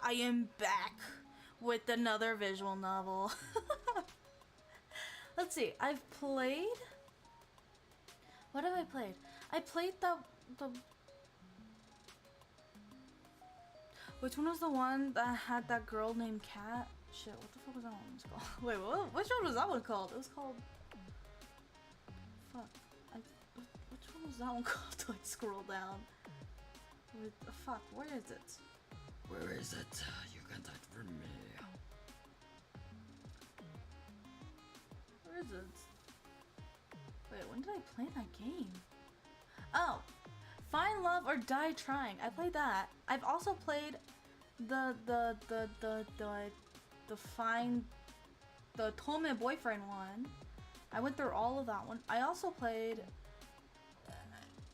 I am back with another visual novel. Let's see, I've played... What have I played? I played the... Which one was the one that had that girl named Kat? Shit, what the fuck was that one called? Wait, which one was that one called? It was called... Fuck. Which one was that one called? Do I scroll down? Fuck, where is it? Where is it? You can type for me. Where is it? Wait, when did I play that game? Oh! Find Love or Die Trying. I played that. I've also played the Tome Boyfriend one. I went through all of that one. I also played...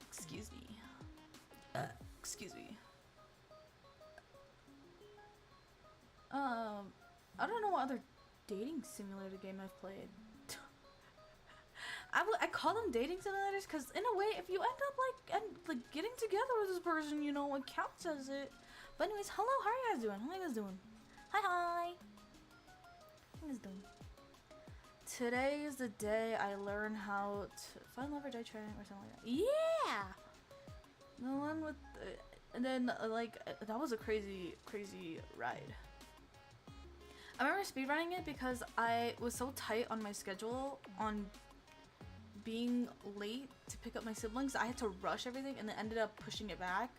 excuse me. Excuse me. I don't know what other dating simulator game I've played. I call them dating simulators because in a way, if you end up like getting together with this person, you know, it counts as it. But anyways, hello, how are you guys doing? How are you guys doing? Hi. How are you guys doing? Today is the day I learn how to find love or die trying or something like that. Yeah! The one with, and then like, that was a crazy ride. I remember speedrunning it because I was so tight on my schedule on being late to pick up my siblings. I had to rush everything and then ended up pushing it back.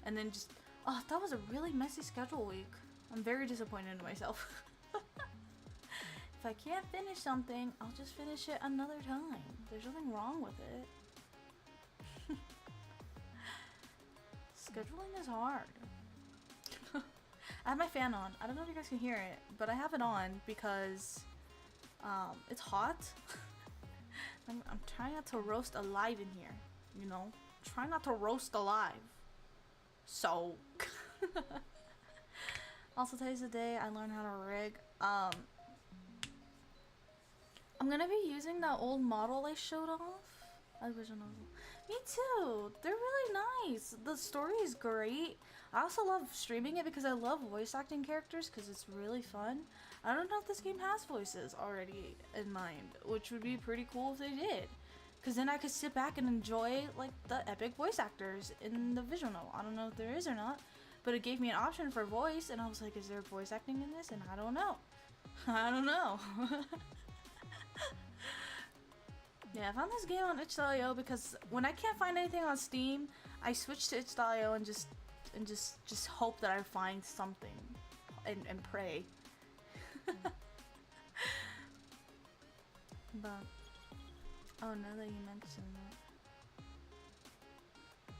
And then just, oh, that was a really messy schedule week. I'm very disappointed in myself. If I can't finish something, I'll just finish it another time. There's nothing wrong with it. Scheduling is hard. I have my fan on. I don't know if you guys can hear it, but I have it on because it's hot. I'm trying not to roast alive in here, you know? Try not to roast alive. So, also today's the day I learned how to rig. I'm gonna be using that old model I showed off. Me too. They're really nice. The story is great. I also love streaming it because I love voice acting characters because it's really fun. I don't know if this game has voices already in mind, which would be pretty cool if they did. Because then I could sit back and enjoy like the epic voice actors in the visual novel. I don't know if there is or not, but it gave me an option for voice and I was like, is there voice acting in this? And I don't know. I don't know. Yeah, I found this game on itch.io because when I can't find anything on Steam, I switch to itch.io and just hope that I find something and pray. But oh, now that you mention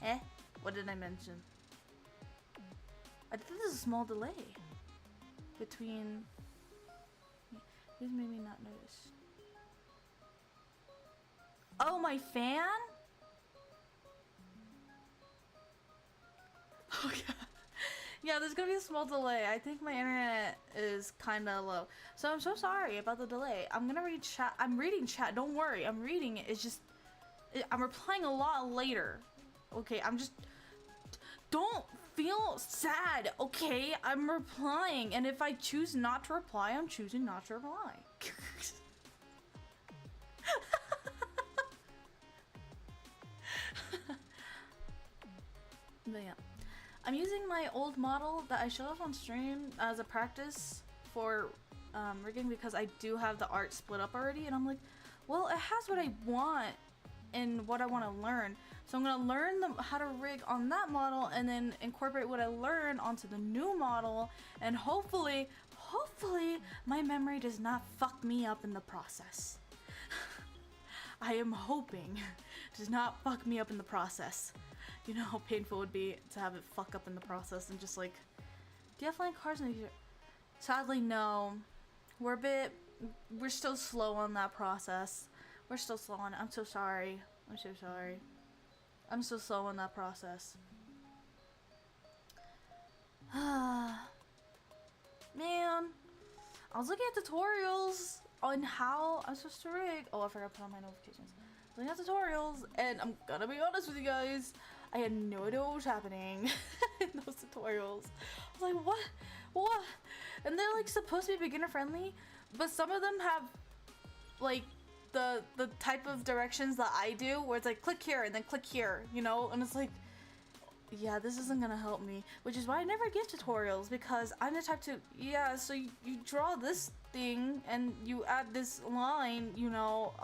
that. What did I mention? I think there's a small delay between. This made me not notice. Oh, my fan? Oh, God. Yeah, there's gonna be a small delay. I think my internet is kinda low. So I'm so sorry about the delay. I'm gonna read chat. I'm reading chat. Don't worry. I'm reading it. It's just... I'm replying a lot later. Okay, I'm just... Don't feel sad, okay? I'm replying. And if I choose not to reply, I'm choosing not to reply. But yeah, I'm using my old model that I showed off on stream as a practice for rigging because I do have the art split up already and I'm like, well, it has what I want and what I want to learn, so I'm gonna learn how to rig on that model and then incorporate what I learn onto the new model, and hopefully my memory does not fuck me up in the process. I am hoping it does not fuck me up in the process. You know how painful it would be to have it fuck up in the process and just like, do you have flying cars in the future? Sadly, no. We're still slow on that process. We're still slow on it. I'm so sorry. I'm so sorry. I'm so slow on that process. Man. I was looking at tutorials on how I'm supposed to rig. Oh, I forgot to put on my notifications. Looking at tutorials, and I'm gonna be honest with you guys, I had no idea what was happening in those tutorials. I was like, What? And they're like supposed to be beginner friendly, but some of them have like the type of directions that I do, where it's like click here and then click here, you know, and it's like, yeah, this isn't gonna help me, which is why I never give tutorials, because I'm the type to, yeah, so you draw this thing and you add this line, you know,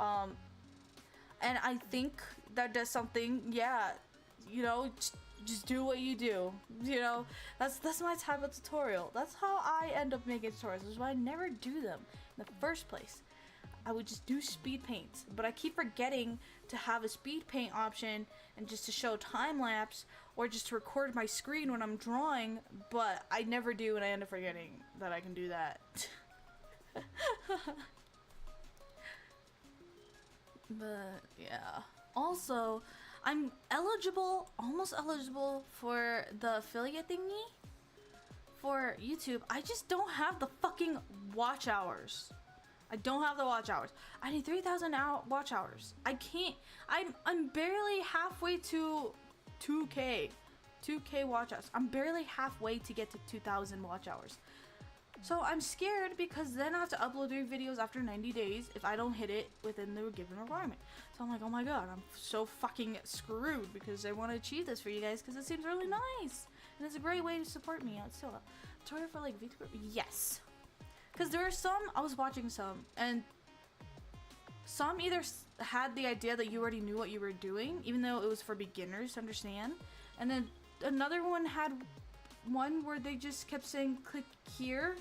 and I think that does something, yeah, you know, just do what you do, you know, that's my type of tutorial. That's how I end up making tutorials, which is why I never do them in the first place. I would just do speed paints, but I keep forgetting to have a speed paint option and just to show time lapse or just to record my screen when I'm drawing, but I never do, and I end up forgetting that I can do that. But yeah, also I'm almost eligible for the affiliate thingy for YouTube. I just don't have the fucking watch hours. I don't have the watch hours. I need 3,000 watch hours. I can't. I'm barely halfway to 2K watch hours. I'm barely halfway to get to 2,000 watch hours. So I'm scared because then I have to upload 3 videos after 90 days if I don't hit it within the given requirement. So I'm like, oh my god, I'm so fucking screwed, because I want to achieve this for you guys because it seems really nice and it's a great way to support me. It's still a tutorial for like Vtuber. Yes. Because there are some, I was watching some, and some either had the idea that you already knew what you were doing, even though it was for beginners to understand. And then another one had one where they just kept saying click here,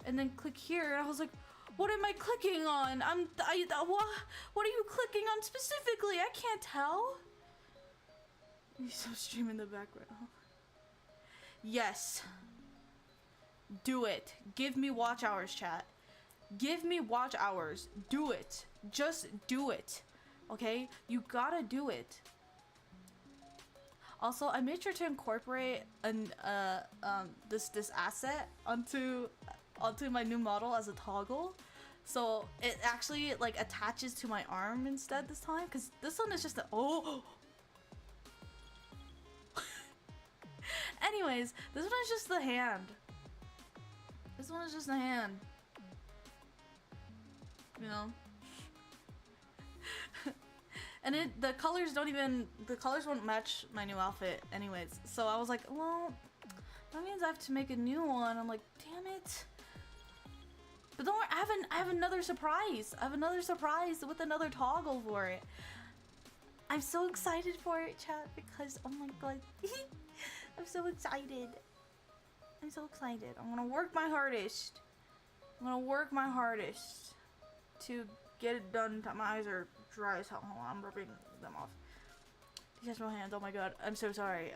and then click here. And I was like, what am I clicking on? What are you clicking on specifically? I can't tell. He's so streaming in the background. Yes. Do it. Give me watch hours, chat. Give me watch hours. Do it. Just do it. Okay? You gotta do it. Also, I made sure to incorporate this asset onto my new model as a toggle, so it actually like attaches to my arm instead this time. Cause this one is just a Anyways, this one is just the hand. This one is just a hand. You know? And the colors won't match my new outfit anyways. So I was like, well, that means I have to make a new one. I'm like, damn it. But don't worry, I have another surprise. I have another surprise with another toggle for it. I'm so excited for it, chat, because oh my god. I'm so excited. I'm so excited. I'm gonna work my hardest. I'm gonna work my hardest to get it done. My eyes are dry as hell. Hold on, I'm rubbing them off. These my hands. Oh my god. I'm so sorry.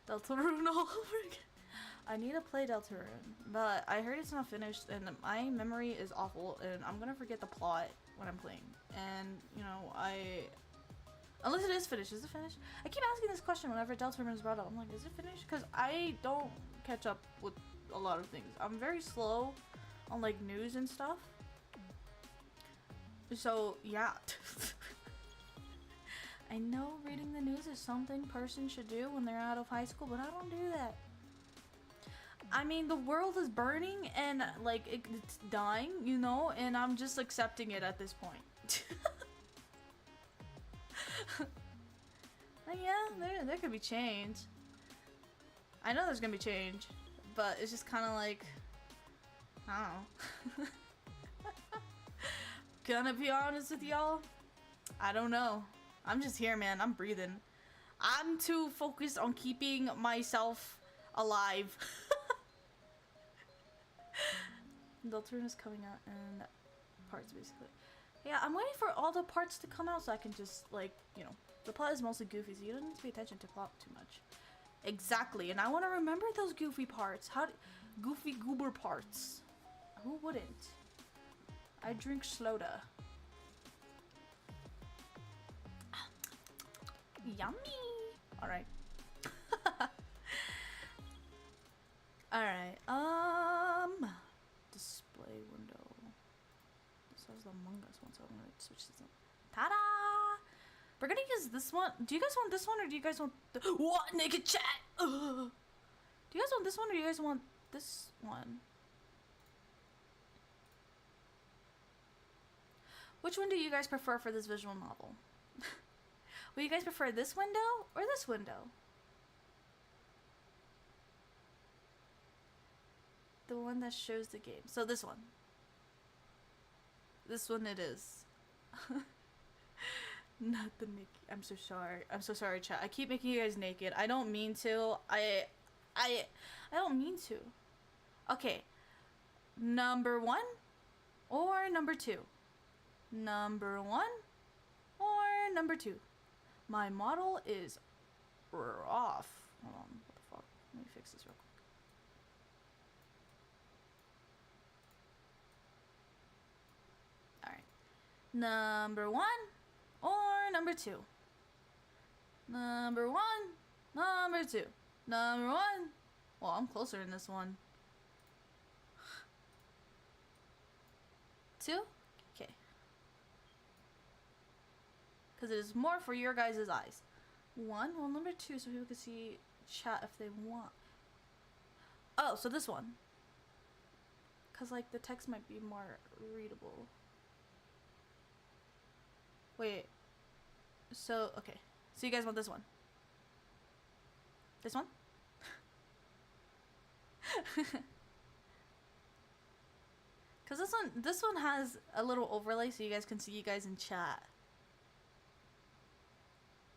Deltarune all over again. I need to play Deltarune, but I heard it's not finished, and my memory is awful, and I'm gonna forget the plot when I'm playing. And you know, unless it is finished. Is it finished? I keep asking this question whenever Deltarune is brought up. I'm like, is it finished? Because I don't catch up with a lot of things. I'm very slow on like news and stuff. So yeah. I know reading the news is something person should do when they're out of high school, but I don't do that. I mean, the world is burning and like it's dying, you know, and I'm just accepting it at this point. Like, yeah, there could be change. I know there's gonna be change, but it's just kind of like, I don't know. Gonna be honest with y'all, I don't know. I'm just here, man. I'm breathing. I'm too focused on keeping myself alive. Deltarune is coming out in parts, basically. Yeah, I'm waiting for all the parts to come out so I can just, like, you know, the plot is mostly goofy, so you don't need to pay attention to plot too much. Exactly, and I want to remember those goofy parts. Goofy goober parts. Who wouldn't? I drink soda. Yummy! Alright. Alright, display window. This has the Among Us one, so I'm gonna switch this up. Ta-da! We're gonna use this one. Do you guys want this one, or do you guys want the— What? Naked chat! Ugh. Do you guys want this one or do you guys want this one? Which one do you guys prefer for this visual novel? Will you guys prefer this window or this window? The one that shows the game. So this one. This one it is. Not the naked. I'm so sorry. I'm so sorry, chat. I keep making you guys naked. I don't mean to. I don't mean to. Okay. Number 1 or number 2? Number 1 or number 2? My model is off. Hold on. What the fuck? Let me fix this real quick. Alright. Number 1 or number 2? Number 1, number 2. Number 1. Well, I'm closer in this one. 2? Okay. Because it is more for your guys' eyes. 1? Well, number 2 so people can see chat if they want. Oh, so this one. Because, like, the text might be more readable. Wait. So, okay. So you guys want this one? This one? Because this one has a little overlay so you guys can see you guys in chat.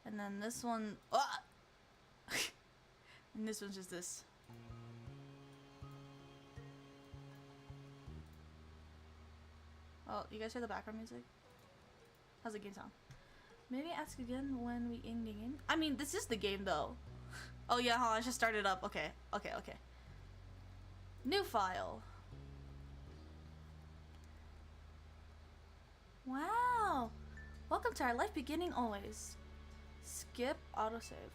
And then this one, and this one's just this. Oh, you guys hear the background music? How's the game sound? Maybe ask again when we end the game. I mean, this is the game though. Oh yeah, hold on, I should start it up. Okay. New file. Wow. Welcome to our life beginning always. Skip autosave.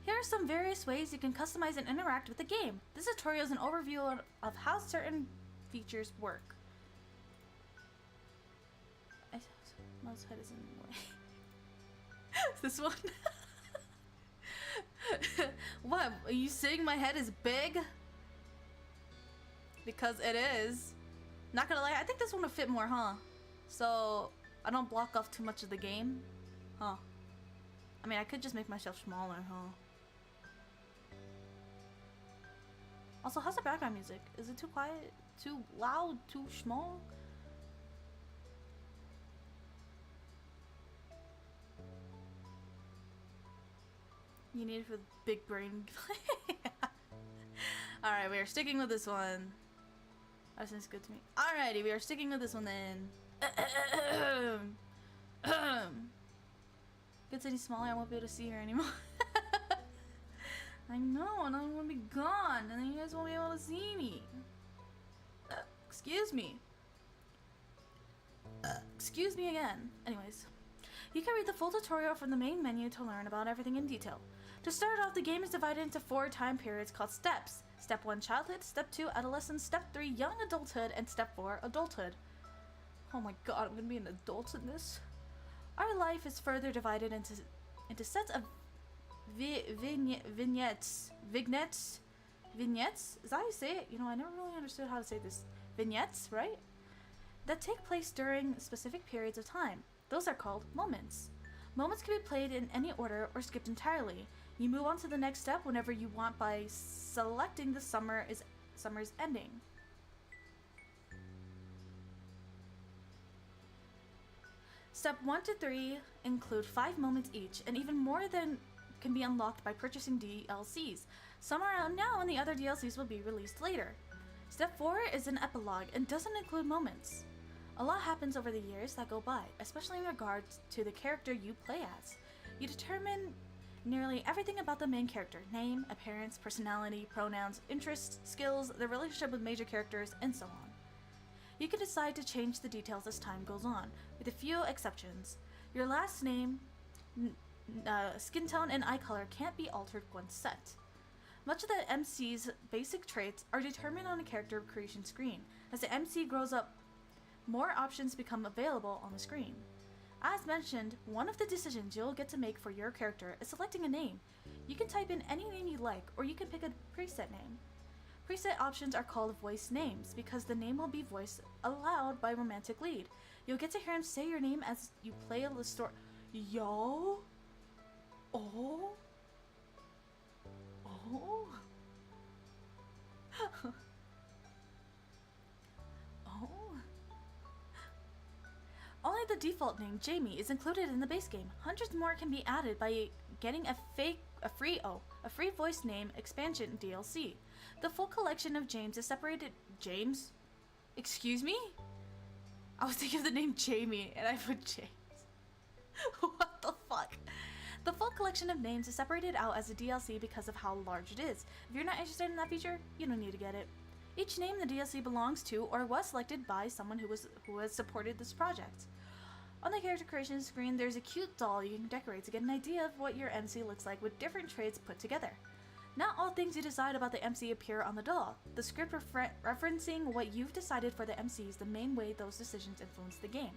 Here are some various ways you can customize and interact with the game. This tutorial is an overview of how certain features work. Mouse head is in the way. This one? What? Are you saying my head is big? Because it is. Not gonna lie, I think this one would fit more, huh? So I don't block off too much of the game. Huh. I mean, I could just make myself smaller, huh? Also, how's the background music? Is it too quiet? Too loud? Too small? You need it for the big brain. Alright, we are sticking with this one. That sounds good to me. Alrighty, we are sticking with this one then. Gets any smaller, I won't be able to see her anymore. I know, and I'm gonna be gone, and then you guys won't be able to see me. Excuse me. Excuse me again. Anyways, you can read the full tutorial from the main menu to learn about everything in detail. To start off, the game is divided into 4 time periods called steps. Step 1, childhood. Step 2, adolescence. Step 3, young adulthood. And Step 4, adulthood. Oh my god, I'm gonna be an adult in this. Our life is further divided into sets of vignettes. Vignettes? Vignettes? Is that how you say it? You know, I never really understood how to say this. Vignettes, right? That take place during specific periods of time. Those are called moments. Moments can be played in any order or skipped entirely. You move on to the next step whenever you want by selecting the summer's ending. Step 1 to 3 include 5 moments each, and even more than can be unlocked by purchasing DLCs. Some are out now and the other DLCs will be released later. Step 4 is an epilogue and doesn't include moments. A lot happens over the years that go by, especially in regards to the character you play as. You determine nearly everything about the main character: name, appearance, personality, pronouns, interests, skills, their relationship with major characters, and so on. You can decide to change the details as time goes on, with a few exceptions. Your last name, skin tone, and eye color can't be altered once set. Much of the MC's basic traits are determined on a character creation screen. As the MC grows up, more options become available on the screen. As mentioned, one of the decisions you'll get to make for your character is selecting a name. You can type in any name you like, or you can pick a preset name. Preset options are called voice names because the name will be voiced aloud by romantic lead. You'll get to hear him say your name as you play the story. Yo? Oh? Oh? Oh? Only the default name, Jamie, is included in the base game. Hundreds more can be added by getting a free voice name expansion DLC. The full collection of James is separated. James? Excuse me? I was thinking of the name Jamie and I put James. What the fuck? The full collection of names is separated out as a DLC because of how large it is. If you're not interested in that feature, you don't need to get it. Each name the DLC belongs to or was selected by someone who has supported this project. On the character creation screen, there's a cute doll you can decorate to get an idea of what your MC looks like with different traits put together. Not all things you decide about the MC appear on the doll. The script referencing what you've decided for the MC is the main way those decisions influence the game.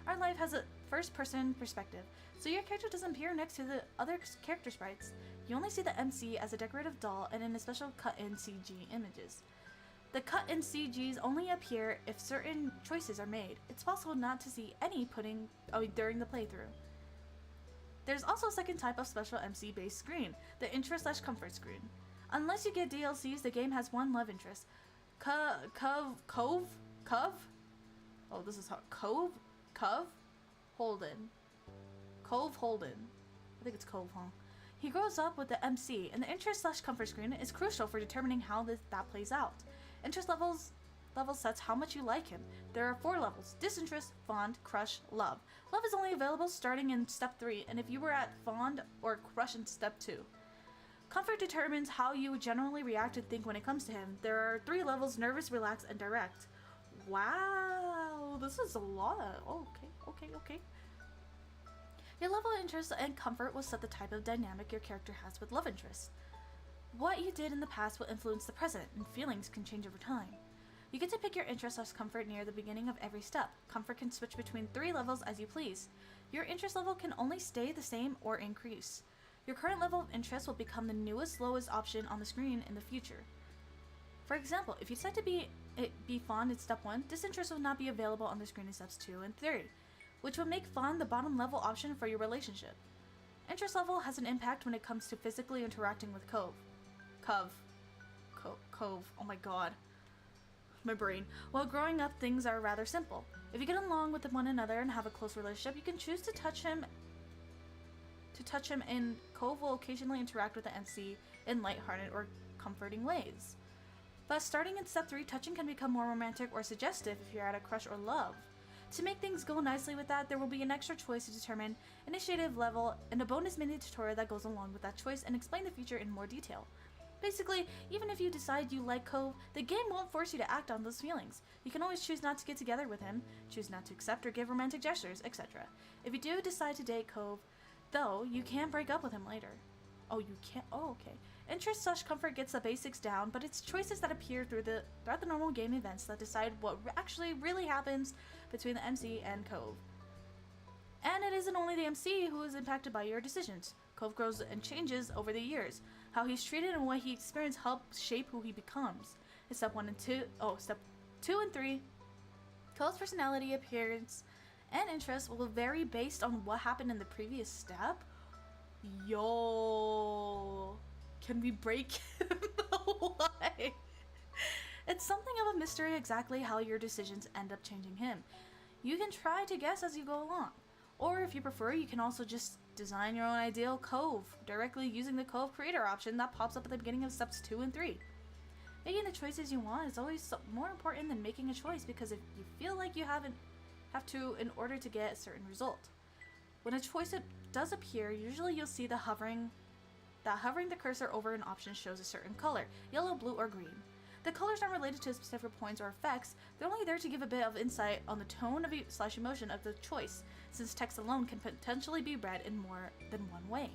Our life has a first-person perspective, so your character doesn't appear next to the other character sprites. You only see the MC as a decorative doll and in a special cut-in CG images. The cut-in CGs only appear if certain choices are made. It's possible not to see any during the playthrough. There's also a second type of special MC-based screen, the interest/comfort screen. Unless you get DLCs, the game has one love interest. Cove? Oh, this is hard. Cove Holden. Cove Holden. I think it's Cove, huh? He grows up with the MC, and the interest/comfort screen is crucial for determining how that plays out. Interest level sets how much you like him. There are 4 levels: disinterest, fond, crush, love. Love is only available starting in step 3, and if you were at fond or crush in step 2. Comfort determines how you generally react and think when it comes to him. There are 3 levels: nervous, relaxed, and direct. Wow, this is a lot. Okay. Your level of interest and comfort will set the type of dynamic your character has with love interest. What you did in the past will influence the present, and feelings can change over time. You get to pick your interest as comfort near the beginning of every step. Comfort can switch between 3 levels as you please. Your interest level can only stay the same or increase. Your current level of interest will become the newest lowest option on the screen in the future. For example, if you decide to be fond in step 1, disinterest will not be available on the screen in steps 2 and 3, which will make fond the bottom level option for your relationship. Interest level has an impact when it comes to physically interacting with Cove. Oh my god. My brain. While growing up, things are rather simple. If you get along with one another and have a close relationship, you can choose to touch him, and Cove will occasionally interact with the MC in lighthearted or comforting ways. But starting in step 3, touching can become more romantic or suggestive if you're at a crush or love. To make things go nicely with that, there will be an extra choice to determine initiative level and a bonus mini tutorial that goes along with that choice and explain the feature in more detail. Basically, even if you decide you like Cove, the game won't force you to act on those feelings. You can always choose not to get together with him, choose not to accept or give romantic gestures, etc. If you do decide to date Cove, though, you can break up with him later. Oh, you can't? Oh, okay. Interest/comfort gets the basics down, but it's choices that appear throughout the normal game events that decide what actually really happens between the MC and Cove. And it isn't only the MC who is impacted by your decisions. Cove grows and changes over the years. How he's treated and what he experienced help shape who he becomes. In step 2 and 3, Cove's personality, appearance, and interests will vary based on what happened in the previous step. Yo, can we break him? Why? It's something of a mystery exactly how your decisions end up changing him. You can try to guess as you go along. Or if you prefer, you can also just design your own ideal Cove, directly using the Cove Creator option that pops up at the beginning of steps 2 and 3. Making the choices you want is always more important than making a choice, because if you feel like you have to in order to get a certain result. When a choice does appear, usually you'll see that hovering the cursor over an option shows a certain color, yellow, blue, or green. The colors aren't related to specific points or effects, they're only there to give a bit of insight on the tone of /emotion of the choice, since text alone can potentially be read in more than one way.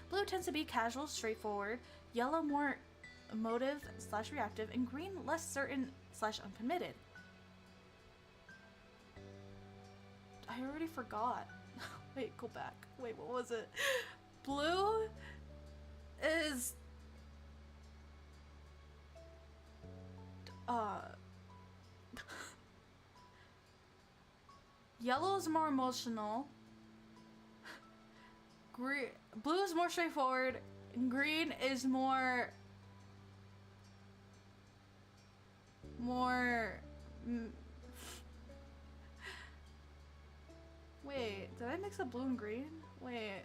Blue tends to be casual, straightforward, yellow more emotive/reactive, and green less certain/uncommitted. I already forgot. Wait, go back. Wait, what was it? Blue is yellow is more emotional. Blue is more straightforward. And green is more. Wait, did I mix up blue and green? Wait.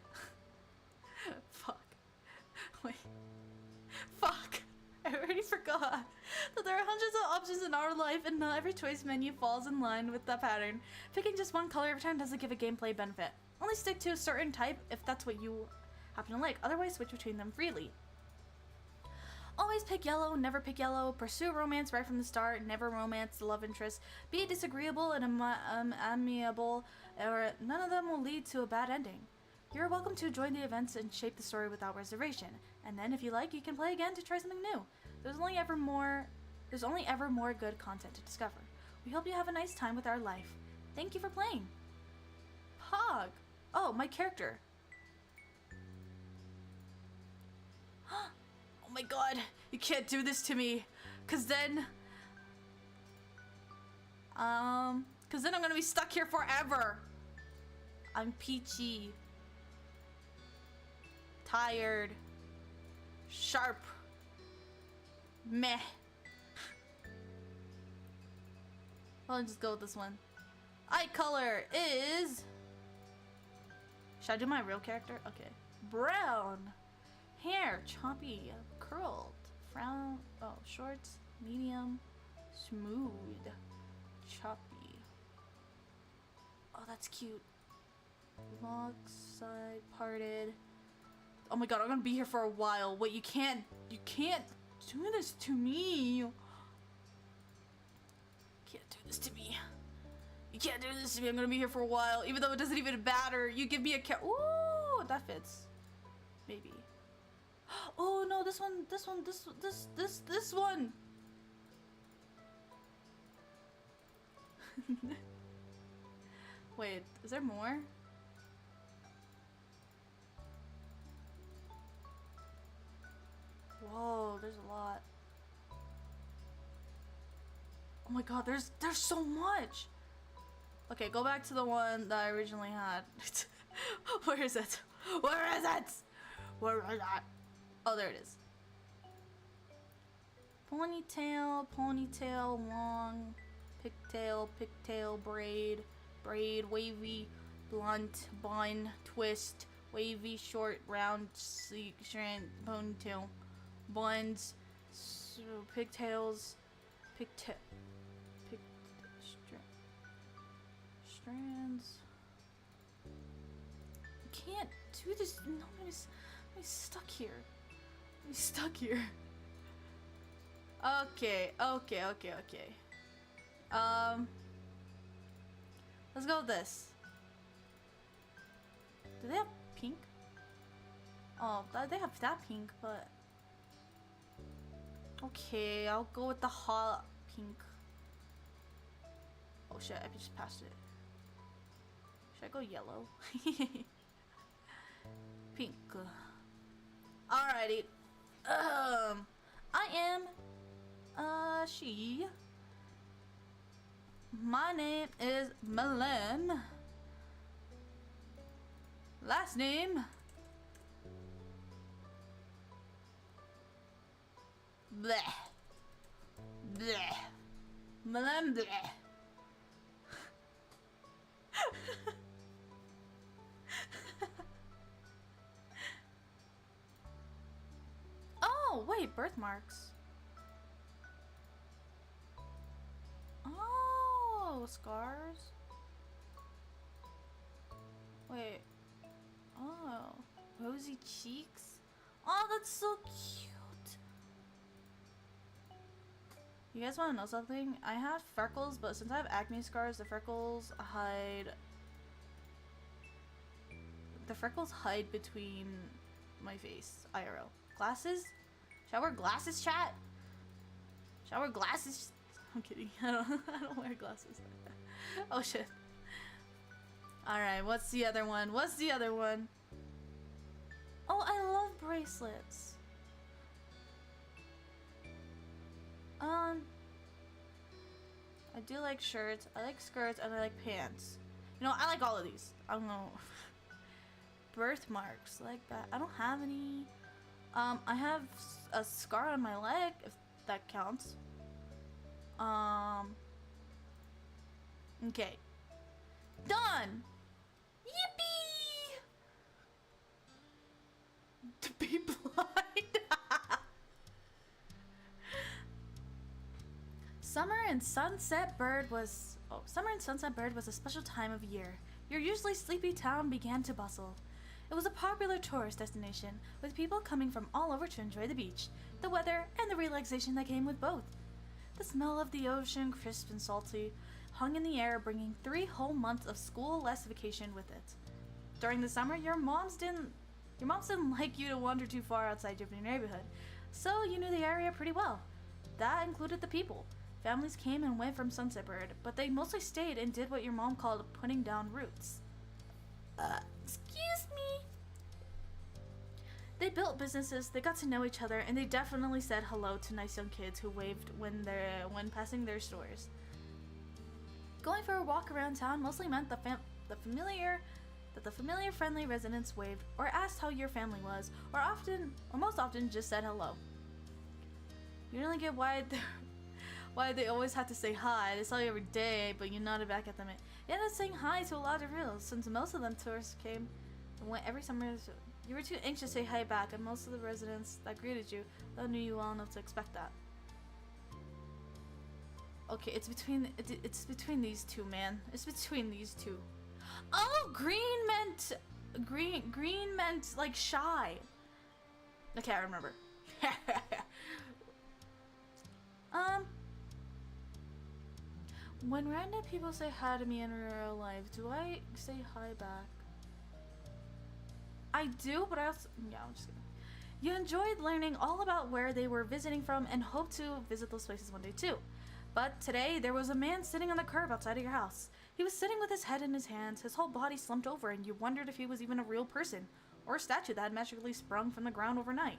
Fuck. Wait. Fuck. I already forgot that there are hundreds of options in our life and not every choice menu falls in line with that pattern. Picking just one color every time doesn't give a gameplay benefit. Only stick to a certain type if that's what you happen to like. Otherwise, switch between them freely. Always pick yellow, never pick yellow. Pursue romance right from the start, never romance the love interest. Be disagreeable and amiable, or none of them will lead to a bad ending. You're welcome to join the events and shape the story without reservation. And then if you like, you can play again to try something new. There's only ever more good content to discover. We hope you have a nice time with our life. Thank you for playing. Pog. Oh, my character. Oh my god, you can't do this to me. Cause then I'm gonna be stuck here forever. I'm peachy. Tired. Sharp. Meh. Well, I'll just go with this one. Eye color is... Should I do my real character? Okay. Brown. Hair, choppy, curled. Frown. Oh, shorts, medium, smooth, choppy. Oh, that's cute. Locks, side, parted. Oh my god, I'm gonna be here for a while. Wait, you can't do this to me. You can't do this to me. You can't do this to me. I'm gonna be here for a while, even though it doesn't even matter. You give me a ooh, that fits. Maybe. Oh no, this one. Wait, is there more? Whoa, there's a lot. Oh my god, there's so much. Okay, go back to the one that I originally had. Where is it? Where is it? Where is it? Oh, there it is. Ponytail, ponytail, long, pigtail, braid, wavy, blunt, bun, twist, wavy, short, round, sleek, strand, ponytail, buns, pigtails, strands. I can't do this. No, I'm stuck here. I'm stuck here. Okay. Let's go with this. Do they have pink? Oh, they have that pink, but... Okay, I'll go with the hot pink. Oh shit, I just passed it. Should I go yellow? Pink. Alrighty. I am she. My name is Milan. Last name bleh. Bleh. Milan bleh. Oh, wait, birthmarks. Oh, scars. Wait. Oh, rosy cheeks. Oh, that's so cute. You guys want to know something? I have freckles, but since I have acne scars, the freckles hide between my face. IRL. Glasses? Should I wear glasses, chat? Should I wear glasses? I'm kidding. I don't wear glasses. Oh shit. Alright, what's the other one? Oh, I love bracelets. I do like shirts, I like skirts, and I like pants. You know, I like all of these. I don't know. Birthmarks, like that. I don't have any. I have a scar on my leg, if that counts. Okay. Done! Yippee! To be blind. Summer and Sunset Bird was a special time of year. Your usually sleepy town began to bustle. It was a popular tourist destination, with people coming from all over to enjoy the beach, the weather, and the relaxation that came with both. The smell of the ocean, crisp and salty, hung in the air, bringing 3 whole months of school-less vacation with it. During the summer, your moms didn't like you to wander too far outside your neighborhood, so you knew the area pretty well. That included the people. Families came and went from Sunset Bird, but they mostly stayed and did what your mom called putting down roots. Excuse me. They built businesses, they got to know each other, and they definitely said hello to nice young kids who waved when passing their stores. Going for a walk around town mostly meant the familiar, friendly residents waved or asked how your family was, or most often just said hello. You really get why they always have to say hi. They saw you every day, but you nodded back at them. You ended up saying hi to a lot of reals, since most of them tourists came and went every summer. You were too anxious to say hi back, and most of the residents that greeted you knew you well enough to expect that. Okay, it's between these two, man. It's between these two. Oh, green meant like shy. Okay, I remember. When random people say hi to me in real life, do I say hi back? I do, but I also... Yeah, I'm just kidding. You enjoyed learning all about where they were visiting from and hope to visit those places one day too. But today, there was a man sitting on the curb outside of your house. He was sitting with his head in his hands, his whole body slumped over, and you wondered if he was even a real person, or a statue that had magically sprung from the ground overnight.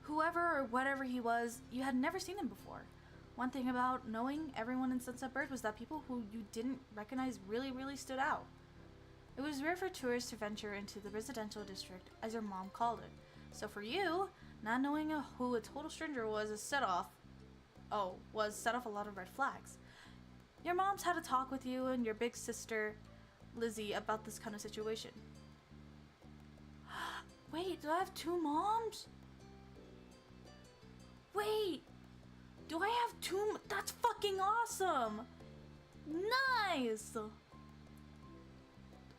Whoever or whatever he was, you had never seen him before. One thing about knowing everyone in Sunset Bird was that people who you didn't recognize really, really stood out. It was rare for tourists to venture into the residential district, as your mom called it. So for you, not knowing who a total stranger was set off a lot of red flags. Your mom's had a talk with you and your big sister, Lizzie, about this kind of situation. Wait, do I have 2 moms? Wait, do I have 2? That's fucking awesome! Nice!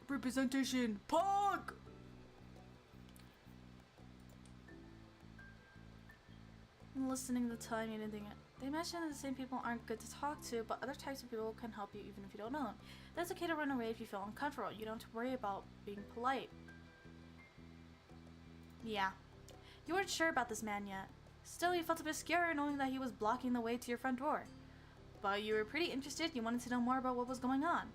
Representation, punk! Listening to the time, you didn't think it. They mentioned that the same people aren't good to talk to, but other types of people can help you even if you don't know them. That's okay to run away if you feel uncomfortable. You don't have to worry about being polite. Yeah. You weren't sure about this man yet. Still, you felt a bit scared knowing that he was blocking the way to your front door. But you were pretty interested. You wanted to know more about what was going on.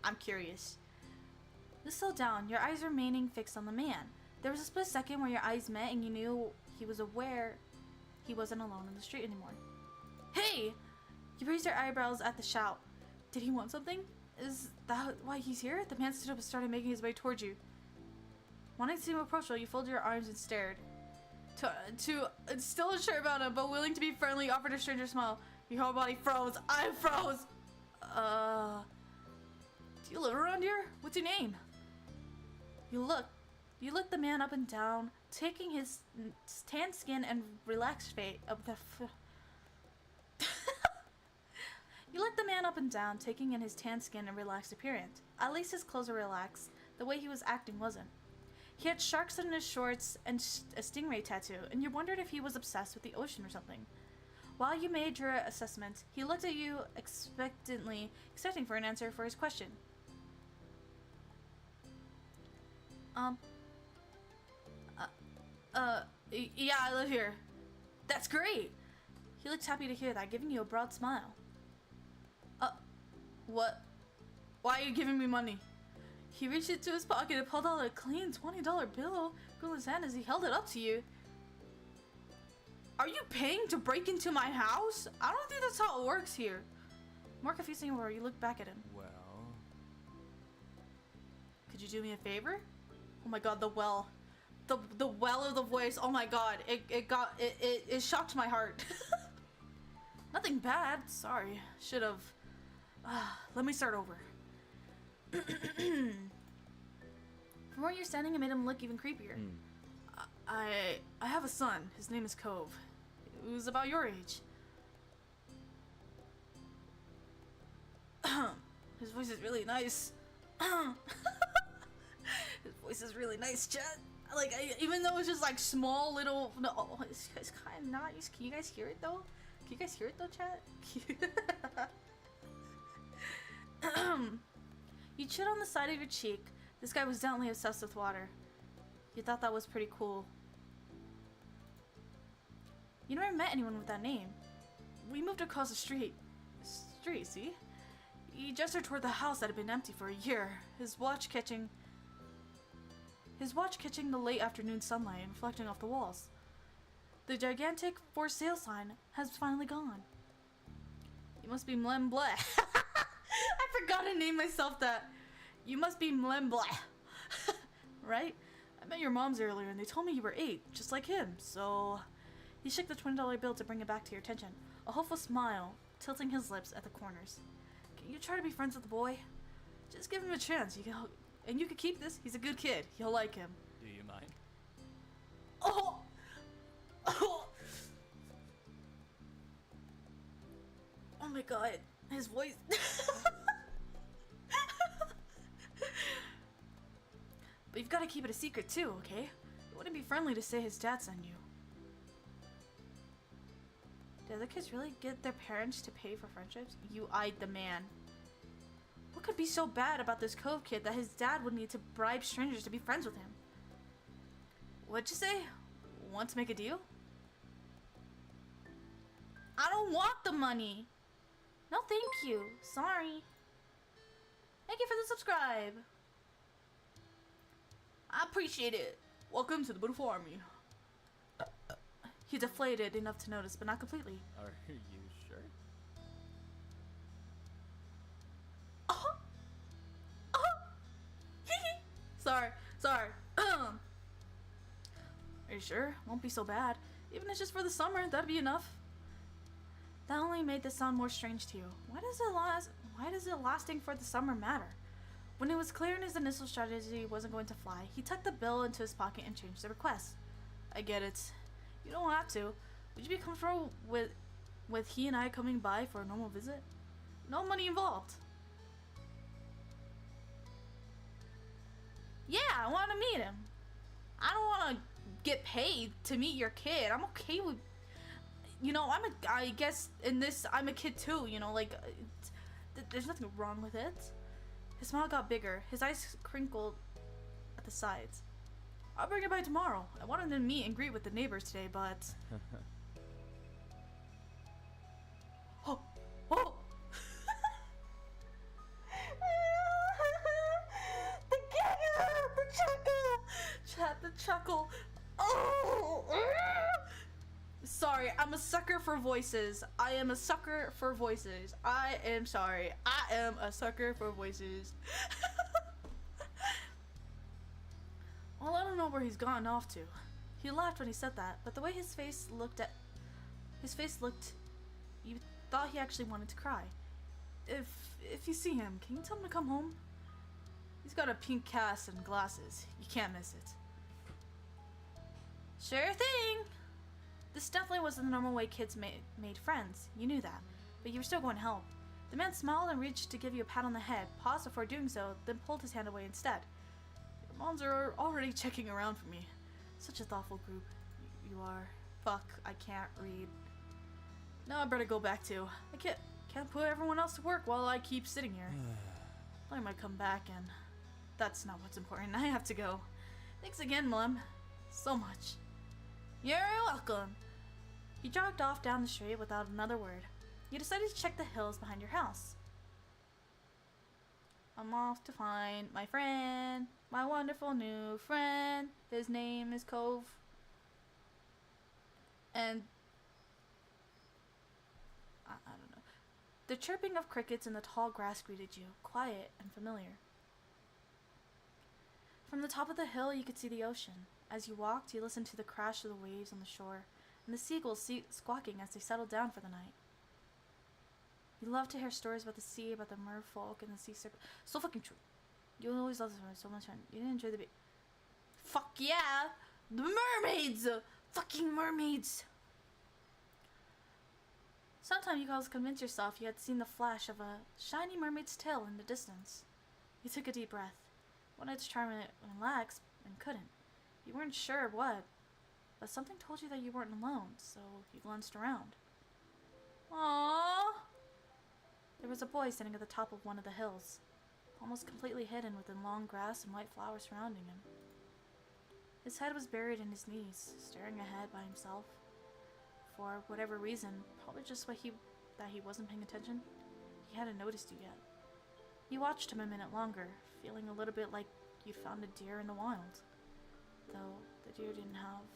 I'm curious. You slowed down, your eyes remaining fixed on the man. There was a split second where your eyes met and you knew he was aware he wasn't alone in the street anymore. Hey! You raised your eyebrows at the shout. Did he want something? Is that why he's here? The man stood up and started making his way towards you. Wanting to seem approachable, you folded your arms and stared. Still unsure about him, but willing to be friendly, offered a stranger smile. Your whole body froze. I froze! Do you live around here? What's your name? You looked the man up and down, taking his tan skin and relaxed face of the You looked the man up and down, taking in his tan skin and relaxed appearance. At least his clothes were relaxed. The way he was acting wasn't. He had sharks in his shorts and a stingray tattoo, and you wondered if he was obsessed with the ocean or something. While you made your assessment, he looked at you expecting for an answer for his question. Yeah, I live here. That's great. He looked happy to hear that, giving you a broad smile. What? Why are you giving me money? He reached into his pocket and pulled out a clean $20 bill from his hand as he held it up to you. Are you paying to break into my house? I don't think that's how it works here. More confusing where you look back at him. Well... Could you do me a favor? Oh my god, the well. The well of the voice. Oh my god. It shocked my heart. Nothing bad. Sorry. Should've. Let me start over. From where you're standing, it made him look even creepier. I have a son. His name is Cove. Who's about your age. His voice is really nice. His voice is really nice, chat. Like, even though it's just like small little. No, it's kind of nice. Can you guys hear it though? Can you guys hear it though, chat? You chewed on the side of your cheek. This guy was definitely obsessed with water. You thought that was pretty cool. You never met anyone with that name. We moved across the street. See? He gestured toward the house that had been empty for a year. His watch catching the late afternoon sunlight and reflecting off the walls. The gigantic for sale sign has finally gone. You must be Mlem Bleh. I forgot to name myself that. You must be Mlem Bleh. Right? I met your moms earlier and they told me you were 8, just like him, so... He shook the $20 bill to bring it back to your attention, a hopeful smile tilting his lips at the corners. Can you try to be friends with the boy? Just give him a chance. And you can keep this. He's a good kid. You'll like him. Do you mind? Oh! Oh! Oh my god. His voice. But you've got to keep it a secret too, okay? It wouldn't be friendly to say his dad sent you. Do other kids really get their parents to pay for friendships? You eyed the man. What could be so bad about this Cove kid that his dad would need to bribe strangers to be friends with him? What'd you say? Want to make a deal? I don't want the money. No, thank you. Sorry. Thank you for the subscribe. I appreciate it. Welcome to the beautiful army. He deflated enough to notice, but not completely. Are you sure? Oh! Sorry. Are you sure? Won't be so bad. Even if it's just for the summer, that'd be enough. That only made this sound more strange to you. Why does it lasting for the summer matter? When it was clear in his initial strategy wasn't going to fly, he tucked the bill into his pocket and changed the request. I get it. You don't have to. Would you be comfortable with he and I coming by for a normal visit? No money involved. Yeah, I want to meet him. I don't want to get paid to meet your kid. I'm okay with, you know, I guess in this, I'm a kid too, you know, like, there's nothing wrong with it. His smile got bigger. His eyes crinkled at the sides. I'll bring it by tomorrow. I wanted to meet and greet with the neighbors today, but... Oh! The chuckle. Oh! Sorry, I'm a sucker for voices. I am a sucker for voices. I am sorry. I am a sucker for voices. Well, I don't know where he's gone off to. He laughed when he said that, but the way his face looked, you thought he actually wanted to cry. If you see him, can you tell him to come home? He's got a pink cast and glasses. You can't miss it. Sure thing! This definitely wasn't the normal way kids made friends. You knew that, but you were still going to help. The man smiled and reached to give you a pat on the head, paused before doing so, then pulled his hand away instead. Your moms are already checking around for me. Such a thoughtful group. You are. Fuck, I can't read. Now I better go back too. I can't put everyone else to work while I keep sitting here. I might come back and that's not what's important. I have to go. Thanks again, Mlem. So much. You're welcome. You jogged off down the street without another word. You decided to check the hills behind your house. I'm off to find my friend, my wonderful new friend. His name is Cove. And I don't know. The chirping of crickets in the tall grass greeted you, quiet and familiar. From the top of the hill, you could see the ocean. As you walked, you listened to the crash of the waves on the shore and the seagulls squawking as they settled down for the night. You love to hear stories about the sea, about the merfolk and the sea serpent. So fucking true. You always love this one so much. You didn't enjoy the fuck yeah! The mermaids! Fucking mermaids! Sometimes you could also convince yourself you had seen the flash of a shiny mermaid's tail in the distance. You took a deep breath. Wanted to try and relax, and couldn't. You weren't sure what, but something told you that you weren't alone, so you glanced around. Aww! There was a boy standing at the top of one of the hills, almost completely hidden within long grass and white flowers surrounding him. His head was buried in his knees, staring ahead by himself. For whatever reason, probably just that he wasn't paying attention, he hadn't noticed you yet. You watched him a minute longer, feeling a little bit like you'd found a deer in the wild, though the deer didn't have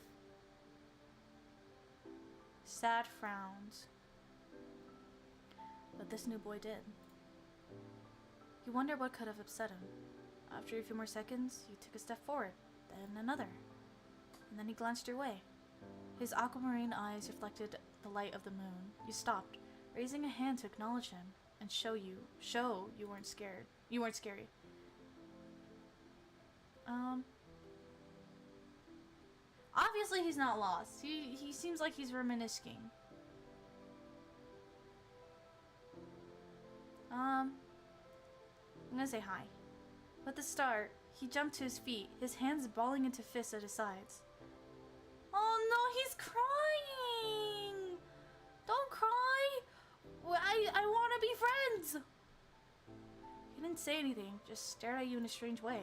sad frowns. But this new boy did. You wonder what could have upset him. After a few more seconds, you took a step forward, then another, and then he glanced your way. His aquamarine eyes reflected the light of the moon. You stopped, raising a hand to acknowledge him and show you weren't scared. You weren't scary. Obviously he's not lost. He seems like he's reminiscing. I'm gonna say hi. At the start, he jumped to his feet, his hands balling into fists at his sides. Oh no, he's crying! Don't cry! I wanna be friends! He didn't say anything, just stared at you in a strange way.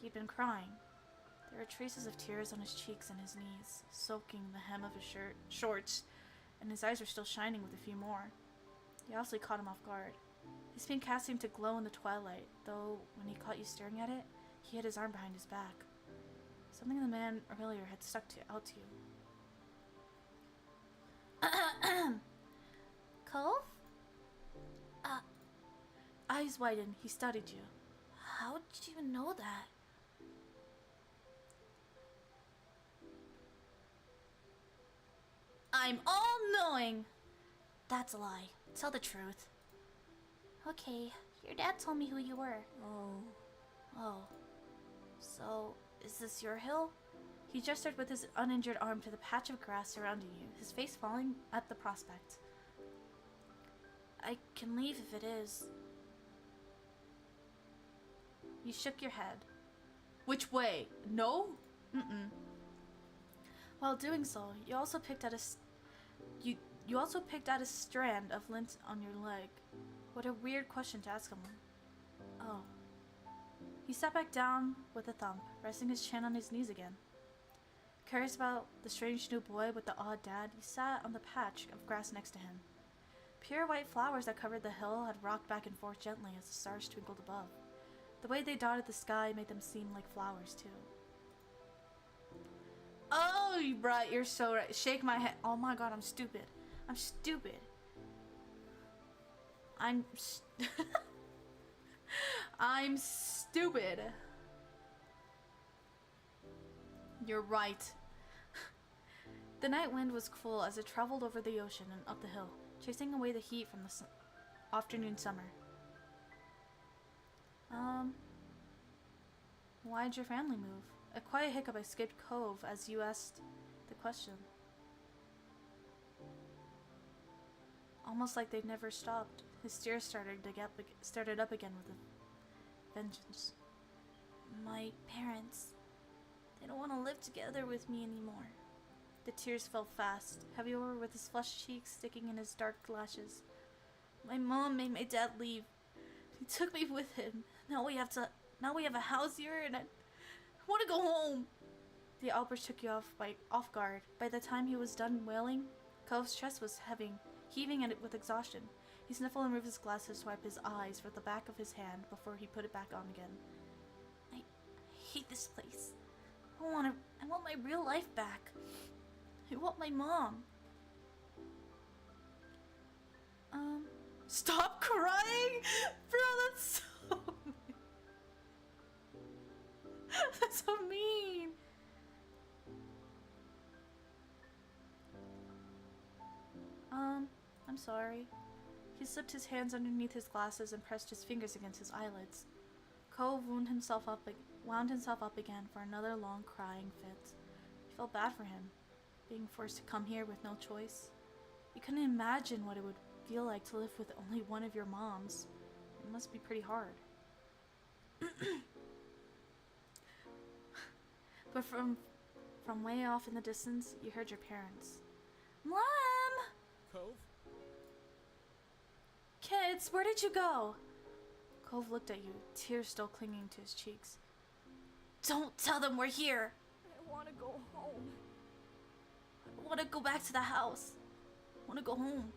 He'd been crying. There were traces of tears on his cheeks and his knees, soaking the hem of his shorts, and his eyes were still shining with a few more. You obviously caught him off guard. His pink hat seemed to glow in the twilight, though when he caught you staring at it, he had his arm behind his back. Something the man earlier had stuck out to you. Cove? Eyes widened, he studied you. How did you know that? I'm all-knowing! That's a lie. Tell the truth. Okay, your dad told me who you were. Oh. So, is this your hill? He gestured with his uninjured arm to the patch of grass surrounding you, his face falling at the prospect. I can leave if it is. You shook your head. Which way? No? Mm-mm. While doing so, you also picked at a strand of lint on your leg. What a weird question to ask someone. Oh. He sat back down with a thump, resting his chin on his knees again. Curious about the strange new boy with the odd dad, you sat on the patch of grass next to him. Pure white flowers that covered the hill had rocked back and forth gently as the stars twinkled above. The way they dotted the sky made them seem like flowers, too. Oh, bruh, you're so right. Shake my head. Oh my god, I'm stupid. I'm stupid. I'm stupid. You're right. The night wind was cool as it traveled over the ocean and up the hill, chasing away the heat from the afternoon summer. Why'd your family move? A quiet hiccup escaped Cove as you asked the question. Almost like they'd never stopped. His tears started up again with a vengeance. My parents, they don't want to live together with me anymore. The tears fell fast, heavy over with his flushed cheeks sticking in his dark lashes. My mom made my dad leave. He took me with him. Now we have a house here and I want to go home. The outburst took you off guard. By the time he was done wailing, Cove's chest was heaving with exhaustion. He sniffled and removed his glasses to wipe his eyes with the back of his hand before he put it back on again. I hate this place. I want my real life back. I want my mom. Stop crying? Bro, that's so mean. That's so mean. I'm sorry. He slipped his hands underneath his glasses and pressed his fingers against his eyelids. Cove wound himself up again for another long crying fit. He felt bad for him, being forced to come here with no choice. You couldn't imagine what it would feel like to live with only one of your moms. It must be pretty hard. But from way off in the distance, you heard your parents. Mom! Cove? Kids, where did you go? Cove looked at you, tears still clinging to his cheeks. Don't tell them we're here! I want to go home. I want to go back to the house. I want to go home.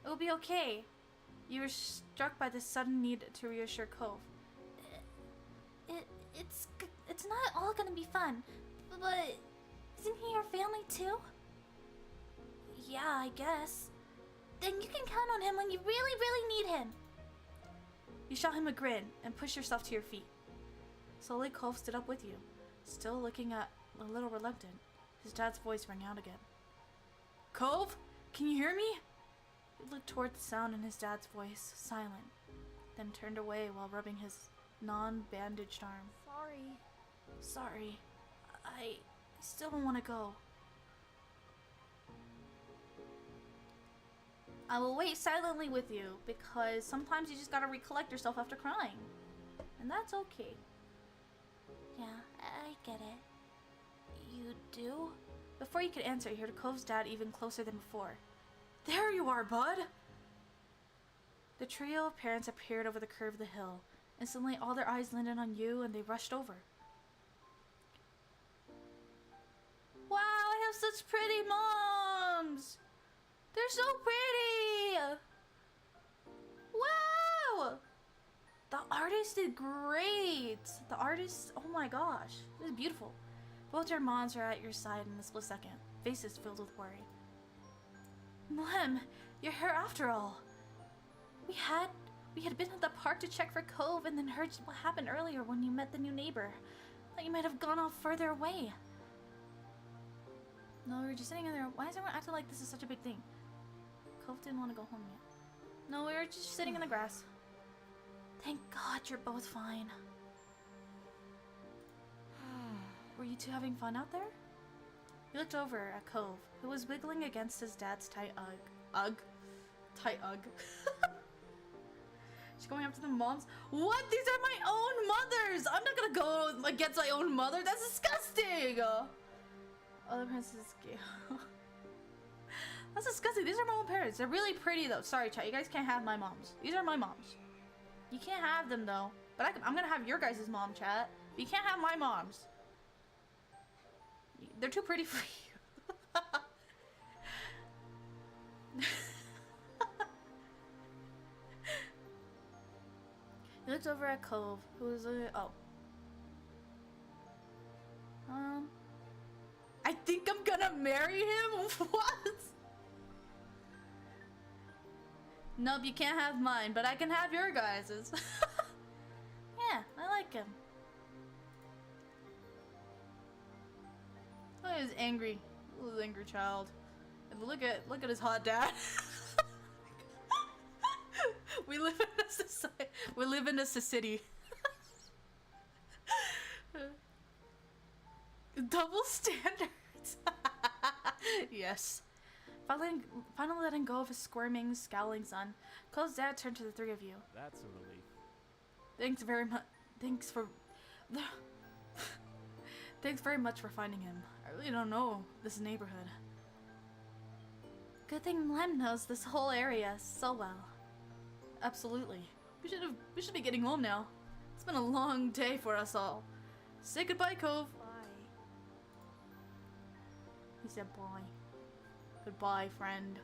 It'll be okay. You were struck by the sudden need to reassure Cove. It's not all gonna be fun, but isn't he your family too? Yeah, I guess. Then you can count on him when you really, really need him. You shot him a grin and pushed yourself to your feet. Slowly, Cove stood up with you, still looking a little reluctant. His dad's voice rang out again. Cove, can you hear me? He looked toward the sound in his dad's voice, silent, then turned away while rubbing his non-bandaged arm. Sorry. I still don't want to go. I will wait silently with you because sometimes you just gotta recollect yourself after crying. And that's okay. Yeah, I get it. You do? Before you could answer, you heard Cove's dad even closer than before. There you are, bud! The trio of parents appeared over the curve of the hill. Instantly, all their eyes landed on you and they rushed over. Wow, I have such pretty moms! They're so pretty! Wow! The artist did great! The artist, oh my gosh, it was beautiful. Both your moms are at your side in a split second, faces filled with worry. Mom, you're here after all. We had been at the park to check for Cove and then heard what happened earlier when you met the new neighbor. Thought you might have gone off further away. No, we were just sitting in there. Why is everyone acting like this is such a big thing? Cove didn't want to go home yet. No, we were just sitting in the grass. Thank God you're both fine. Were you two having fun out there? He looked over at Cove, who was wiggling against his dad's tight tight Ugg. She's going after the moms. What? These are my own mothers! I'm not gonna go against my own mother. That's disgusting! Other parents is gay. That's disgusting. These are my own parents. They're really pretty though. Sorry, chat. You guys can't have my moms. These are my moms. You can't have them though. But I'm gonna have your guys' mom, chat. But you can't have my moms. They're too pretty for you. He looked over at Cove, who was I think I'm gonna marry him? What? Nope, you can't have mine, but I can have your guys's. Yeah, I like him. Oh, he's angry. Little angry child. And look at his hot dad. We live in a society. We live in a city. Double standards. Yes. Finally letting go of his squirming, scowling son, Cole's dad turned to the three of you. That's a relief. Thanks very much. Thanks very much for finding him. I really don't know this neighborhood. Good thing Lem knows this whole area so well. Absolutely. We should be getting home now. It's been a long day for us all. Say goodbye, Cove. Bye. He said bye. Goodbye, friend.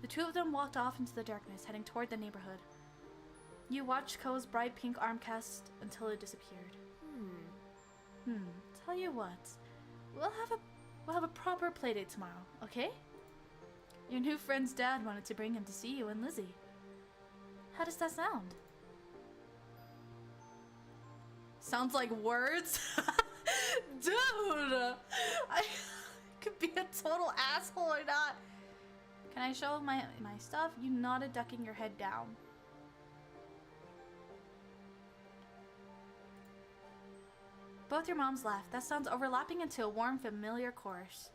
The two of them walked off into the darkness, heading toward the neighborhood. You watched Cove's bright pink arm cast until it disappeared. Tell you what, we'll have a proper playdate tomorrow, okay? Your new friend's dad wanted to bring him to see you and Lizzie. How does that sound? Sounds like words? Dude! I could be a total asshole or not. Can I show my stuff? You nodded, ducking your head down. Both your moms laughed. That sounds overlapping into a warm, familiar chorus.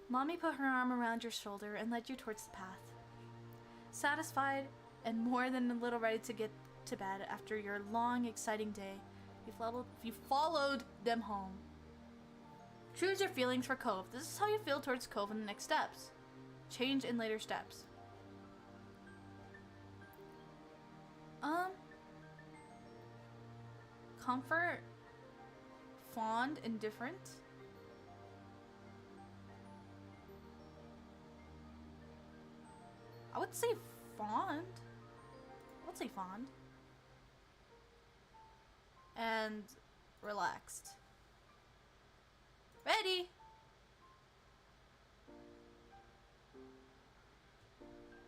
Mommy put her arm around your shoulder and led you towards the path. Satisfied and more than a little ready to get to bed after your long, exciting day, you followed them home. Choose your feelings for Cove. This is how you feel towards Cove in the next steps. Change in later steps. Comfort, fond, indifferent. I would say fond. I would say fond. And relaxed. Ready?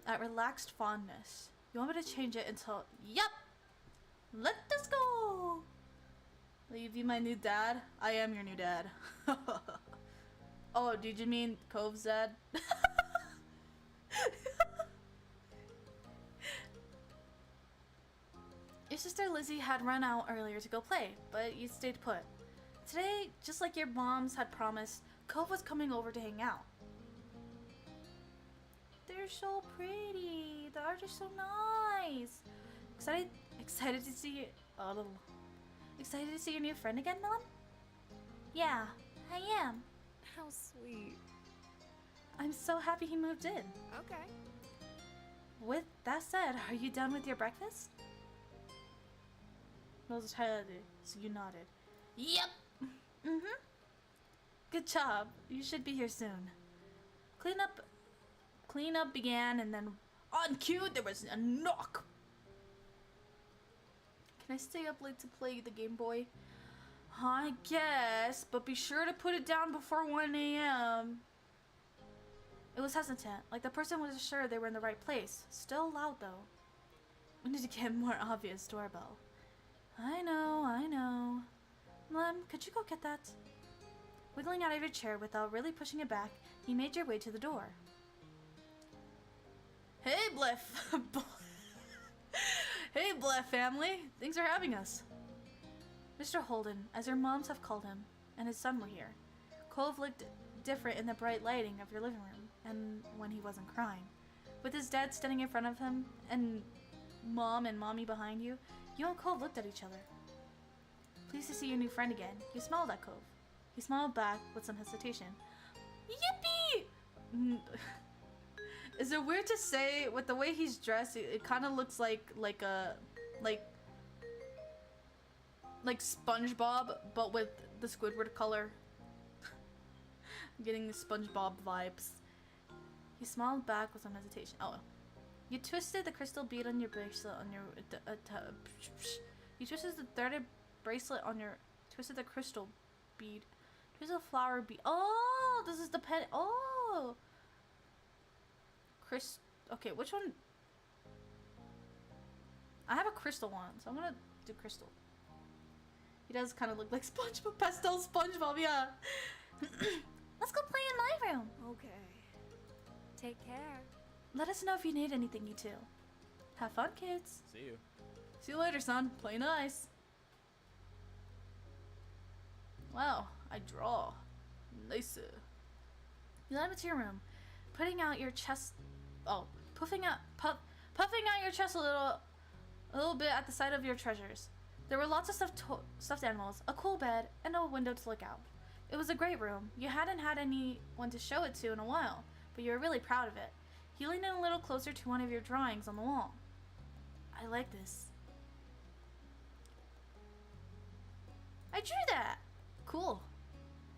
At relaxed fondness. You want me to change it until... Yep! Let us go! Will you be my new dad? I am your new dad. Oh, did you mean Cove's dad? Your sister Lizzie had run out earlier to go play, but you stayed put. Today, just like your moms had promised, Cove was coming over to hang out. They're so pretty. The art is so nice. Excited to see excited to see your new friend again, Mom? Yeah, I am. How sweet. I'm so happy he moved in. Okay. With that said, are you done with your breakfast? Those tired, so you nodded. Yep. Good job. You should be here soon. Cleanup began, and then on cue there was a knock. Can I stay up late to play the Game Boy? I guess, but be sure to put it down before 1 a.m. It was hesitant, like the person was sure they were in the right place. Still loud though. We need to get a more obvious doorbell. I know. Lem, could you go get that? Wiggling out of your chair without really pushing it back, you made your way to the door. Hey, Bliff! Hey, Bliff family! Thanks for having us. Mr. Holden, as your moms have called him, and his son were here. Cove looked different in the bright lighting of your living room, and when he wasn't crying. With his dad standing in front of him, and Mom and Mommy behind you, you and Cove looked at each other. Pleased to see your new friend again, you smiled at Cove. He smiled back with some hesitation. Yippee! Is it weird to say, with the way he's dressed, it kind of looks like SpongeBob, but with the Squidward color. I'm getting the SpongeBob vibes. He smiled back with some hesitation. Oh. You twisted the crystal bead on your bracelet on your... you twisted the threaded bracelet on your... Twisted the crystal bead. Twisted the flower bead. Oh! This is the pen... Oh! Okay, which one? I have a crystal one, so I'm gonna do crystal. He does kind of look like SpongeBob, pastel SpongeBob, yeah. Let's go play in my room. Okay. Take care. Let us know if you need anything, you two. Have fun, kids. See you. See you later, son. Play nice. Wow, I draw. Nice. You led me to your room, putting out your chest. Oh, puffing out your chest a little bit at the sight of your treasures. There were lots of stuffed animals, a cool bed, and a window to look out. It was a great room. You hadn't had anyone to show it to in a while, but you were really proud of it. He leaned in a little closer to one of your drawings on the wall. I like this. I drew that! Cool.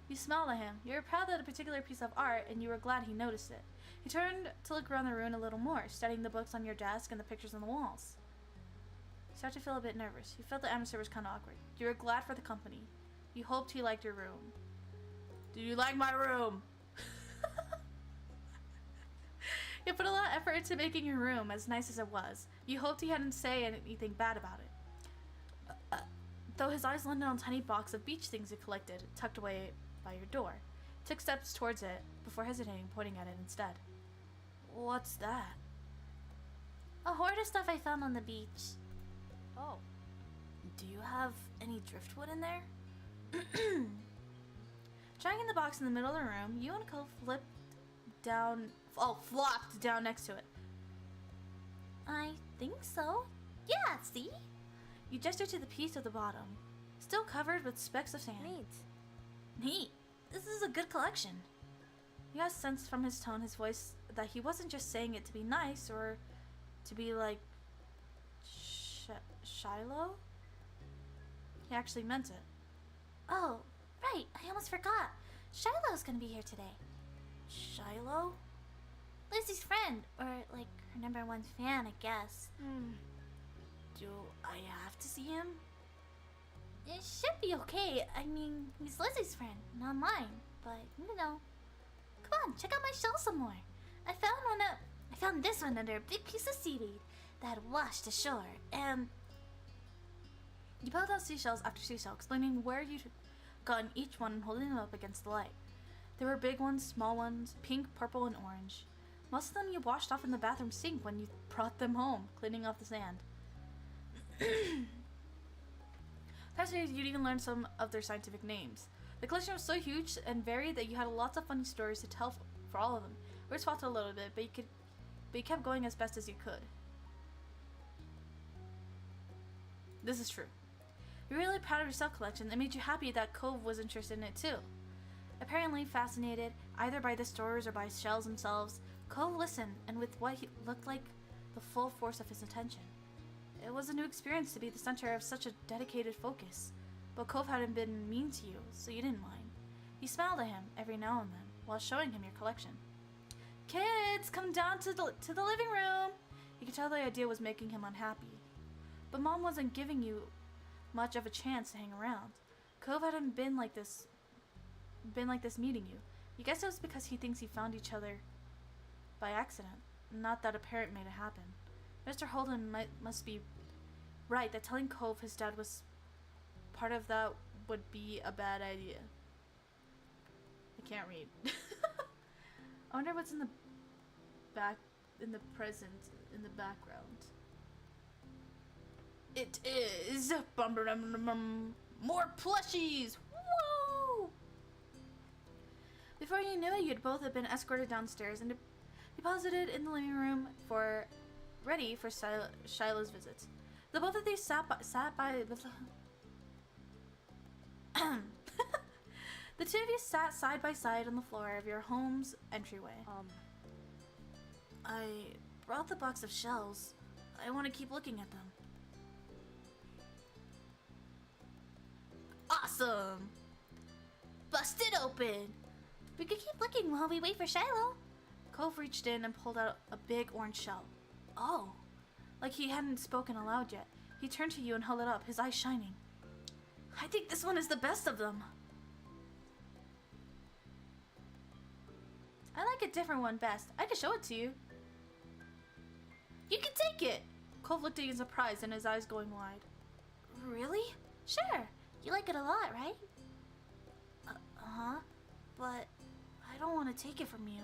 You smiled at him. You were proud of a particular piece of art, and you were glad he noticed it. He turned to look around the room a little more, studying the books on your desk and the pictures on the walls. You started to feel a bit nervous. You felt the atmosphere was kind of awkward. You were glad for the company. You hoped he liked your room. Do you like my room? You put a lot of effort into making your room as nice as it was. You hoped he hadn't say anything bad about it. Though his eyes landed on a tiny box of beach things he collected, tucked away by your door. He took steps towards it before hesitating, pointing at it instead. What's that? A hoard of stuff I found on the beach. Oh. Do you have any driftwood in there? Dragging the box in the middle of the room, you and Cole flopped down next to it. I think so. Yeah, see? You gestured to the piece at the bottom, still covered with specks of sand. Neat. This is a good collection. You guys sensed from his tone, his voice, that he wasn't just saying it to be nice or to be like Shiloh. He actually meant it. Oh, right. I almost forgot. Shiloh's gonna be here today. Shiloh? Lizzie's friend, or like her #1 fan, I guess. Do I have to see him? It should be okay. I mean, he's Lizzie's friend, not mine. But you know, come on, check out my shell some more. I found this one under a big piece of seaweed that had washed ashore, and you pulled out seashells after seashell, explaining where you'd gotten each one and holding them up against the light. There were big ones, small ones, pink, purple, and orange. Most of them you washed off in the bathroom sink when you brought them home, cleaning off the sand. Fascinated, you'd even learn some of their scientific names. The collection was so huge and varied that you had lots of funny stories to tell for all of them. Words faltered a little bit, but you kept going as best as you could. This is true. You're really proud of your self collection. It made you happy that Cove was interested in it too. Apparently fascinated either by the stories or by shells themselves, Cove listened, and with what he looked like the full force of his attention. It was a new experience to be the center of such a dedicated focus, but Cove hadn't been mean to you, so you didn't mind. You smiled at him every now and then while showing him your collection. Kids, come down to the living room! You could tell the idea was making him unhappy. But Mom wasn't giving you much of a chance to hang around. Cove hadn't been like this meeting you. You guess it was because he thinks he found each other by accident, not that a parent made it happen. Mr. Holden must be right that telling Cove his dad was part of that would be a bad idea. I can't read. I wonder what's in the present, in the background. It is more plushies! Woo! Before you knew it, you'd both have been escorted downstairs and deposited in the living room ready for Shiloh's visit. The both of these sat by the two of you sat side by side on the floor of your home's entryway. I brought the box of shells. I want to keep looking at them. Awesome! Bust it open! We could keep looking while we wait for Shiloh. Cove reached in and pulled out a big orange shell. Oh, like he hadn't spoken aloud yet. He turned to you and held it up, his eyes shining. I think this one is the best of them. I like a different one best. I can show it to you. You can take it! Cove looked at you in surprise and his eyes going wide. Really? Sure. You like it a lot, right? But I don't want to take it from you.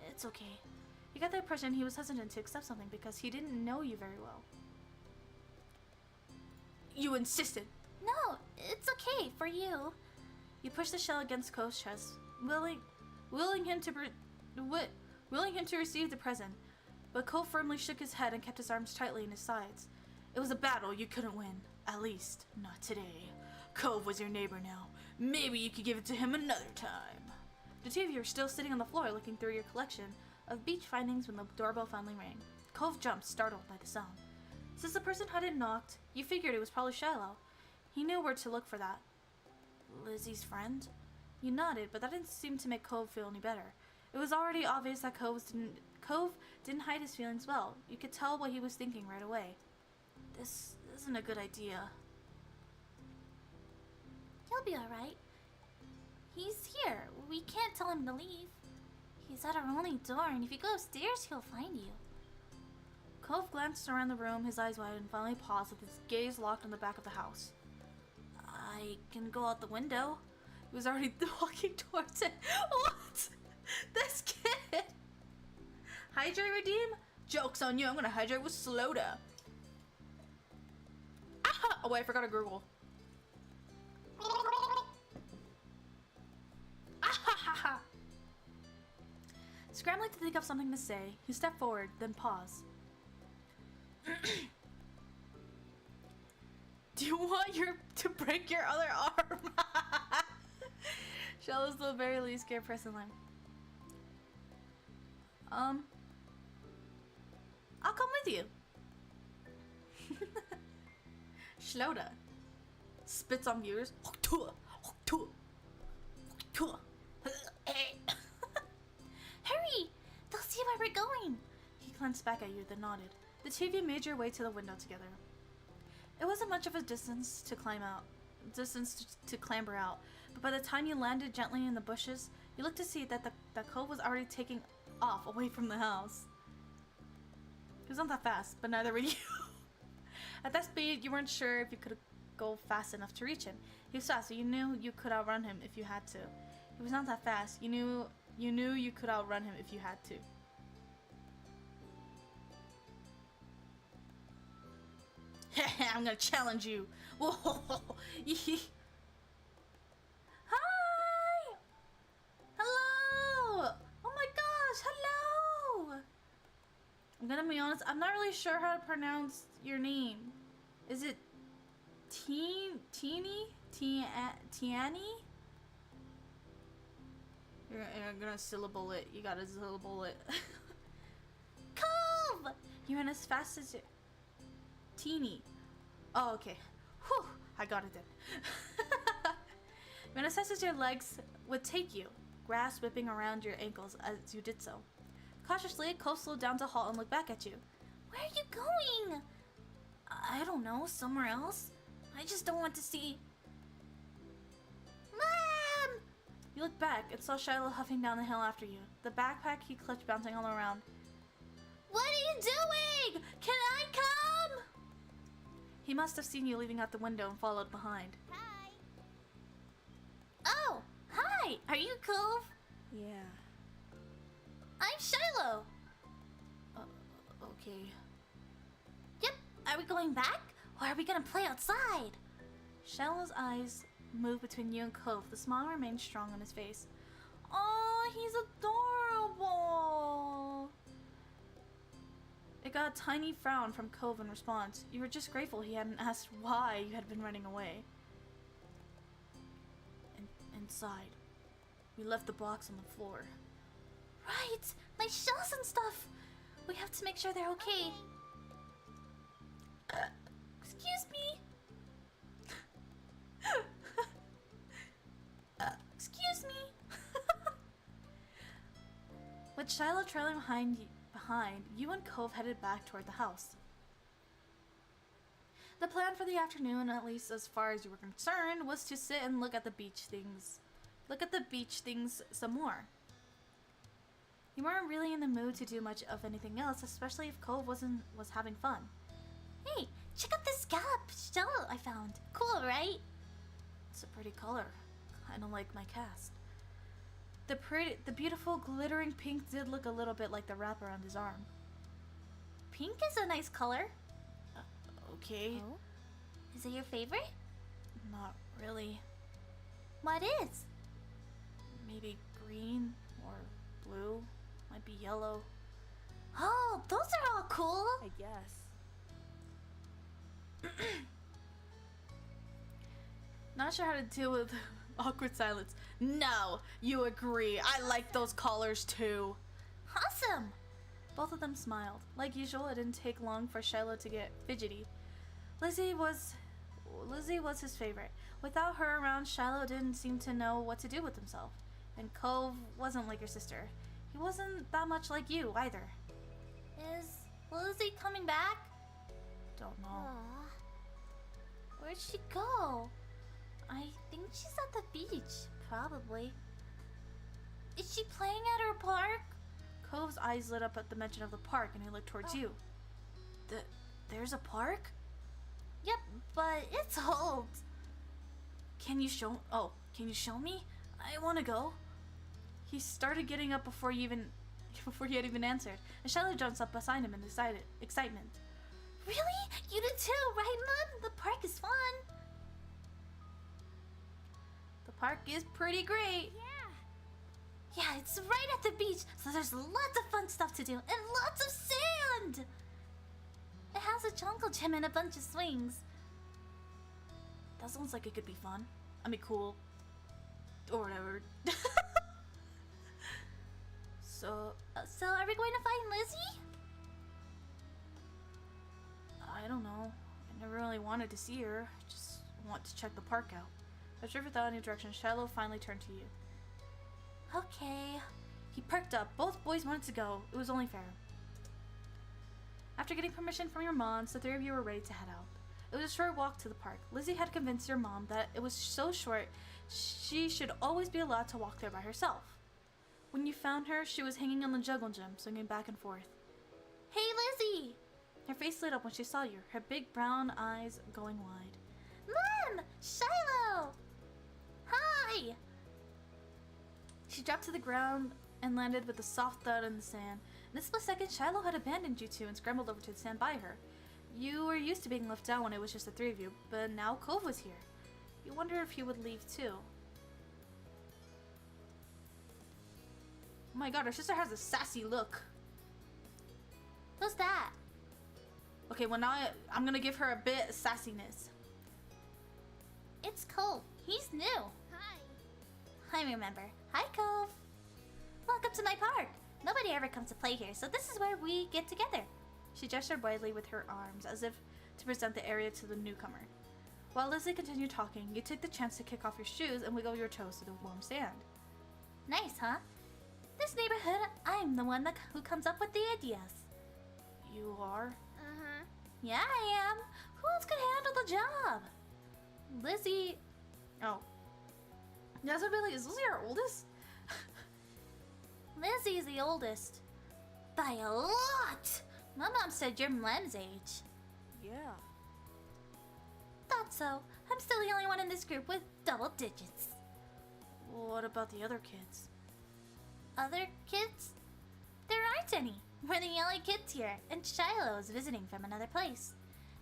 It's okay. You got the impression he was hesitant to accept something because he didn't know you very well. You insisted. No, it's okay for you. You pushed the shell against Cove's chest, willing him to receive the present. But Cove firmly shook his head and kept his arms tightly in his sides. It was a battle you couldn't win. At least, not today. Cove was your neighbor now. Maybe you could give it to him another time. The two of you are still sitting on the floor looking through your collection of beach findings when the doorbell finally rang. Cove jumped, startled by the sound. Since the person hadn't knocked, you figured it was probably Shiloh. He knew where to look for that. Lizzie's friend? You nodded, but that didn't seem to make Cove feel any better. It was already obvious that Cove didn't hide his feelings well. You could tell what he was thinking right away. This isn't a good idea. He'll be alright. He's here. We can't tell him to leave. He's at our only door, and if you go upstairs, he'll find you. Cove glanced around the room, his eyes wide, and finally paused with his gaze locked on the back of the house. I can go out the window. He was already walking towards it. What? This kid! Hydrate redeem? Joke's on you, I'm gonna hydrate with Sloda. Ah! Oh wait, I forgot to Google. Ah! Scrambling to think of something to say, he stepped forward, then paused. Do you want to break your other arm? Shell is the very least scared person line. I'll come with you. Shloda spits on viewers. Hurry! They'll see where we're going. He glanced back at you, then nodded. The two of you made your way to the window together. It wasn't much of a distance to clamber out, but by the time you landed gently in the bushes, you looked to see that the Cove was already taking off away from the house. He was not that fast, but neither were you. At that speed, you weren't sure if you could go fast enough to reach him. He was fast, so you knew you could outrun him if you had to. He was not that fast. You knew you could outrun him if you had to. I'm gonna challenge you. Whoa. Hi! Hello! Oh my gosh, hello! I'm gonna be honest, I'm not really sure how to pronounce your name. Is it Tiani? You're gonna syllable it. You gotta syllable it. Cove! You ran as fast as it. Teeny. Oh, okay. Whew, I got it then. You ran as fast as your legs would take you, grass whipping around your ankles as you did so. Cautiously, Cove slowed down to halt and looked back at you. Where are you going? I don't know, somewhere else. I just don't want to see... Mom! You looked back and saw Shiloh huffing down the hill after you, the backpack he clutched bouncing all around. What are you doing? Can I come? He must have seen you leaving out the window and followed behind. Hi. Oh, hi. Are you Cove? Yeah. I'm Shiloh. Okay. Yep. Are we going back? Or are we gonna play outside? Shiloh's eyes moved between you and Cove. The smile remained strong on his face. Oh, he's adorable. It got a tiny frown from Cove in response. You were just grateful he hadn't asked why you had been running away. Inside, we left the box on the floor. Right. My shells and stuff. We have to make sure they're okay. Excuse me. Excuse me. With Shiloh trailing behind, you and Cove headed back toward the house. The plan for the afternoon, at least as far as you were concerned, was to sit and look at the beach things some more. You weren't really in the mood to do much of anything else, especially if Cove was having fun. Hey, check out this scallop shell I found. Cool, right? It's a pretty color, kind of like my cast. The beautiful glittering pink did look a little bit like the wrap around his arm. Pink is a nice color. Okay. Oh? Is it your favorite? Not really. What is? Maybe green or blue. Might be yellow. Oh, those are all cool. I guess. Not sure how to deal with awkward silence. No, you agree. I like those colors too. Awesome. Both of them smiled. Like usual, it didn't take long for Shiloh to get fidgety. Lizzie was Lizzie was his favorite. Without her around, Shiloh didn't seem to know what to do with himself. And Cove wasn't like your sister. He wasn't that much like you, either. Is Lizzie coming back? Don't know. Aw. Where'd she go? I think she's at the beach, probably. Is she playing at her park? Cove's eyes lit up at the mention of the park, and he looked towards you. There's a park? Yep, but it's old. Can you show me? I want to go. He started getting up before he had even answered, and Shiloh jumps up beside him in excitement. Really? You did too, right, Mom? The park is fun. The park is pretty great. Yeah, it's right at the beach, so there's lots of fun stuff to do and lots of sand. It has a jungle gym and a bunch of swings. That sounds like it could be fun. I mean, cool. Or whatever. So are we going to find Lizzie? I don't know. I never really wanted to see her. Just want to check the park out. As if without any direction, Shiloh finally turned to you. Okay. He perked up. Both boys wanted to go. It was only fair. After getting permission from your moms, the three of you were ready to head out. It was a short walk to the park. Lizzie had convinced your mom that it was so short, she should always be allowed to walk there by herself. When you found her, she was hanging on the jungle gym, swinging back and forth. Hey, Lizzie! Her face lit up when she saw you, her big brown eyes going wide. Mom! Shiloh! Hi! She dropped to the ground and landed with a soft thud in the sand. In a split second, Shiloh had abandoned you two and scrambled over to the sand by her. You were used to being left down when it was just the three of you, but now Cove was here. You wondered if he would leave too. Oh my god, her sister has a sassy look. Who's that? Okay, well now I'm gonna give her a bit of sassiness. It's Cove. He's new. Hi. I remember. Hi, Cove. Welcome to my park. Nobody ever comes to play here, so this is where we get together. She gestured widely with her arms, as if to present the area to the newcomer. While Lizzie continued talking, you took the chance to kick off your shoes and wiggle your toes to the warm sand. Nice, huh? This neighborhood, I'm the one who comes up with the ideas. You are? Uh-huh. Yeah, I am. Who else could handle the job? Lizzie. Oh. Yeah, so I'd be like, is Lizzie our oldest? Lizzie's the oldest. By a lot! My mom said you're Lem's age. Yeah. Thought so. I'm still the only one in this group with double digits. What about the other kids? Other kids? There aren't any. We're the only kids here, and Shiloh is visiting from another place.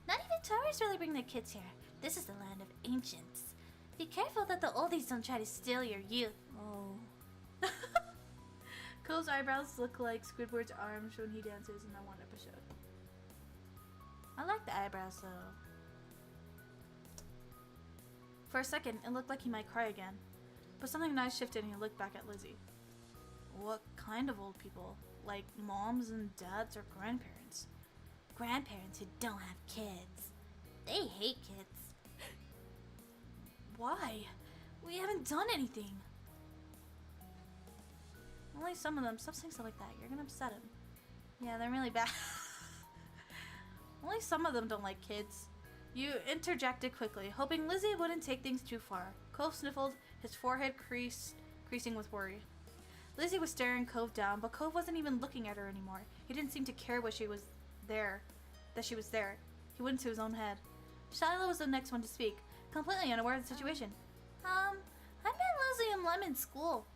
Not even tourists really bring their kids here. This is the land of ancients. Be careful that the oldies don't try to steal your youth. Oh. Cole's eyebrows look like Squidward's arms when he dances in that one episode. I like the eyebrows though. For a second, it looked like he might cry again. But something nice shifted and he looked back at Lizzie. What kind of old people? Like moms and dads or grandparents? Grandparents who don't have kids. They hate kids. Why? We haven't done anything. Only some of them. Stop saying stuff like that. You're gonna upset him. Yeah, they're really bad. Only some of them don't like kids. You interjected quickly, hoping Lizzie wouldn't take things too far. Cove sniffled, his forehead creasing with worry. Lizzie was staring Cove down, but Cove wasn't even looking at her anymore. He didn't seem to care that she was there. He went into his own head. Shiloh was the next one to speak, completely unaware of the situation. I met Lizzie and Lem in school.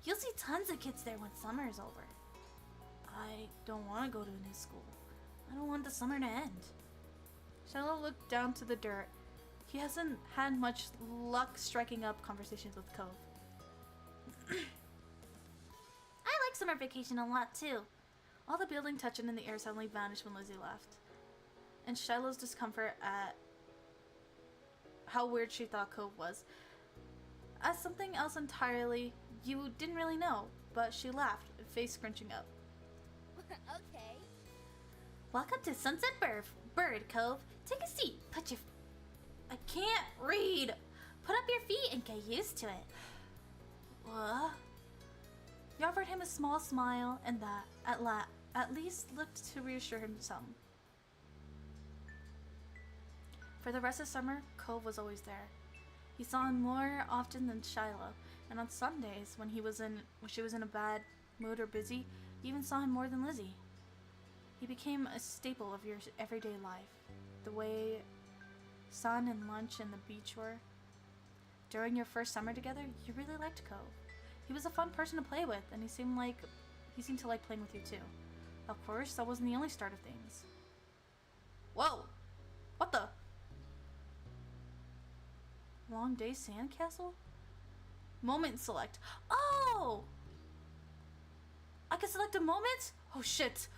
You'll see tons of kids there when summer is over. I don't want to go to his school. I don't want the summer to end. Shiloh looked down to the dirt. He hasn't had much luck striking up conversations with Cove. I like summer vacation a lot too. All the building touching in the air suddenly vanished when Lizzie left. And Shiloh's discomfort at how weird she thought Cove was. As something else entirely you didn't really know, but she laughed, face scrunching up. Okay. Welcome to Sunset Bird Cove. Take a seat. I can't read. Put up your feet and get used to it. What? You offered him a small smile, and that, at least looked to reassure him some. For the rest of summer, Cove was always there. He saw him more often than Shiloh, and on Sundays, when she was in a bad mood or busy, you even saw him more than Lizzie. He became a staple of your everyday life, the way sun and lunch and the beach were. During your first summer together, you really liked Cove. He was a fun person to play with, and he seemed to like playing with you too. Of course, that wasn't the only start of things. Whoa! What the? Long Day Sandcastle? Moment select. Oh! I can select a moment? Oh shit.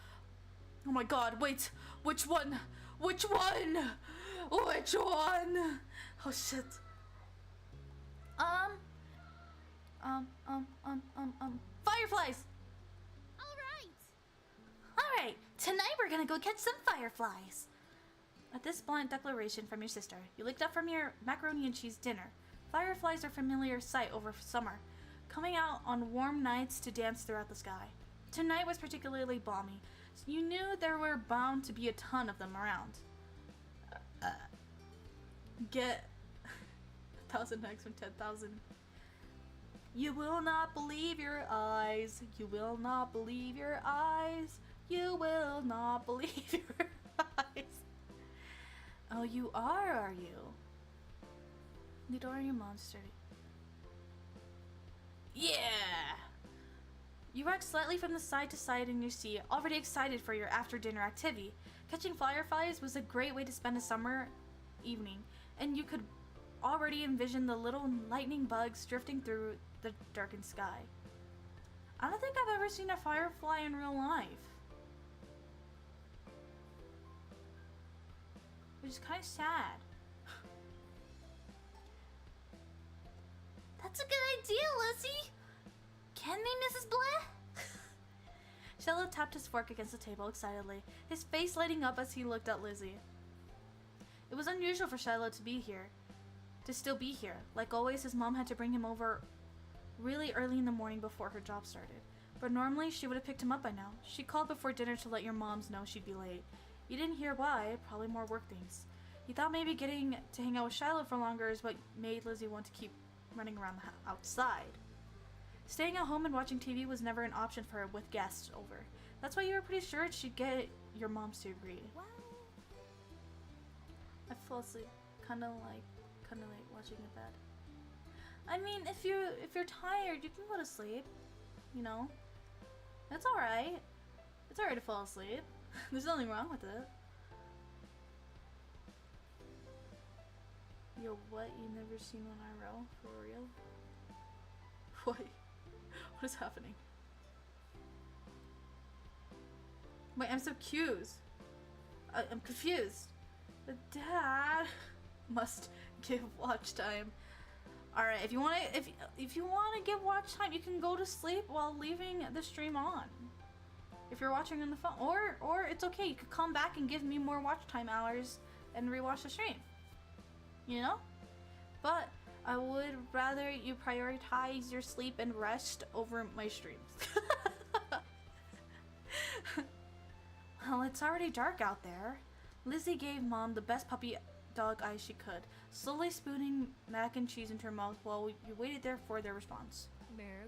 Oh my god, wait. Which one? Which one? Which one? Oh shit. Fireflies! Alright, tonight we're gonna go catch some fireflies. At this blunt declaration from your sister, you looked up from your macaroni and cheese dinner. Fireflies are a familiar sight over summer, coming out on warm nights to dance throughout the sky. Tonight was particularly balmy, so you knew there were bound to be a ton of them around. Get 1,000 likes from 10,000. You will not believe your eyes. You will not believe your eyes. You will not believe your eyes. Oh, you are you? The door in your monster. Yeah! You rocked slightly from the side to side in your seat, already excited for your after-dinner activity. Catching fireflies was a great way to spend a summer evening, and you could already envision the little lightning bugs drifting through the darkened sky. I don't think I've ever seen a firefly in real life. Which is kind of sad. That's a good idea, Lizzie. Can they, Mrs. Blair? Shiloh tapped his fork against the table excitedly, his face lighting up as he looked at Lizzie. It was unusual for Shiloh to still be here. Like always, his mom had to bring him over really early in the morning before her job started. But normally, she would have picked him up by now. She called before dinner to let your moms know she'd be late. You didn't hear why, probably more work things. You thought maybe getting to hang out with Shiloh for longer is what made Lizzie want to keep running around the outside. Staying at home and watching TV was never an option for her with guests over. That's why you were pretty sure she'd get your moms to agree. Well, I fall asleep, kind of late watching in bed. I mean, if you're tired, you can go to sleep. You know, that's all right. It's alright to fall asleep. There's nothing wrong with it. Yo, what? You never seen one IRL? For real? What? What is happening? Wait, I'm so confused. I'm confused. The dad must give watch time. All right, if you want to give watch time, you can go to sleep while leaving the stream on. If you're watching on the phone, or it's okay, you could come back and give me more watch time hours and rewatch the stream. You know? But I would rather you prioritize your sleep and rest over my streams. Well, it's already dark out there. Lizzie gave Mom the best puppy dog eyes she could, slowly spooning mac and cheese into her mouth while you waited there for their response. there.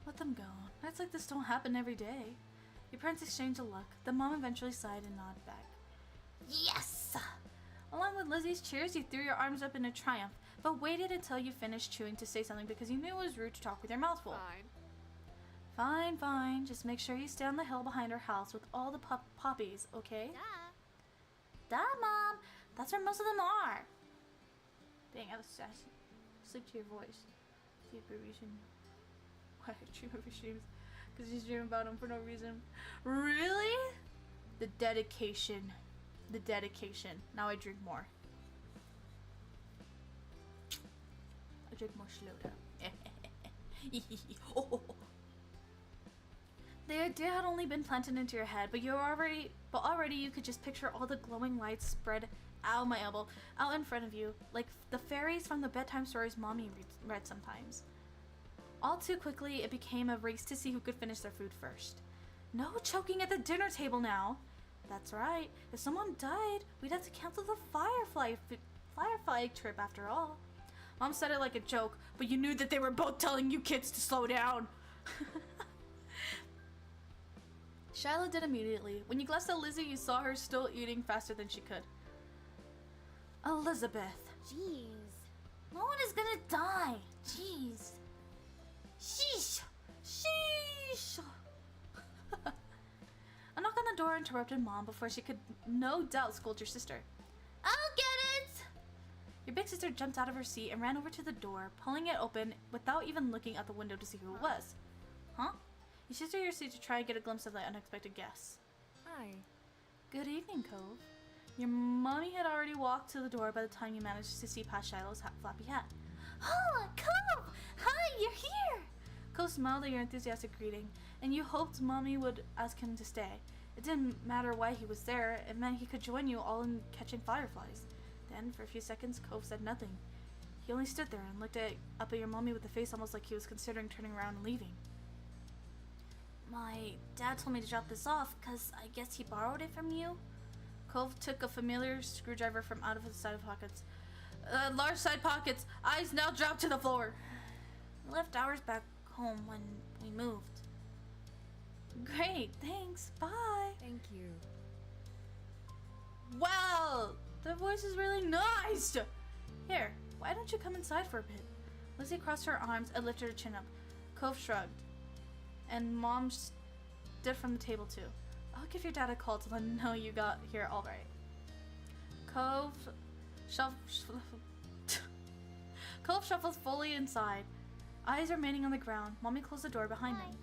Let them go. Nights like this don't happen every day. Your parents exchanged a look. The mom eventually sighed and nodded back. Yes! Along with Lizzie's cheers, you threw your arms up in a triumph, but waited until you finished chewing to say something because you knew it was rude to talk with your mouth full. Fine. Fine. Just make sure you stay on the hill behind our house with all the poppies, okay? Duh, Mom. That's where most of them are. Dang, I was sassy. Sleep to your voice. Deep reason. Why I dream of your streams? Because you dream about them for no reason. Really? The dedication. The dedication. Now I drink more. I drink more slow down. The idea had only been planted into your head, but already you could just picture all the glowing lights spread out my elbow, out in front of you, like the fairies from the bedtime stories Mommy read sometimes. All too quickly, it became a race to see who could finish their food first. No choking at the dinner table now. That's right. If someone died, we'd have to cancel the firefly trip after all. Mom said it like a joke, but you knew that they were both telling you kids to slow down. Shiloh did immediately. When you glanced at Lizzie, you saw her still eating faster than she could. Elizabeth. Jeez. No one is gonna die. Jeez. Sheesh. Sheesh. A knock on the door interrupted Mom before she could no doubt scold your sister. I'll get it! Your big sister jumped out of her seat and ran over to the door, pulling it open without even looking out the window to see who it was. Huh? You shifted your seat to try and get a glimpse of the unexpected guest. Hi. Good evening, Cove. Your mommy had already walked to the door by the time you managed to see past Shiloh's flappy hat. Oh, Cove! Hi, you're here! Cove smiled at your enthusiastic greeting, and you hoped Mommy would ask him to stay. It didn't matter why he was there, it meant he could join you all in catching fireflies. Then, for a few seconds, Cove said nothing. He only stood there and looked up at your mommy with a face almost like he was considering turning around and leaving. My dad told me to drop this off because I guess he borrowed it from you. Cove took a familiar screwdriver from out of his side pockets. Large side pockets, eyes now dropped to the floor. I left ours back home when we moved. Great, thanks, bye. Thank you. Wow, that voice is really nice. Here, why don't you come inside for a bit? Lizzie crossed her arms and lifted her chin up. Cove shrugged. And Mom stood from the table too. I'll give your dad a call to let him know you got here all right. Cove shuffles fully inside. Eyes remaining on the ground. Mommy closed the door behind him.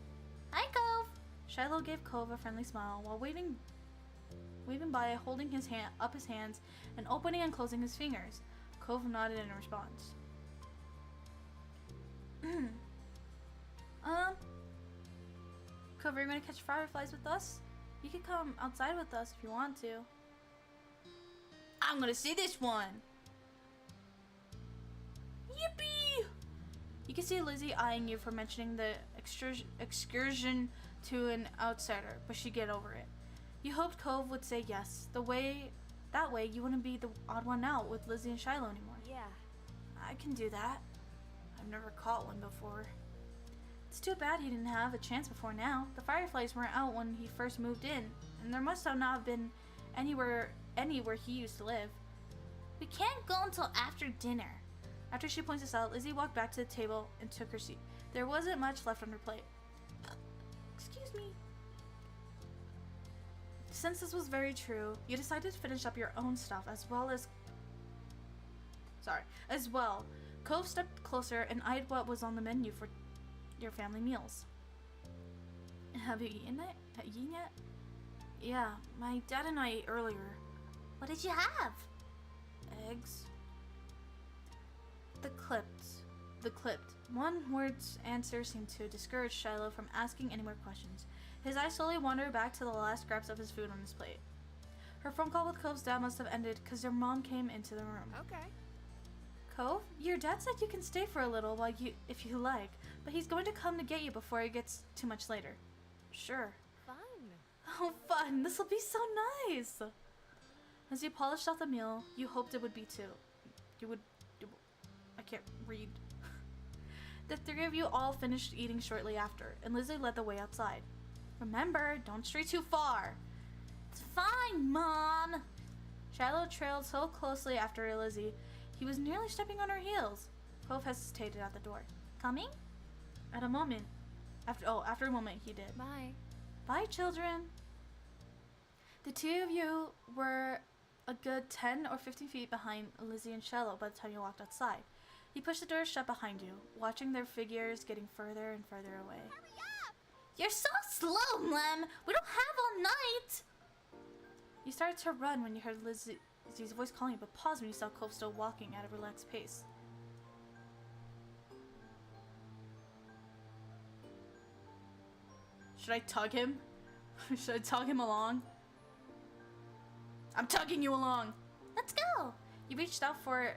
Hi, Cove! Shiloh gave Cove a friendly smile while waving by, holding his hands and opening and closing his fingers. Cove nodded in response. Cove, are you going to catch fireflies with us? You can come outside with us if you want to. I'm going to see this one! Yippee! You can see Lizzie eyeing you for mentioning the excursion to an outsider, but she'd get over it. You hoped Cove would say yes. That way you wouldn't be the odd one out with Lizzie and Shiloh anymore. Yeah. I can do that. I've never caught one before. It's too bad he didn't have a chance before now. The fireflies weren't out when he first moved in, and there must have not been anywhere he used to live. We can't go until after dinner. After she points this out, Lizzie walked back to the table and took her seat. There wasn't much left on her plate. Excuse me. Since this was very true, you decided to finish up your own stuff as well. Cove stepped closer and eyed what was on the menu for your family meals. Have you eaten yet? Yeah, my dad and I ate earlier. What did you have? Eggs. The clipped. One word's answer seemed to discourage Shiloh from asking any more questions. His eyes slowly wandered back to the last scraps of his food on his plate. Her phone call with Cove's dad must have ended because your mom came into the room. Okay. Cove, your dad said you can stay for a little if you like, but he's going to come to get you before it gets too much later. Sure. Fun. Oh, fun! This'll be so nice! As you polished off the meal, you hoped it would be too. I can't read. The three of you all finished eating shortly after, and Lizzie led the way outside. Remember, don't stray too far. It's fine, Mom. Shiloh trailed so closely after Lizzie, he was nearly stepping on her heels. Cove hesitated at the door. Coming? After a moment, he did. Bye. Bye, children. The two of you were a good 10 or 15 feet behind Lizzie and Shiloh by the time you walked outside. You pushed the door shut behind you, watching their figures getting further and further away. Hurry up! You're so slow, Lem. We don't have all night. You started to run when you heard Lizzie's voice calling you, but paused when you saw Cove still walking at a relaxed pace. Should I tug him? Should I tug him along? I'm tugging you along. Let's go. You reached out for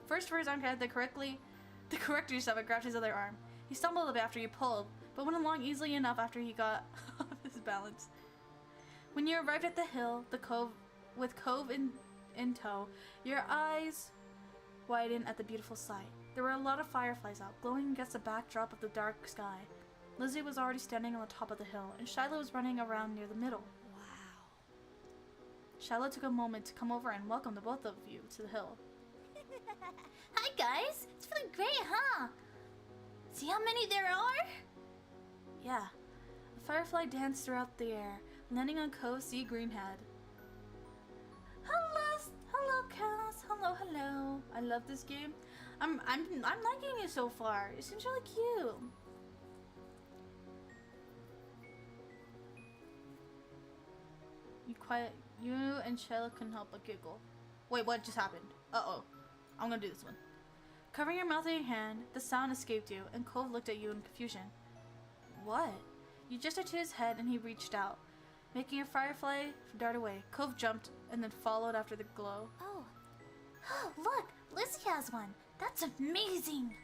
first for his arm, the corrected yourself and grabbed his other arm. He stumbled a bit after you pulled, but went along easily enough after he got off his balance. When you arrived at the hill, with Cove in tow, your eyes widened at the beautiful sight. There were a lot of fireflies out, glowing against the backdrop of the dark sky. Lizzie was already standing on the top of the hill, and Shiloh was running around near the middle. Wow. Shiloh took a moment to come over and welcome the both of you to the hill. Hi guys, it's feeling great, huh? See how many there are? Yeah. A firefly danced throughout the air, landing on Cove's sea green head. Hello, Cass. Hello. I love this game. I'm liking it so far. It seems really cute. You and Shiloh couldn't help but giggle. Wait, what just happened? Uh-oh. I'm gonna do this one. Covering your mouth in your hand, the sound escaped you, and Cove looked at you in confusion. What? You gestured to his head, and he reached out, making a firefly dart away. Cove jumped, and then followed after the glow. Oh, look, Lizzie has one. That's amazing.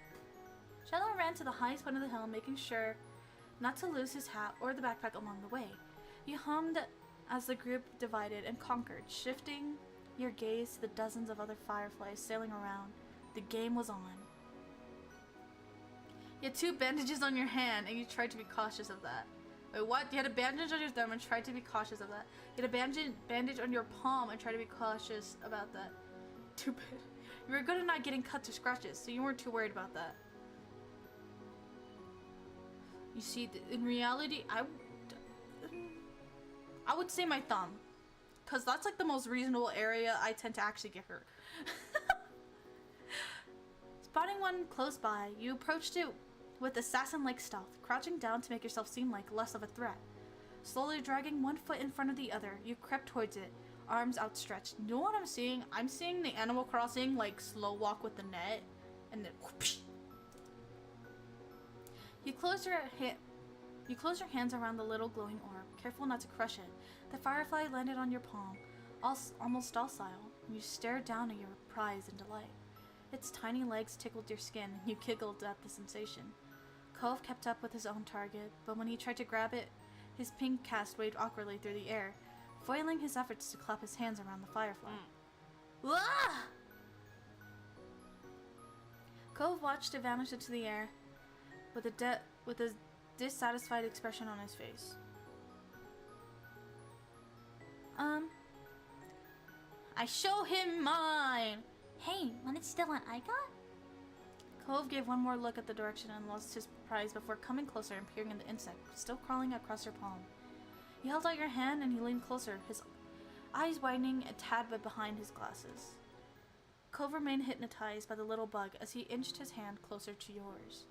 Shiloh ran to the highest point of the hill, making sure not to lose his hat or the backpack along the way. You hummed as the group divided and conquered, shifting your gaze to the dozens of other fireflies sailing around. The game was on. You had 2 bandages on your hand, and you tried to be cautious of that. Wait, what? You had a bandage on your thumb and tried to be cautious of that. You had a bandage on your palm and tried to be cautious about that. Too bad. You were good at not getting cuts or scratches, so you weren't too worried about that. You see, in reality, I would say my thumb. Because that's like the most reasonable area I tend to actually get hurt. Spotting one close by, you approached it with assassin-like stealth, crouching down to make yourself seem like less of a threat. Slowly dragging one foot in front of the other, you crept towards it, arms outstretched. You know what I'm seeing? I'm seeing the Animal Crossing like slow walk with the net, and then whoosh. You close your hands around the little glowing orb, careful not to crush it. The firefly landed on your palm, almost docile, and you stared down at your prize in delight. Its tiny legs tickled your skin, and you giggled at the sensation. Cove kept up with his own target, but when he tried to grab it, his pink cast waved awkwardly through the air, foiling his efforts to clap his hands around the firefly. Ah! Cove watched it vanish into the air, with a dissatisfied expression on his face. I show him mine! Hey, wanna see the one I got? Cove gave one more look at the direction and lost his prize before coming closer and peering at the insect, still crawling across your palm. You held out your hand and he leaned closer, his eyes widening a tad bit behind his glasses. Cove remained hypnotized by the little bug as he inched his hand closer to yours.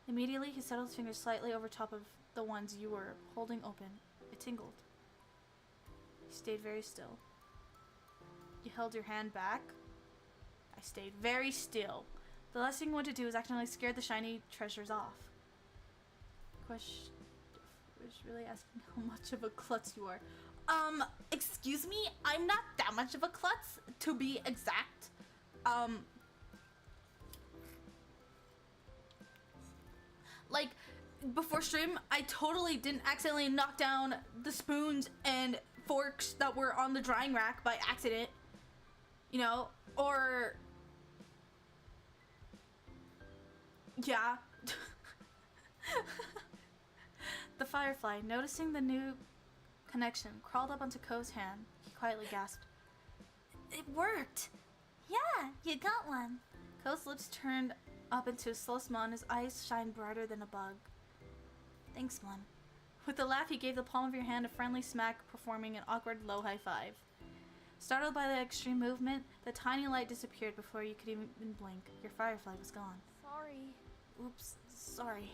Immediately, he settled his fingers slightly over top of the ones you were holding open. It tingled. He stayed very still. You held your hand back. I stayed very still. The last thing you wanted to do was accidentally scare the shiny treasures off. Question was really asking how much of a klutz you are. Excuse me? I'm not that much of a klutz, to be exact. Like, before stream, I totally didn't accidentally knock down the spoons and forks that were on the drying rack by accident. You know? Or... yeah. The firefly, noticing the new connection, crawled up onto Ko's hand. He quietly gasped. It worked! Yeah, you got one. Ko's lips turned up into a slow smile and his eyes shined brighter than a bug. Thanks, Mom. With a laugh, he gave the palm of your hand a friendly smack, performing an awkward low high five. Startled by the extreme movement, the tiny light disappeared before you could even blink. Your firefly was gone. Sorry. Oops, sorry.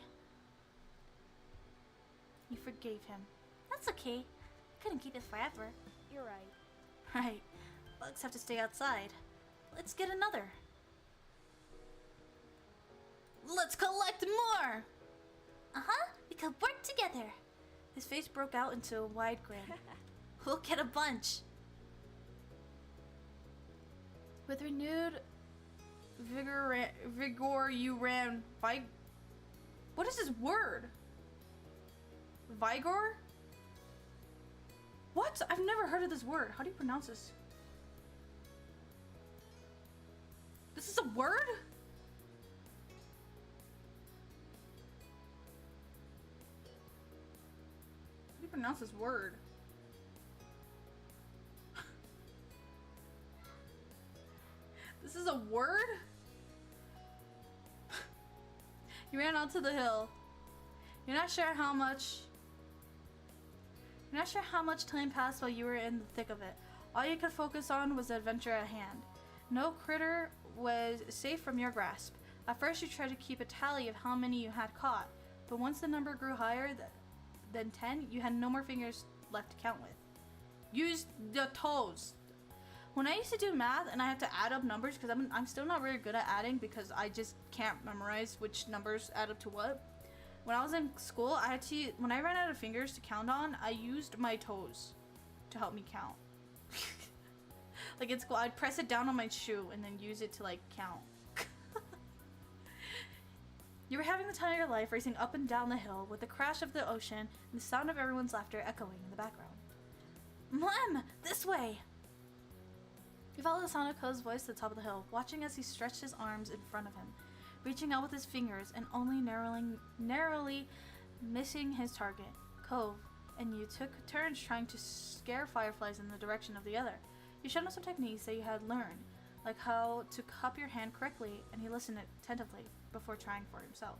You forgave him. That's okay. Couldn't keep it forever. You're right. Right. Bugs have to stay outside. Let's get another. Let's collect more! Uh-huh, we could work together. His face broke out into a wide grin. We'll get a bunch. With renewed vigor, you ran. What is this word? Vigor? What? I've never heard of this word. How do you pronounce this? This is a word? How do you pronounce this word? This is a word? You ran onto the hill. You're not sure how much time passed while you were in the thick of it. All you could focus on was the adventure at hand. No critter was safe from your grasp. At first you tried to keep a tally of how many you had caught, but once the number grew higher than 10, you had no more fingers left to count with. Use the toes. When I used to do math and I had to add up numbers, because I'm still not very good at adding because I just can't memorize which numbers add up to what. When I was in school, when I ran out of fingers to count on, I used my toes to help me count. Like in school, I'd press it down on my shoe and then use it to like count. You were having the time of your life, racing up and down the hill with the crash of the ocean and the sound of everyone's laughter echoing in the background. Mom, this way! You followed the sound of Cove's voice to the top of the hill, watching as he stretched his arms in front of him, reaching out with his fingers and only narrowly missing his target. Cove and you took turns trying to scare fireflies in the direction of the other. You showed him some techniques that you had learned, like how to cup your hand correctly, and he listened attentively before trying for himself.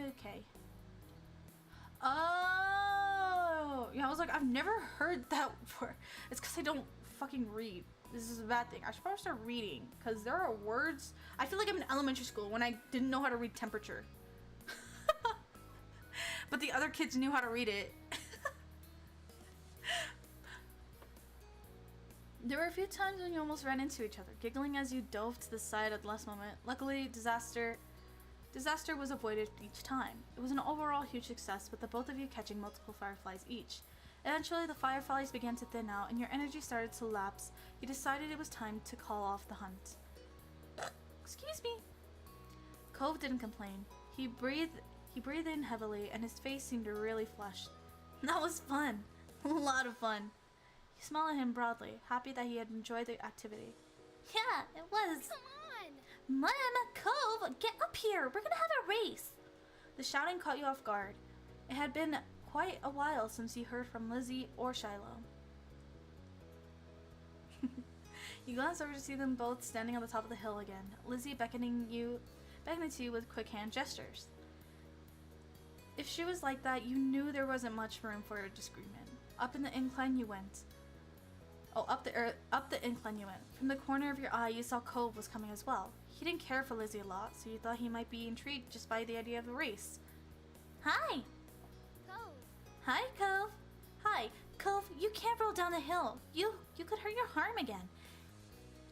Okay. Oh! Yeah, I was like, I've never heard that word. It's because I don't fucking read. This is a bad thing. I should probably start reading, because there are words. I feel like I'm in elementary school when I didn't know how to read temperature. But the other kids knew how to read it. There were a few times when you almost ran into each other, giggling as you dove to the side at the last moment. Luckily, disaster was avoided each time. It was an overall huge success, with the both of you catching multiple fireflies each. Eventually, the fireflies began to thin out, and your energy started to lapse. You decided it was time to call off the hunt. Excuse me. Cove didn't complain. He breathed in heavily, and his face seemed really flushed. That was fun. A lot of fun. You smiled at him broadly, happy that he had enjoyed the activity. Yeah, it was. Come on! Mom, Cove, get up here! We're gonna have a race! The shouting caught you off guard. It had been quite a while since you heard from Lizzie or Shiloh. You glanced over to see them both standing on the top of the hill again, Lizzie beckoning to you with quick hand gestures. If she was like that, you knew there wasn't much room for a disagreement. Up the incline you went. From the corner of your eye, you saw Cove was coming as well. He didn't care for Lizzie a lot, so you thought he might be intrigued just by the idea of the race. Hi! Cove. Hi, Cove. Hi. Cove, you can't roll down the hill. You could hurt your arm again.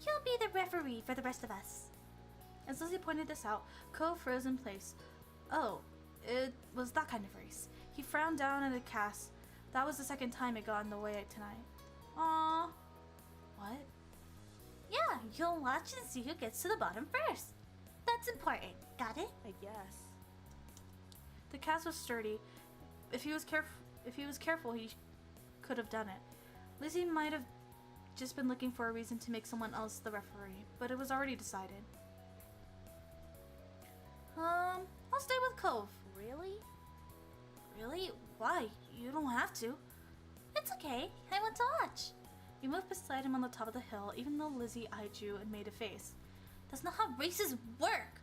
You'll be the referee for the rest of us. As Lizzie pointed this out, Cove froze in place. Oh, it was that kind of race. He frowned down at the cast. That was the second time it got in the way tonight. Aww. What? Yeah, you'll watch and see who gets to the bottom first. That's important. Got it? I guess. The cast was sturdy. If he was careful, he could have done it. Lizzie might have just been looking for a reason to make someone else the referee, but it was already decided. I'll stay with Cove. Really? Really? Why? You don't have to. It's okay. I want to watch. You moved beside him on the top of the hill, even though Lizzie eyed you and made a face. That's not how races work.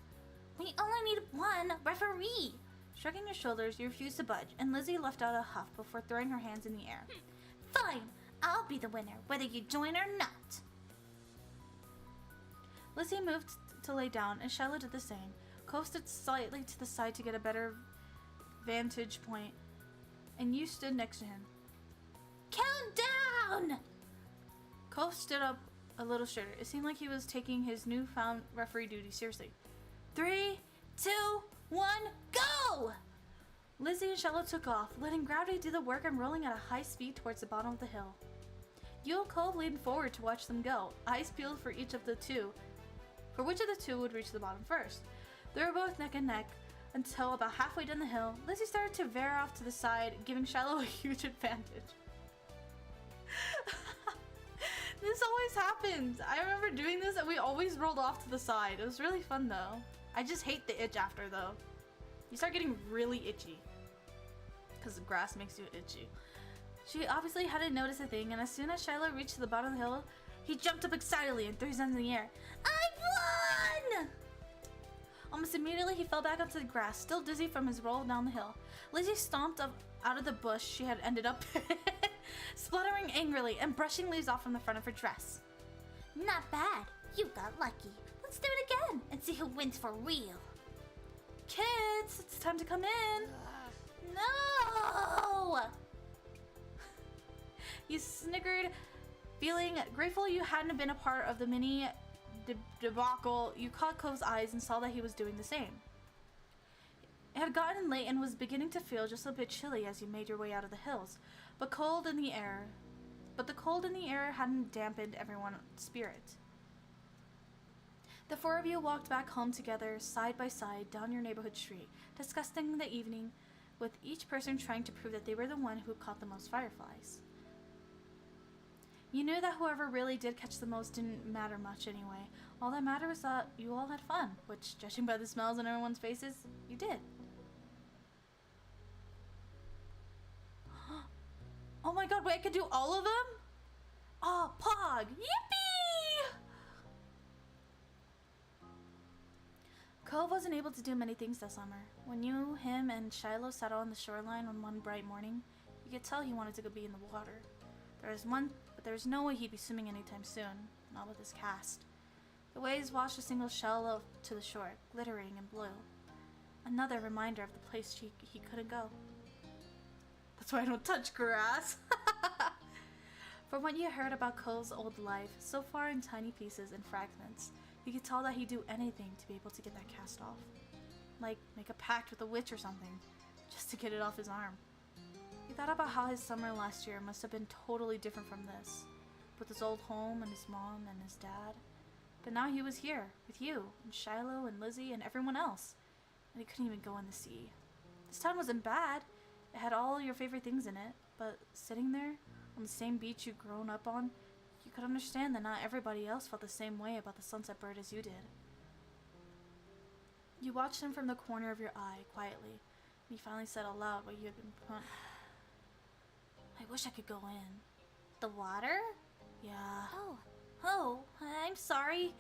We only need one referee. Shrugging your shoulders, you refused to budge, and Lizzie left out a huff before throwing her hands in the air. Fine. I'll be the winner, whether you join or not. Lizzie moved to lay down, and Shiloh did the same. Cove stood slightly to the side to get a better vantage point, and you stood next to him. Count down! Cove stood up a little straighter. It seemed like he was taking his newfound referee duty seriously. 3, 2, 1, go! Lizzie and Shiloh took off, letting gravity do the work and rolling at a high speed towards the bottom of the hill. You and Cole leaned forward to watch them go, eyes peeled for which of the two would reach the bottom first. They were both neck and neck until about halfway down the hill, Lizzie started to veer off to the side, giving Shiloh a huge advantage. This always happens. I remember doing this and we always rolled off to the side. It was really fun though. I just hate the itch after though. You start getting really itchy. Because the grass makes you itchy. She obviously hadn't noticed a thing, and as soon as Shiloh reached the bottom of the hill, he jumped up excitedly and threw his hands in the air. I won! Almost immediately, he fell back onto the grass, still dizzy from his roll down the hill. Lizzie stomped up out of the bush she had ended up in, spluttering angrily and brushing leaves off from the front of her dress. Not bad. You got lucky. Let's do it again and see who wins for real. Kids, it's time to come in. No! You snickered, feeling grateful you hadn't been a part of the mini debacle. You caught Cove's eyes and saw that he was doing the same. It had gotten late and was beginning to feel just a bit chilly as you made your way out of the hills, but the cold in the air hadn't dampened everyone's spirit. The four of you walked back home together, side by side, down your neighborhood street, discussing the evening, with each person trying to prove that they were the one who caught the most fireflies. You knew that whoever really did catch the most didn't matter much anyway. All that mattered was that you all had fun, which, judging by the smiles on everyone's faces, you did. Oh my god, wait, I could do all of them? Oh, Pog! Yippee! Cove wasn't able to do many things that summer. When you, him, and Shiloh sat on the shoreline on one bright morning, you could tell he wanted to go be in the water. There was no way he'd be swimming anytime soon, not with his cast. The waves washed a single shell to the shore, glittering and blue. Another reminder of the place he couldn't go. That's why I don't touch grass. From what you heard about Cole's old life, so far in tiny pieces and fragments, you could tell that he'd do anything to be able to get that cast off. Like make a pact with a witch or something, just to get it off his arm. He thought about how his summer last year must have been totally different from this, with his old home and his mom and his dad. But now he was here, with you, and Shiloh and Lizzie and everyone else, and he couldn't even go in the sea. This town wasn't bad. It had all your favorite things in it, but sitting there, on the same beach you'd grown up on, you could understand that not everybody else felt the same way about the Sunset Bird as you did. You watched him from the corner of your eye, quietly, and he finally said aloud what you had been I wish I could go in. The water? Yeah. Oh, I'm sorry.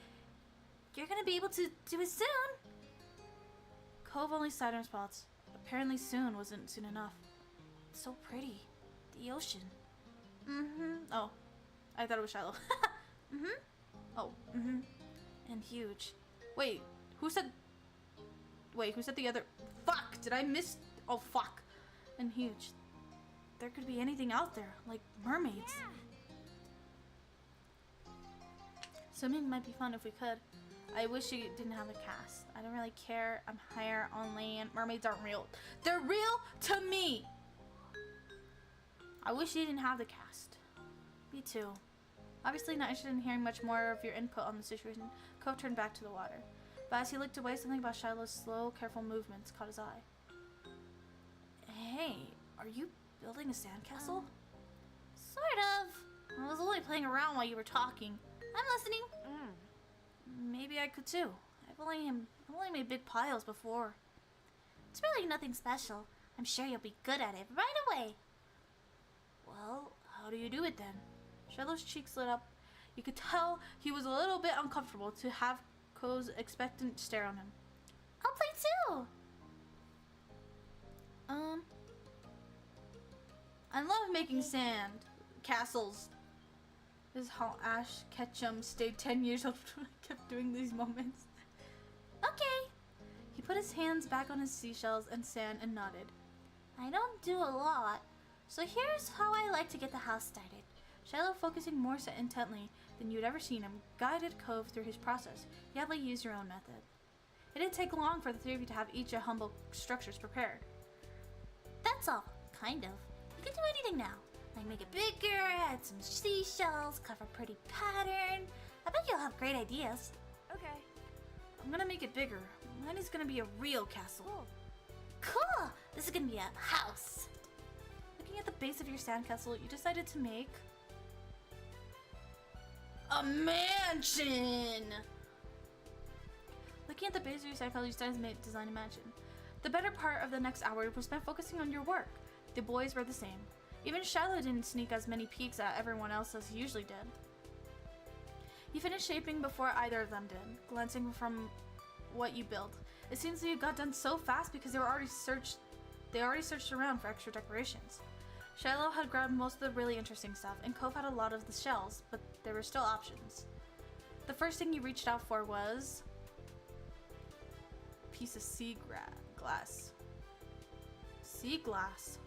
You're gonna be able to do it soon. Cove only sighed in response. Apparently soon wasn't soon enough. It's so pretty. The ocean. Oh, I thought it was shallow. Oh, and huge. Wait, who said the other? Fuck, did I miss? Oh, fuck. And huge. There could be anything out there, like mermaids. Swimming might be fun if we could. I wish you didn't have a cast. I don't really care. I'm higher on land. Mermaids aren't real. They're real to me! I wish you didn't have the cast. Me too. Obviously not interested in hearing much more of your input on the situation, Cove turned back to the water. But as he looked away, something about Shiloh's slow, careful movements caught his eye. Hey, are you building a sandcastle? Sort of. I was only playing around while you were talking. I'm listening. Maybe I could too. I've only made big piles before. It's really nothing special. I'm sure you'll be good at it right away. Well, how do you do it then? Shiloh's cheeks lit up. You could tell he was a little bit uncomfortable to have Cove's expectant stare on him. I'll play too. I love making sand castles. This is how Ash Ketchum stayed 10 years old when I kept doing these moments. Okay. He put his hands back on his seashells and sand and nodded. I don't do a lot, so here's how I like to get the house started. Shiloh, focusing more so intently than you'd ever seen him, guided Cove through his process. You had to use your own method. It didn't take long for the three of you to have each of humble structures prepared. That's all, kind of. You can do anything now. Like make it bigger, add some seashells, carve a pretty pattern. I bet you'll have great ideas. Okay. I'm gonna make it bigger. Mine is gonna be a real castle. Cool. Cool! This is gonna be a house. Looking at the base of your sandcastle, you decided to make a mansion! Looking at the base of your sandcastle, you decided to design a mansion. The better part of the next hour was spent focusing on your work. The boys were the same. Even Shiloh didn't sneak as many peeks at everyone else as he usually did. You finished shaping before either of them did, glancing from what you built. It seems that you got done so fast because they already searched around for extra decorations. Shiloh had grabbed most of the really interesting stuff, and Cove had a lot of the shells, but there were still options. The first thing you reached out for was a piece of glass. Sea glass.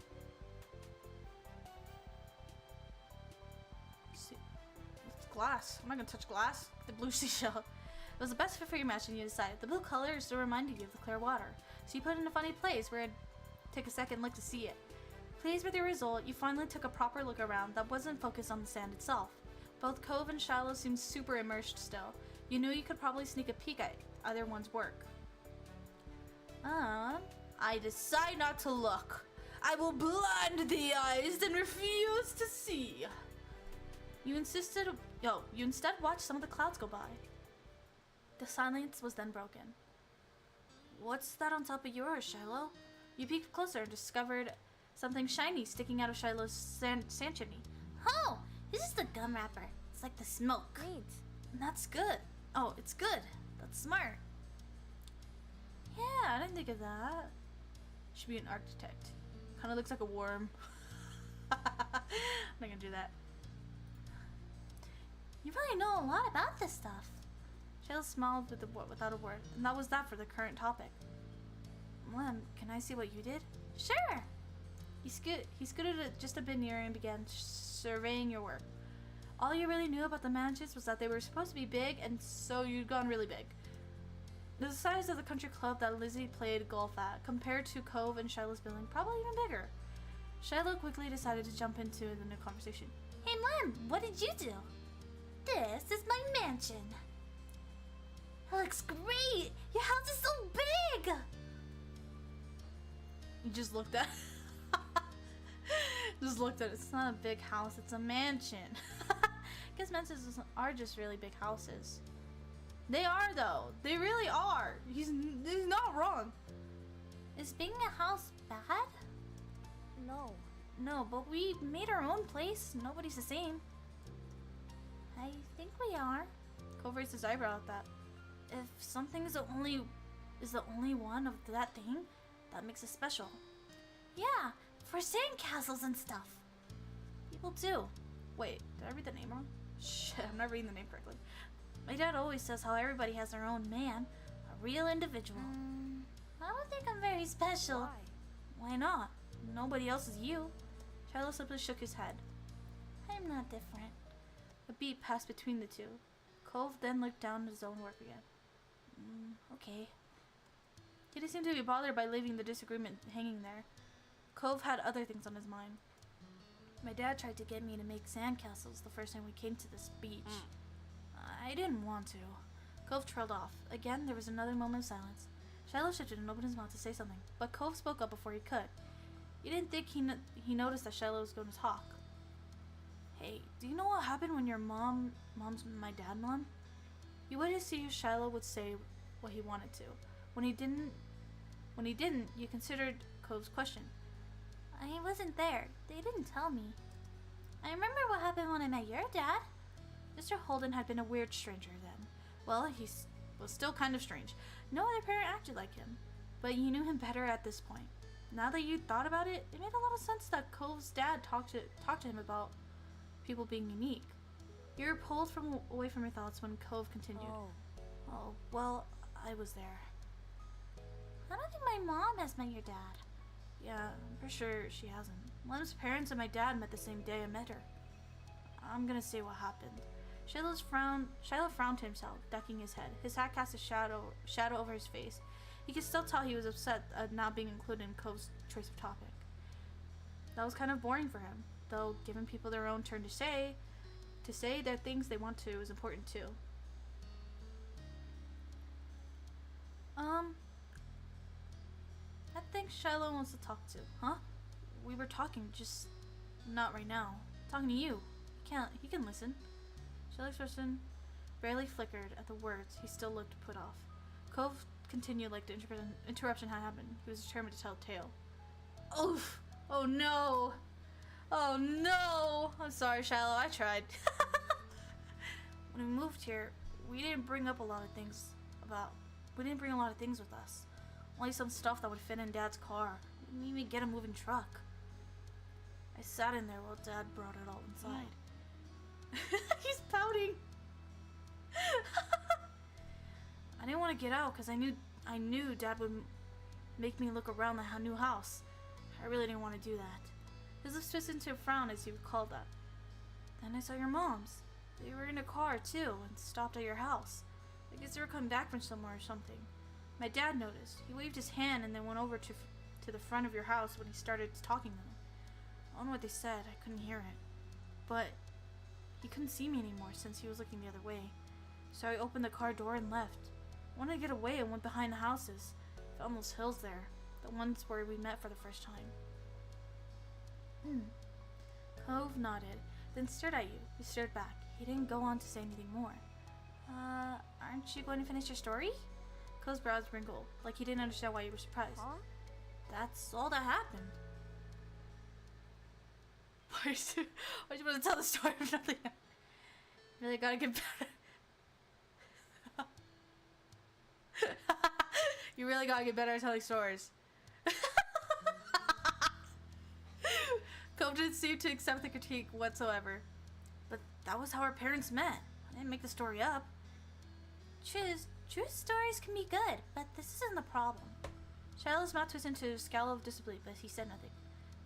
It's glass. I'm not gonna touch glass. The blue seashell. It was the best fit for your match, and you decided. The blue color still reminded you of the clear water, so you put it in a funny place where it'd take a second look to see it. Pleased with your result, you finally took a proper look around that wasn't focused on the sand itself. Both Cove and Shiloh seemed super immersed still. You knew you could probably sneak a peek at either one's work. I decide not to look. I will blind the eyes and refuse to see. You instead watched some of the clouds go by. The silence was then broken. What's that on top of yours, Shiloh? You peeked closer and discovered something shiny sticking out of Shiloh's sand chimney. Oh, this is the gum wrapper. It's like the smoke. Neat. That's good. Oh, it's good. That's smart. Yeah, I didn't think of that. Should be an architect. Kind of looks like a worm. I'm not gonna do that. You really know a lot about this stuff. Shiloh smiled without a word, and that was that for the current topic. Lem, can I see what you did? Sure. He scooted just a bit nearer and began surveying your work. All you really knew about the mansions was that they were supposed to be big, and so you'd gone really big. The size of the country club that Lizzie played golf at, compared to Cove and Shiloh's building, probably even bigger. Shiloh quickly decided to jump into the new conversation. Hey Lem, what did you do? This is my mansion. It looks great. Your house is so big. You just looked at it. It's not a big house, it's a mansion. Guess mansions are just really big houses. They are though. They really are. He's not wrong. Is being a house bad? No. No, but we made our own place. Nobody's the same. I think we are. Cove raised his eyebrow at that. If something is the only one of that thing, that makes it special. Yeah, for sandcastles and stuff. People do. Wait, did I read the name wrong? Shit, I'm not reading the name correctly. My dad always says how everybody has their own man, a real individual. I don't think I'm very special. Why? Why not? Nobody else is you. Shiloh simply shook his head. I'm not different. A beat passed between the two. Cove then looked down at his own work again. Okay. He didn't seem to be bothered by leaving the disagreement hanging there. Cove had other things on his mind. My dad tried to get me to make sandcastles the first time we came to this beach. I didn't want to. Cove trailed off. Again, there was another moment of silence. Shiloh shifted and opened his mouth to say something, but Cove spoke up before he could. You didn't think he noticed that Shiloh was going to talk. Hey, do you know what happened when your mom's my dad, Mom? You waited to see if Shiloh would say what he wanted to. When he didn't, you considered Cove's question. I wasn't there. They didn't tell me. I remember what happened when I met your dad. Mr. Holden had been a weird stranger then. Well, he was still kind of strange. No other parent acted like him, but you knew him better at this point. Now that you thought about it, it made a lot of sense that Cove's dad talked to him about people being unique. You were pulled away from your thoughts when Cove continued. Oh, well, I was there. I don't think my mom has met your dad. Yeah, I'm pretty sure she hasn't. Lem's parents and my dad met the same day I met her. I'm gonna say what happened. Shiloh frowned to himself, ducking his head. His hat cast a shadow over his face. You could still tell he was upset at not being included in Cove's choice of topic. That was kind of boring for him, though giving people their own turn to say their things they want to is important too. I think Shiloh wants to talk to. Huh? We were talking, just not right now. Talking to you. He can listen. Shiloh's expression barely flickered at the words. He still looked put off. Cove continued like the interruption had happened. He was determined to tell a tale. Oof! Oh no! Oh no! I'm sorry, Shiloh. I tried. When we moved here, we didn't bring a lot of things with us. Only some stuff that would fit in Dad's car. We didn't even get a moving truck. I sat in there while Dad brought it all inside. He's pouting. I didn't want to get out because I knew Dad would make me look around the new house. I really didn't want to do that. His lips twisted into a frown as he recalled that. Then I saw your moms. They were in a car too and stopped at your house. I guess they were coming back from somewhere or something. My dad noticed. He waved his hand and then went over to the front of your house when he started talking to them. I don't know what they said. I couldn't hear it. But he couldn't see me anymore since he was looking the other way. So I opened the car door and left. I wanted to get away and went behind the houses. Found those hills there. The ones where we met for the first time. Cove nodded, then stared at you. You stared back. He didn't go on to say anything more. Aren't you going to finish your story? Cove's brows wrinkled, like he didn't understand why you were surprised. Huh? That's all that happened. Why you want to tell the story of nothing? Really gotta get better. You really gotta get better at telling stories. Cove didn't seem to accept the critique whatsoever. But that was how our parents met. I didn't make the story up. True stories can be good, but this isn't the problem. Shiloh's mouth twisted into a scowl of disbelief, but he said nothing.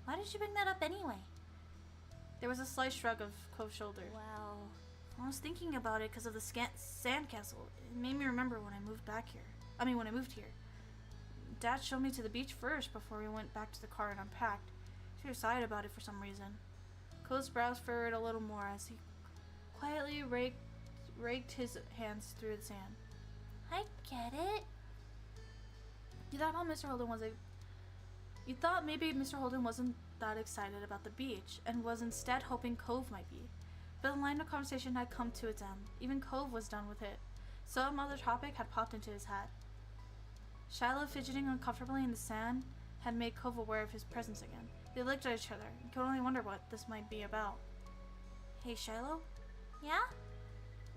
Why did you bring that up anyway? There was a slight shrug of Cove's shoulder. Well, I was thinking about it because of the sandcastle. It made me remember when I moved here. Dad showed me to the beach first before we went back to the car and unpacked. He was excited about it for some reason. Cove's brows furrowed a little more as he quietly raked his hands through the sand. I get it. You thought maybe Mr. Holden wasn't that excited about the beach and was instead hoping Cove might be. But the line of conversation had come to its end. Even Cove was done with it. Some other topic had popped into his head. Shiloh fidgeting uncomfortably in the sand had made Cove aware of his presence again. They looked at each other and could only wonder what this might be about. Hey, Shiloh? Yeah?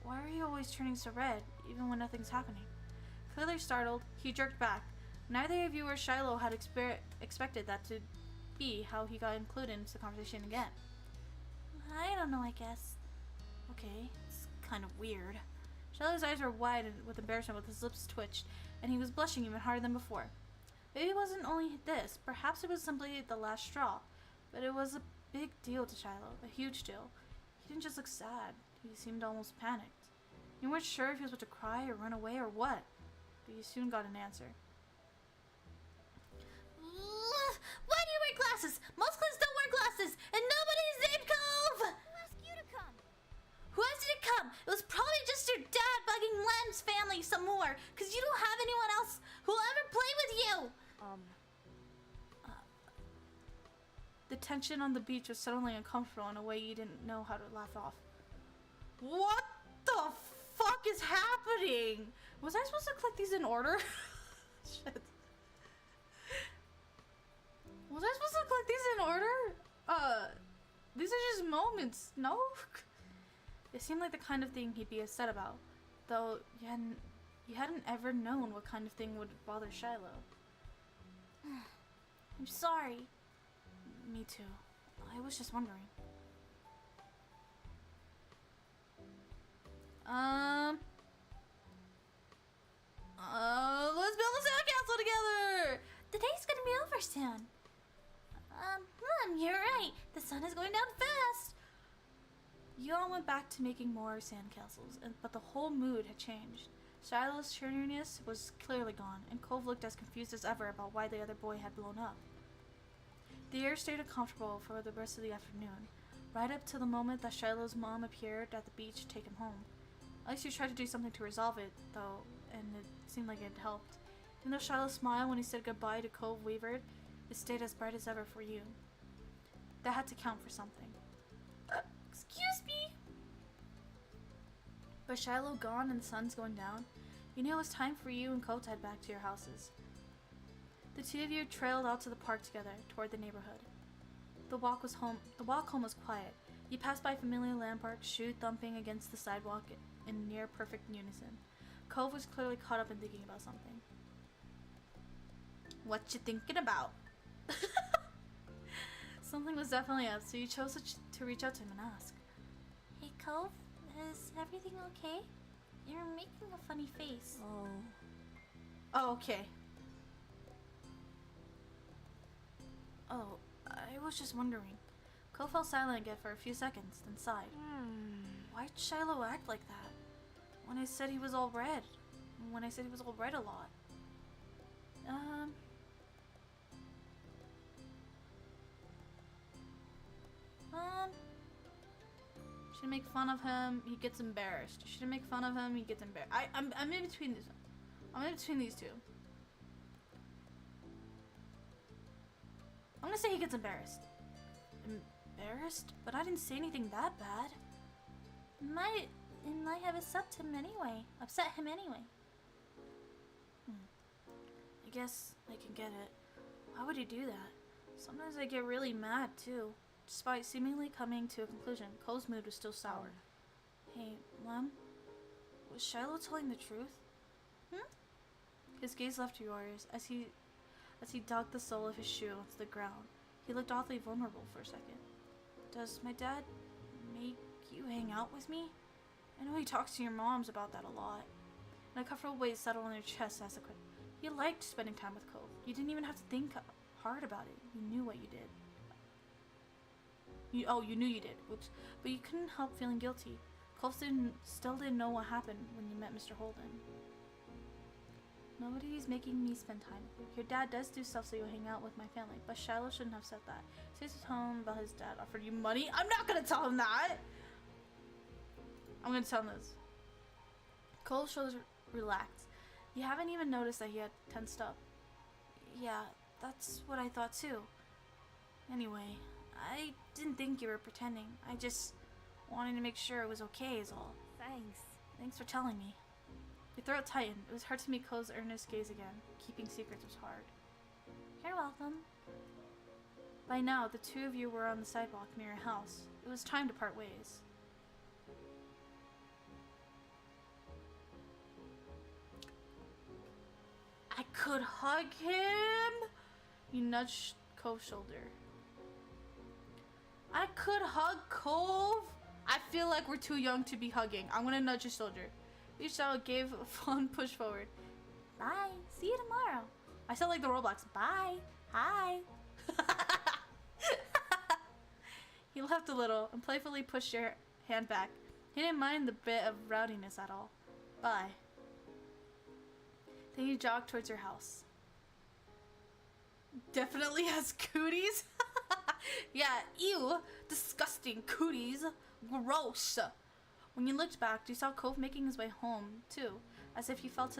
Why are you always turning so red, even when nothing's happening? Clearly startled, he jerked back. Neither of you or Shiloh had expected that to be how he got included into the conversation again. I don't know, I guess. Okay, it's kind of weird. Shiloh's eyes were wide with embarrassment, with his lips twitched, and he was blushing even harder than before. Maybe it wasn't only this, perhaps it was simply the last straw, but it was a big deal to Shiloh, a huge deal. He didn't just look sad, he seemed almost panicked. You weren't sure if he was about to cry or run away or what, but you soon got an answer. Why do you wear glasses? Most kids don't wear glasses, and nobody's named Cove! who asked you to come? Who else did it come? It was probably just your dad bugging Lem's family some more, because you don't have anyone else who'll ever play with you! The tension on the beach was suddenly uncomfortable in a way you didn't know how to laugh off. What the fuck is happening? Was I supposed to click these in order? Shit. Was I supposed to click these in order? These are just moments, no? It seemed like the kind of thing he'd be upset about, though you hadn't ever known what kind of thing would bother Shiloh. I'm sorry. Me too. I was just wondering. Let's build a sandcastle together! The day's gonna be over soon. Mom, you're right. The sun is going down fast. You all went back to making more sandcastles, but the whole mood had changed. Shiloh's cheeriness was clearly gone, and Cove looked as confused as ever about why the other boy had blown up. The air stayed uncomfortable for the rest of the afternoon, right up to the moment that Shiloh's mom appeared at the beach to take him home. Alexia tried to do something to resolve it, though, and it seemed like it helped. Even though Shiloh's smile when he said goodbye to Cove wavered, it stayed as bright as ever for you. That had to count for something. Excuse me! But Shiloh gone and the sun's going down, you knew it was time for you and Cove to head back to your houses. The two of you trailed out to the park together, toward the neighborhood. The walk home was quiet. You passed by familiar landmarks, shoe thumping against the sidewalk in near perfect unison. Cove was clearly caught up in thinking about something. What you thinking about? Something was definitely up, so you chose to reach out to him and ask. Hey, Cove, is everything okay? You're making a funny face. Oh, okay. Oh, I was just wondering. Cole fell silent again for a few seconds, then sighed. Why'd Shiloh act like that? When I said he was all red. When I said he was all red a lot. Should make fun of him, he gets embarrassed. Should make fun of him, he gets embarrassed. I'm in between these. I'm in between these two. I'm gonna say he gets embarrassed. Embarrassed? But I didn't say anything that bad. It might have upset him anyway. I guess I can get it. Why would he do that? Sometimes I get really mad too. Despite seemingly coming to a conclusion, Cole's mood was still sour. Hey, Mom? Was Shiloh telling the truth? His gaze left yours as he dug the sole of his shoe onto the ground. He looked awfully vulnerable for a second. Does my dad make you hang out with me? I know he talks to your moms about that a lot. And a comfortable weight settled on your chest as a quick. You liked spending time with Cole. You didn't even have to think hard about it. You knew what you did. You knew you did. Oops. But you couldn't help feeling guilty. Cole still didn't know what happened when you met Mr. Holden. Nobody's making me spend time with you. Your dad does do stuff so you'll hang out with my family, but Shiloh shouldn't have said that. Say to tell him about his dad offered you money. I'm not gonna tell him that! I'm gonna tell him this. Cole's shoulders relaxed. You haven't even noticed that he had tensed up. Yeah, that's what I thought too. Anyway, I didn't think you were pretending. I just wanted to make sure it was okay is all. Thanks. Thanks for telling me. Your throat tightened. It was hard to meet Cole's earnest gaze again. Keeping secrets was hard. You're welcome. By now, the two of you were on the sidewalk near your house. It was time to part ways. I could hug him! You nudged Cove's shoulder. I could hug Cove! I feel like we're too young to be hugging. I'm gonna nudge his shoulder. Reached out, gave a fun push forward. Bye. See you tomorrow. I sound like the Roblox. Bye. Hi. He laughed a little and playfully pushed your hand back. He didn't mind the bit of rowdiness at all. Bye. Then you jogged towards your house. Definitely has cooties. Yeah, ew. Disgusting cooties. Gross. When you looked back, you saw Cove making his way home, too. As if he felt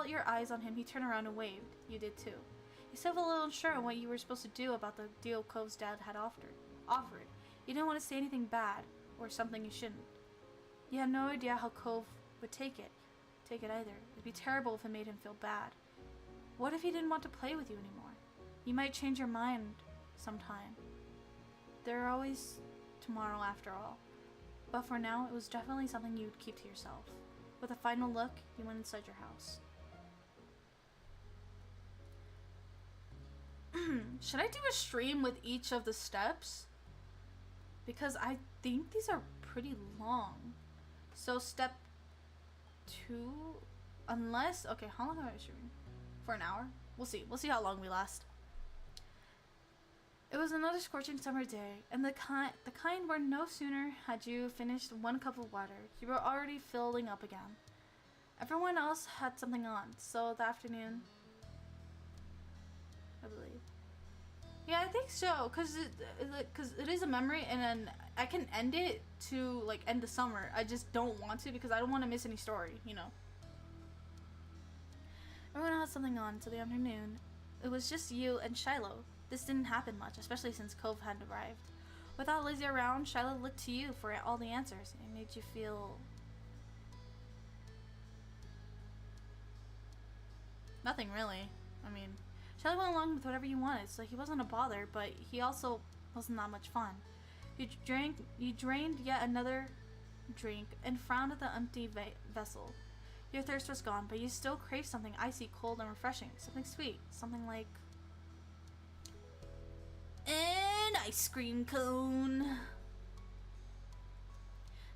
your eyes on him, he turned around and waved. You did too. You still felt a little unsure on what you were supposed to do about the deal Cove's dad had offered. You didn't want to say anything bad, or something you shouldn't. You had no idea how Cove would take it either. It'd be terrible if it made him feel bad. What if he didn't want to play with you anymore? You might change your mind sometime. There are always tomorrow after all. But for now, it was definitely something you would keep to yourself. With a final look, you went inside your house. Should I do a stream with each of the steps? Because I think these are pretty long. So step 2, unless, okay, how long am I streaming? For an hour? We'll see. We'll see how long we last. It was another scorching summer day, and the kind where no sooner had you finished one cup of water, you were already filling up again. Everyone else had something on, so the afternoon, I believe. Yeah, I think so, cause it is a memory, and then I can end it to like end the summer. I just don't want to because I don't want to miss any story, you know. Everyone had something on till the afternoon. It was just you and Shiloh. This didn't happen much, especially since Cove hadn't arrived. Without Lizzie around, Shiloh looked to you for all the answers. It made you feel... nothing, really. I mean, Shiloh went along with whatever you wanted, so he wasn't a bother, but he also wasn't that much fun. You drained yet another drink and frowned at the empty vessel. Your thirst was gone, but you still craved something icy, cold, and refreshing. Something sweet. Something like... an ice cream cone.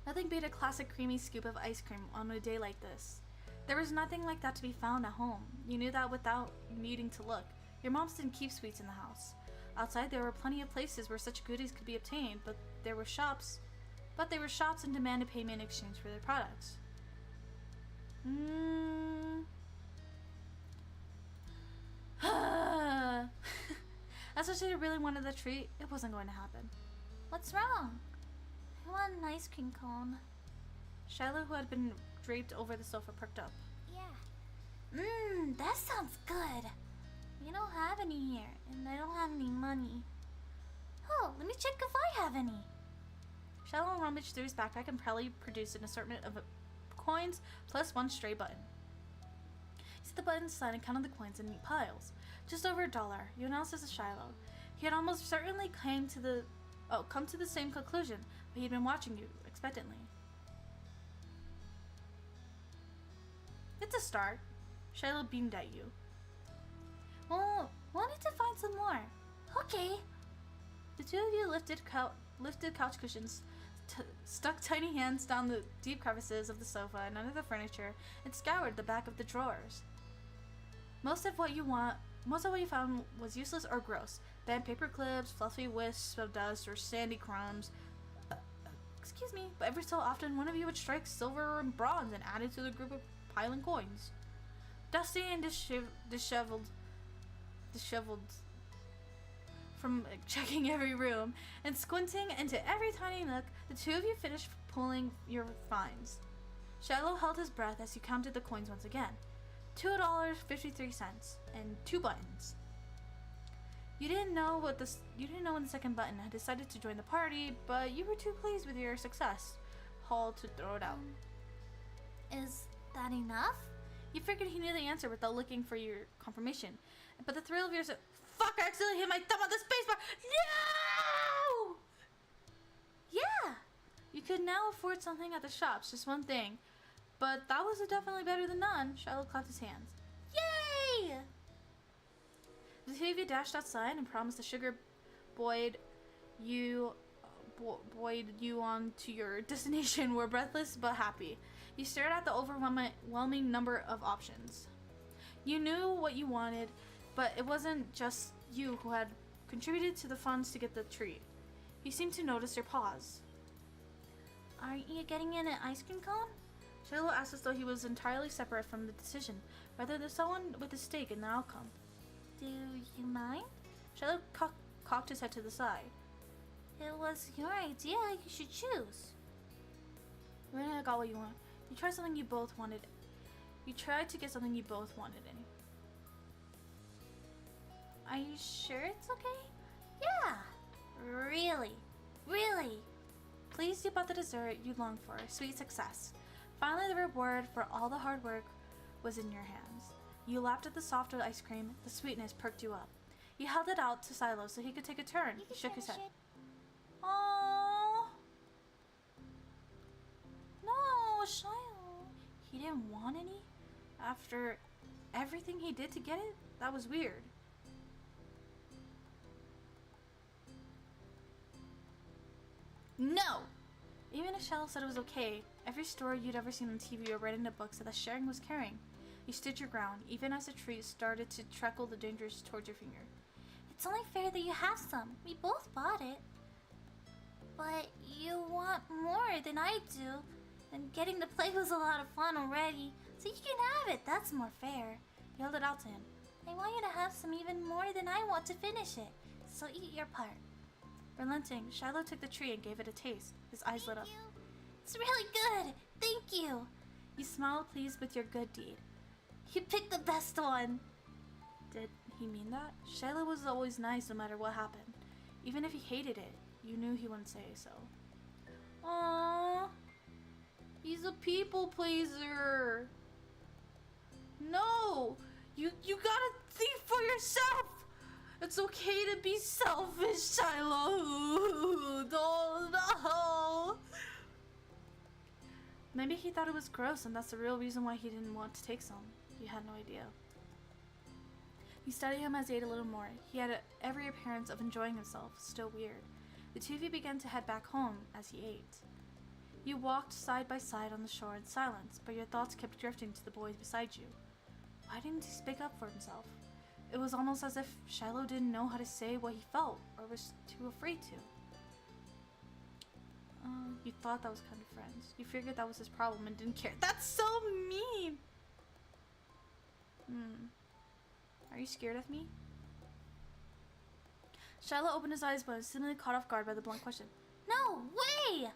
Nothing beat a classic creamy scoop of ice cream on a day like this. There was nothing like that to be found at home. You knew that without needing to look. Your moms didn't keep sweets in the house. Outside there were plenty of places where such goodies could be obtained, but they were shops and demanded payment in exchange for their products. As if she really wanted the treat, it wasn't going to happen. What's wrong? I want an ice cream cone. Shiloh, who had been draped over the sofa, perked up. Yeah. That sounds good. We don't have any here, and I don't have any money. Oh, let me check if I have any. Shiloh rummaged through his backpack and proudly produced an assortment of coins plus one stray button. He set the buttons aside and counted the coins in neat piles. Just over $1. You announced this to Shiloh. He had almost certainly come to the same conclusion, but he'd been watching you expectantly. It's a start. Shiloh beamed at you. Well, wanted to find some more. Okay. The two of you lifted couch cushions, stuck tiny hands down the deep crevices of the sofa and under the furniture, and scoured the back of the drawers. Most of what you found was useless or gross. Bent paper clips, fluffy wisps of dust, or sandy crumbs. Excuse me, but every so often one of you would strike silver or bronze and add it to the group of piling coins. Dusty and disheveled from checking every room and squinting into every tiny nook, the two of you finished pulling your finds. Shiloh held his breath as you counted the coins once again. $2.53 and 2 buttons. You didn't know when the second button had decided to join the party, but you were too pleased with your success, Hall, to throw it out. Is that enough? You figured he knew the answer without looking for your confirmation, but the thrill of your fuck! I accidentally hit my thumb on the spacebar. No! Yeah, you could now afford something at the shops, just one thing. But that was definitely better than none. Shiloh clapped his hands. Yay! The two of you dashed outside and promised the sugar buoyed you on to your destination were breathless but happy. You stared at the overwhelming number of options. You knew what you wanted, but it wasn't just you who had contributed to the funds to get the treat. You seemed to notice your pause. Aren't you getting in an ice cream cone? Shiloh asked as though he was entirely separate from the decision, rather than someone with a stake in the outcome. Do you mind? Shiloh cocked his head to the side. It was your idea. You should choose. Really, I got what you want. You tried something you both wanted. You tried to get something you both wanted in. Are you sure it's okay? Yeah. Really. Really. Pleased you bought the dessert you longed for. Sweet success. Finally, the reward for all the hard work was in your hands. You lapped at the soft ice cream. The sweetness perked you up. You held it out to Shiloh so he could take a turn. He shook his head. Aww. No, Shiloh. He didn't want any? After everything he did to get it? That was weird. No! Even if Shiloh said it was okay, every story you'd ever seen on TV or read in a book said that sharing was caring. You stood your ground, even as the treat started to trickle the dangers towards your finger. It's only fair that you have some. We both bought it. But you want more than I do. And getting to play was a lot of fun already. So you can have it. That's more fair. He held it out to him. I want you to have some even more than I want to finish it. So eat your part. Relenting, Shiloh took the tree and gave it a taste. His eyes lit up. It's really good. Thank you. You smiled, pleased with your good deed. You picked the best one. Did he mean that? Shiloh was always nice no matter what happened. Even if he hated it, you knew he wouldn't say so. Aww. He's a people pleaser. No! You gotta think for yourself! It's okay to be selfish, Shiloh! No! Maybe he thought it was gross and that's the real reason why he didn't want to take some. You had no idea. You studied him as he ate a little more. He had every appearance of enjoying himself, still weird. The two of you began to head back home as he ate. You walked side by side on the shore in silence, but your thoughts kept drifting to the boys beside you. Why didn't he speak up for himself? It was almost as if Shiloh didn't know how to say what he felt, or was too afraid to. You thought that was kind of friends. You figured that was his problem and didn't care. That's so mean! Are you scared of me? Shiloh opened his eyes but was suddenly caught off guard by the blunt question. No way!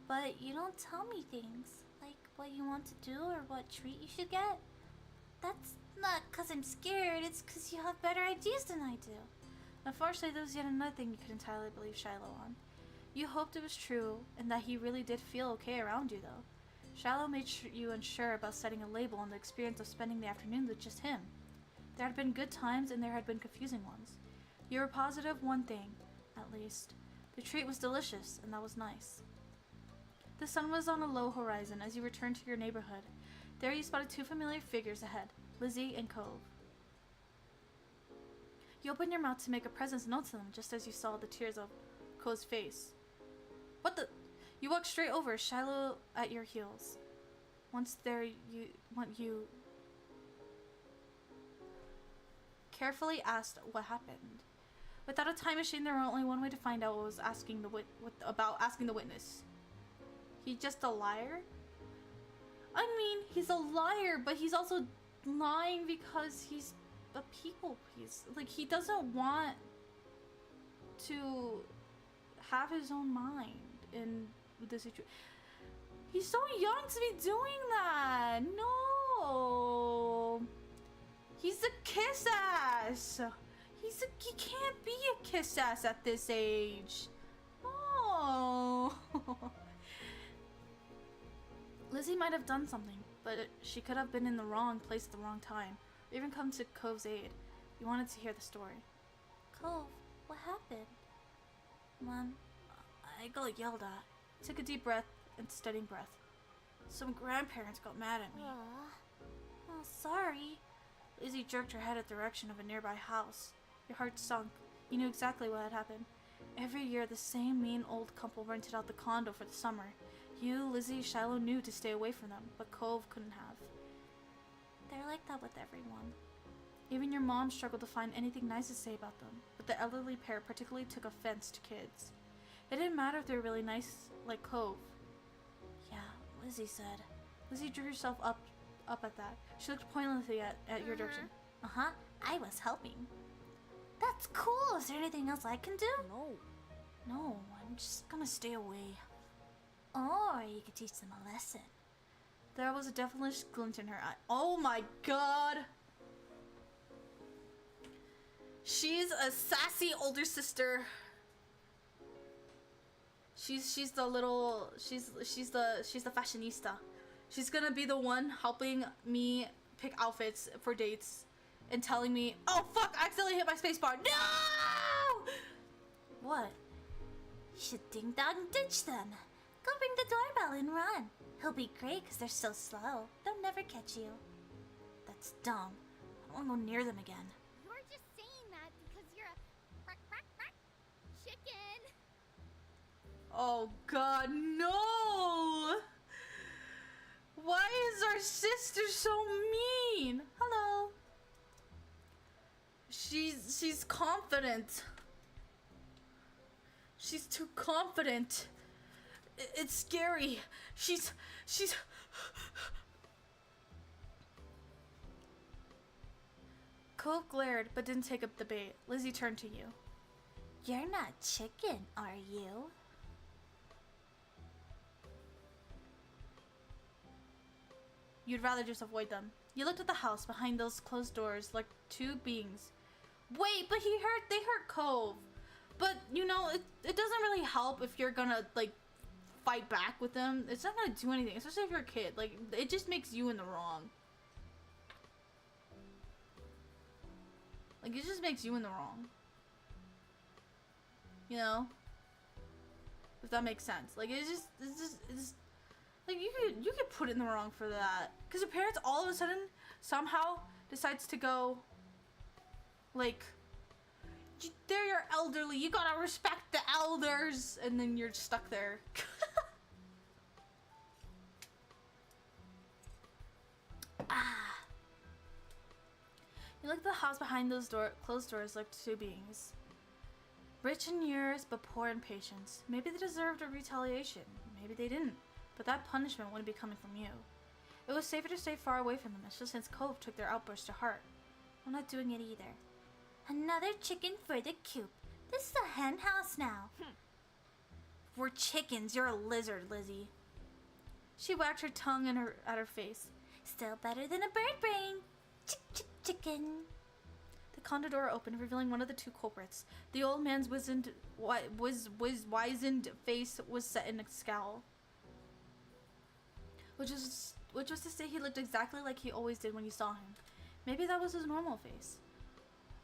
But you don't tell me things, like what you want to do or what treat you should get. That's not because I'm scared, it's because you have better ideas than I do. Unfortunately, there was yet another thing you could entirely believe Shiloh on. You hoped it was true, and that he really did feel okay around you, though. Shiloh made you unsure about setting a label on the experience of spending the afternoon with just him. There had been good times, and there had been confusing ones. You were positive one thing, at least. The treat was delicious, and that was nice. The sun was on a low horizon as you returned to your neighborhood. There you spotted two familiar figures ahead, Lizzie and Cove. You opened your mouth to make a presence known to them just as you saw the tears of Cove's face. What the? You walked straight over, Shiloh at your heels. Once there, you carefully asked what happened. Without a time machine, there were only one way to find out what was asking the witness. He just a liar? I mean, he's a liar, but he's also lying because he's a people pleaser. Like, he doesn't want to have his own mind in the situation. He's so young to be doing that. No. He's a kiss ass. He can't be a kiss ass at this age. No. Lizzie might have done something, but she could have been in the wrong place at the wrong time, or even come to Cove's aid. You wanted to hear the story. Cove, what happened? Mom, I got yelled at. Took a deep breath and steadying breath. Some grandparents got mad at me. Oh, sorry. Lizzie jerked her head in the direction of a nearby house. Your heart sunk. You knew exactly what had happened. Every year, the same mean old couple rented out the condo for the summer. You, Lizzie, Shiloh knew to stay away from them, but Cove couldn't have. They're like that with everyone. Even your mom struggled to find anything nice to say about them, but the elderly pair particularly took offense to kids. It didn't matter if they were really nice, like Cove. Yeah, Lizzie said. Lizzie drew herself up at that. She looked pointedly at your direction. I was helping. That's cool. Is there anything else I can do? No, I'm just gonna stay away. Or you could teach them a lesson. There was a devilish glint in her eye. Oh my god! She's a sassy older sister. She's the fashionista. She's gonna be the one helping me pick outfits for dates and telling me, oh fuck, I accidentally hit my spacebar. No! What? You should ding dong ditch them. Go ring the doorbell and run. He'll be great because they're so slow. They'll never catch you. That's dumb. I don't want to go near them again. You're just saying that because you're a chicken. Oh god, no! Why is our sister so mean? Hello. She's confident. She's too confident. It's scary. She's... Cove glared, but didn't take up the bait. Lizzie turned to you. You're not chicken, are you? You'd rather just avoid them. You looked at the house behind those closed doors like two beings. Wait, but they hurt Cove. But, you know, it doesn't really help if you're gonna, like, fight back with them. It's not gonna do anything, especially if you're a kid. Like, it just makes you in the wrong. Like, it just makes you in the wrong. You know? If that makes sense. Like, it's just like, you could put it in the wrong for that. Because your parents all of a sudden, somehow, decides to go, like, they're your elderly, you gotta respect the elders, and then you're stuck there. You look at the house behind those closed doors like two beings. Rich in years, but poor in patience. Maybe they deserved a retaliation. Maybe they didn't. But that punishment wouldn't be coming from you. It was safer to stay far away from them, especially since Cove took their outburst to heart. I'm not doing it either. Another chicken for the coop. This is a hen house now. We're chickens. You're a lizard, Lizzie. She whacked her tongue at her face. Still better than a bird brain. Chicken. The condo door opened, revealing one of the two culprits. The old man's wizened face was set in a scowl. Which was to say he looked exactly like he always did when you saw him. Maybe that was his normal face.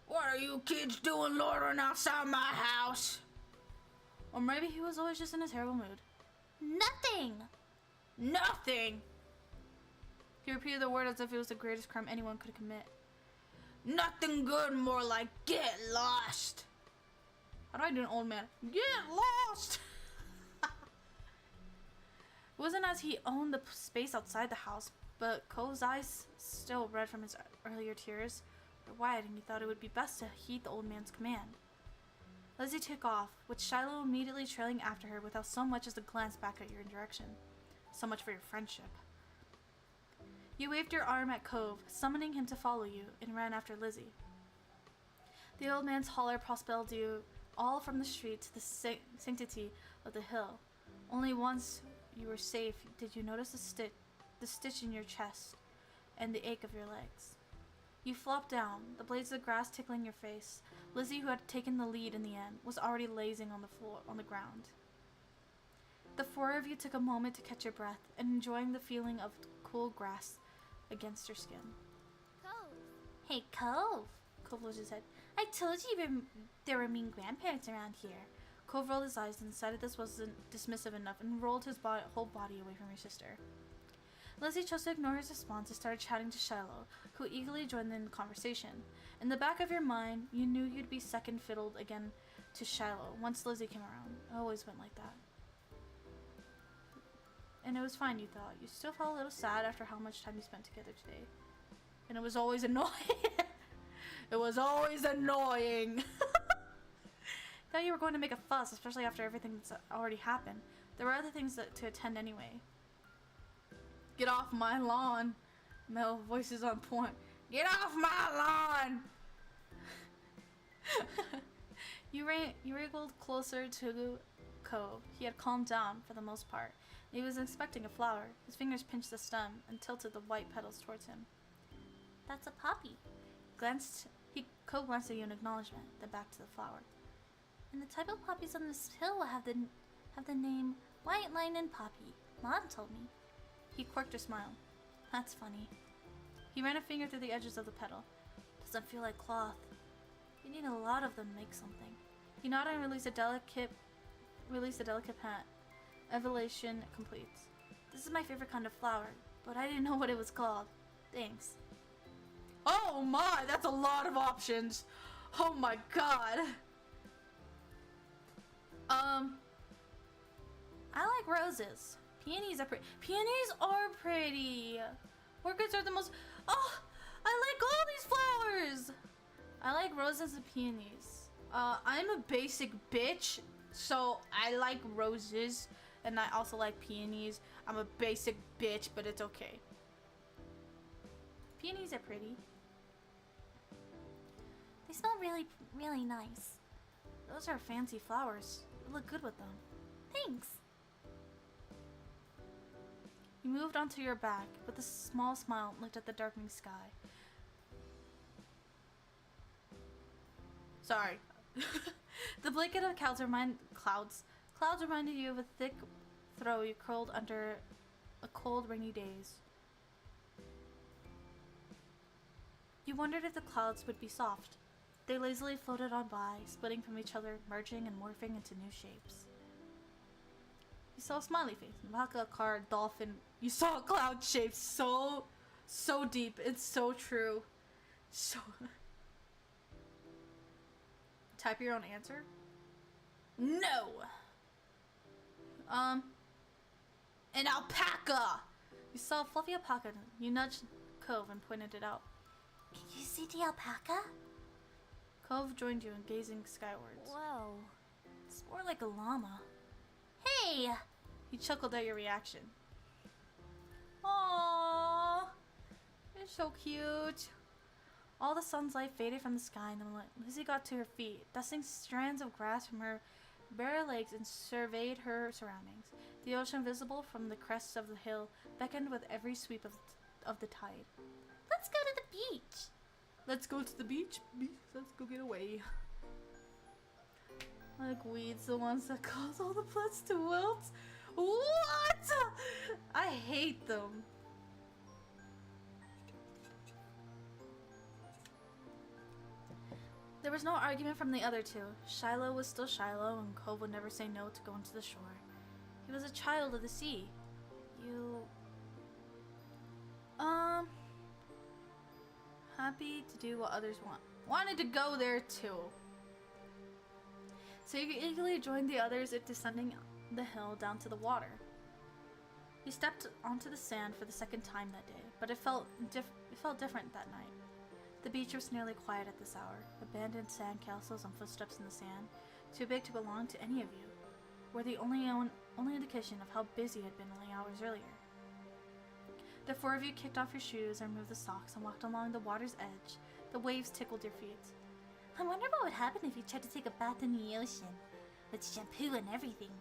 What are you kids doing loitering outside my house? Or maybe he was always just in a terrible mood. Nothing! Nothing! He repeated the word as if it was the greatest crime anyone could commit. Nothing good, more like get lost. How do I do an old man? Get lost! It wasn't as he owned the space outside the house, but Cove's eyes, still red from his earlier tears, were wide, and he thought it would be best to heed the old man's command. Lizzie took off, with Shiloh immediately trailing after her without so much as a glance back at your direction. So much for your friendship. You waved your arm at Cove, summoning him to follow you, and ran after Lizzie. The old man's holler propelled you all from the street to the sanctity of the hill. Only once you were safe did you notice the stitch in your chest and the ache of your legs. You flopped down, the blades of grass tickling your face. Lizzie, who had taken the lead in the end, was already lazing on the ground. The four of you took a moment to catch your breath and enjoying the feeling of cool grass against your skin. Cove. Hey, Cove. Cove lifted his head. I told you there were mean grandparents around here. Cove rolled his eyes and decided this wasn't dismissive enough and rolled his whole body away from your sister. Lizzie chose to ignore his response and started chatting to Shiloh, who eagerly joined in the conversation. In the back of your mind, you knew you'd be second fiddled again to Shiloh once Lizzie came around. It always went like that. And it was fine, you thought. You still felt a little sad after how much time you spent together today. And it was always annoying. It was always annoying. Thought you were going to make a fuss, especially after everything that's already happened. There were other things to attend anyway. Get off my lawn. Male voices on point. Get off my lawn! You wriggled closer to Cove. He had calmed down for the most part. He was inspecting a flower. His fingers pinched the stem and tilted the white petals towards him. That's a poppy. Cove glanced at you in acknowledgement, then back to the flower. And the type of poppies on this hill have the name White Lightning Poppy. Mom told me. He quirked a smile. That's funny. He ran a finger through the edges of the petal. Doesn't feel like cloth. You need a lot of them to make something. He nodded and released a delicate pant. Evolution completes. This is my favorite kind of flower, but I didn't know what it was called. Thanks. Oh my, that's a lot of options. Oh my god. I like roses. Peonies are pretty. Peonies are pretty. Orchids are the most. Oh, I like all these flowers. I like roses and peonies. I'm a basic bitch, so I like roses, and I also like peonies. I'm a basic bitch, but it's okay. Peonies are pretty. They smell really, really nice. Those are fancy flowers. You look good with them. Thanks. You moved onto your back with a small smile and looked at the darkening sky. Sorry. The blanket of clouds reminded you of a thick throw you curled under a cold, rainy days. You wondered if the clouds would be soft. They lazily floated on by, splitting from each other, merging and morphing into new shapes. You saw a smiley face, Maka, car, dolphin. You saw a cloud shape so deep. It's so true. So. Type your own answer? No! An alpaca! You saw a fluffy alpaca. You nudged Cove and pointed it out. Can you see the alpaca? Cove joined you in gazing skywards. Whoa. It's more like a llama. Hey! He chuckled at your reaction. Aww! You're so cute. All the sun's light faded from the sky, and then Lizzie got to her feet, dusting strands of grass from her bare legs and surveyed her surroundings. The ocean, visible from the crests of the hill, beckoned with every sweep of the tide. Let's go to the beach. Let's go to the beach. Let's go get away. Like weeds, the ones that cause all the plants to wilt. What? I hate them. There was no argument from the other two. Shiloh was still Shiloh, and Cove would never say no to going to the shore. He was a child of the sea. You... happy to do what others want. Wanted to go there too. So you eagerly joined the others in descending the hill down to the water. You stepped onto the sand for the second time that day, but it felt different that night. The beach was nearly quiet at this hour. Abandoned sand castles and footsteps in the sand, too big to belong to any of you, were the only indication of how busy it had been only hours earlier. The four of you kicked off your shoes and removed the socks and walked along the water's edge. The waves tickled your feet. I wonder what would happen if you tried to take a bath in the ocean, with shampoo and everything.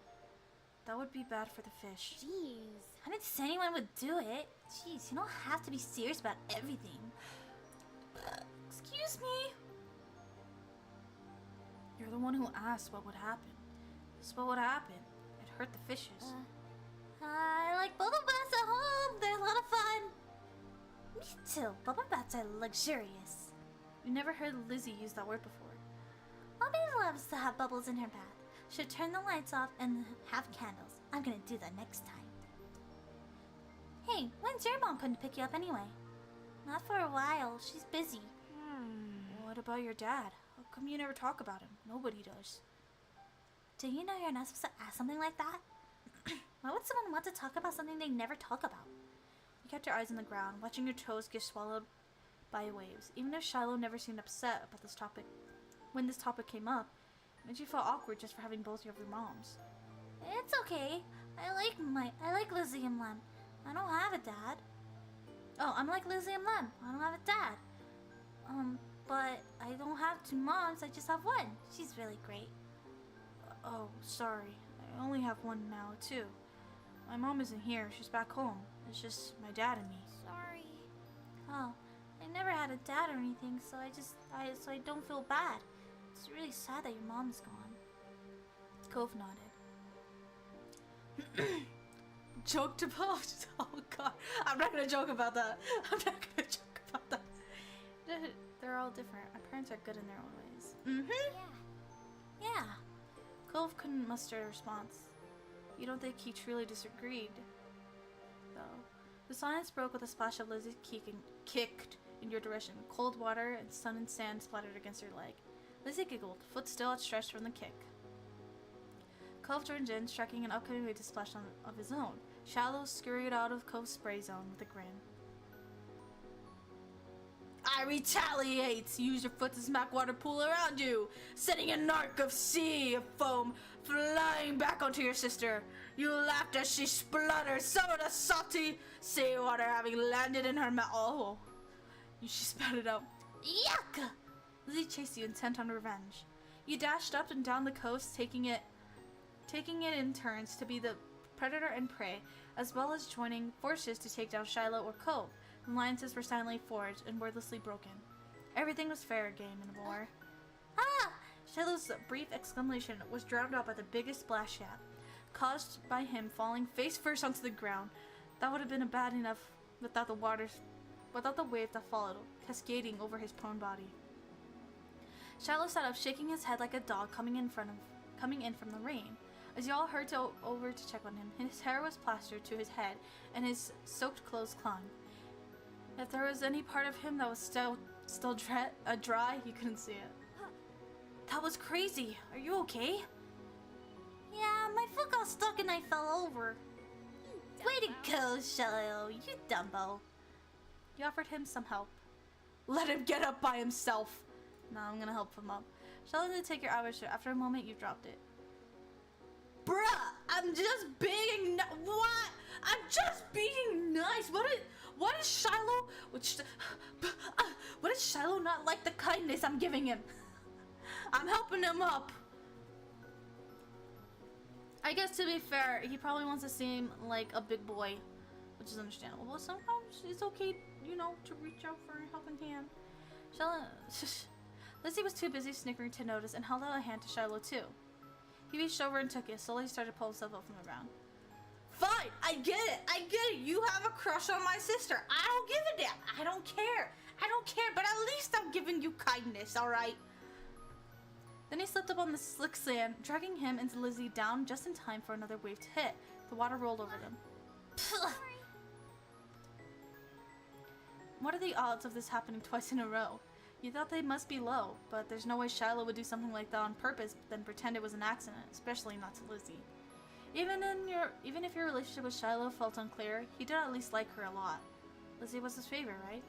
That would be bad for the fish. Jeez. I didn't say anyone would do it. Jeez, you don't have to be serious about everything. Excuse me? You're the one who asked what would happen. This is what would happen. It hurt the fishes. I like bubble baths at home. They're a lot of fun. Me too. Bubble baths are luxurious. You never heard Lizzie use that word before. Mommy loves to have bubbles in her bath. She'll turn the lights off and have candles. I'm gonna do that next time. Hey, when's your mom coming to pick you up anyway? Not for a while. She's busy. What about your dad? How come you never talk about him? Nobody does. Do you know you're not supposed to ask something like that? Why would someone want to talk about something they never talk about? You kept your eyes on the ground, watching your toes get swallowed by waves. Even if Shiloh never seemed upset about this topic, when this topic came up, it made you feel awkward just for having both of your moms. It's okay. I like Lizzie and Lem. I don't have a dad. Oh, I'm like Lizzie and Lem. I don't have a dad. But I don't have two moms. I just have one. She's really great. Oh, sorry. I only have one now, too. My mom isn't here. She's back home. It's just my dad and me. Sorry. Oh, I never had a dad or anything, so I don't feel bad. It's really sad that your mom is gone. Cove nodded. Joked about? Oh god. I'm not gonna joke about that. I'm not gonna joke about that. They're all different. Our parents are good in their own ways. Mm-hmm. Yeah. Cove couldn't muster a response. You don't think he truly disagreed, though. The silence broke with a splash of Lizzie kicked in your direction. Cold water and sun and sand splattered against your leg. Lizzie giggled, foot still outstretched from the kick. Cove joined in, striking an upcoming wave to splash of his own. Shallow scurried out of Cove's spray zone with a grin. I retaliate. Use your foot to smack water pool around you, sending an arc of sea of foam flying back onto your sister. You laughed as she spluttered some of the salty seawater having landed in her mouth. Oh, she spat it out. Yuck! Lizzie chased you, intent on revenge. You dashed up and down the coast, taking it in turns to be the predator and prey, as well as joining forces to take down Shiloh or Cove. Alliances were silently forged and wordlessly broken. Everything was fair game in war. Ah! Shiloh's brief exclamation was drowned out by the biggest splash yet, caused by him falling face first onto the ground. That would have been bad enough without the wave that followed, cascading over his prone body. Shiloh sat up, shaking his head like a dog coming in from the rain. As you all hurried over to check on him, his hair was plastered to his head, and his soaked clothes clung. If there was any part of him that was still dry, you couldn't see it. That was crazy. Are you okay? Yeah, my foot got stuck and I fell over. Way to go, Shiloh, you dumbo. You offered him some help. Let him get up by himself. No, I'm gonna help him up. Shiloh did take your outfit. After a moment, you dropped it. Bruh, I'm just being what? I'm just being nice. What is Shiloh? What is Shiloh not like the kindness I'm giving him? I'm helping him up. I guess to be fair, he probably wants to seem like a big boy, which is understandable. But sometimes it's okay, you know, to reach out for a helping hand. Lizzie was too busy snickering to notice and held out a hand to Shiloh too. He reached over and took it, slowly started to pull himself up from the ground. Fine, I get it. You have a crush on my sister. I don't give a damn. I don't care, but at least I'm giving you kindness, alright? Then he slipped up on the slick sand, dragging him and Lizzie down just in time for another wave to hit. The water rolled over them. What are the odds of this happening twice in a row? You thought they must be low, but there's no way Shiloh would do something like that on purpose, then pretend it was an accident, especially not to Lizzie. Even if your relationship with Shiloh felt unclear, he did at least like her a lot. Lizzie was his favorite, right?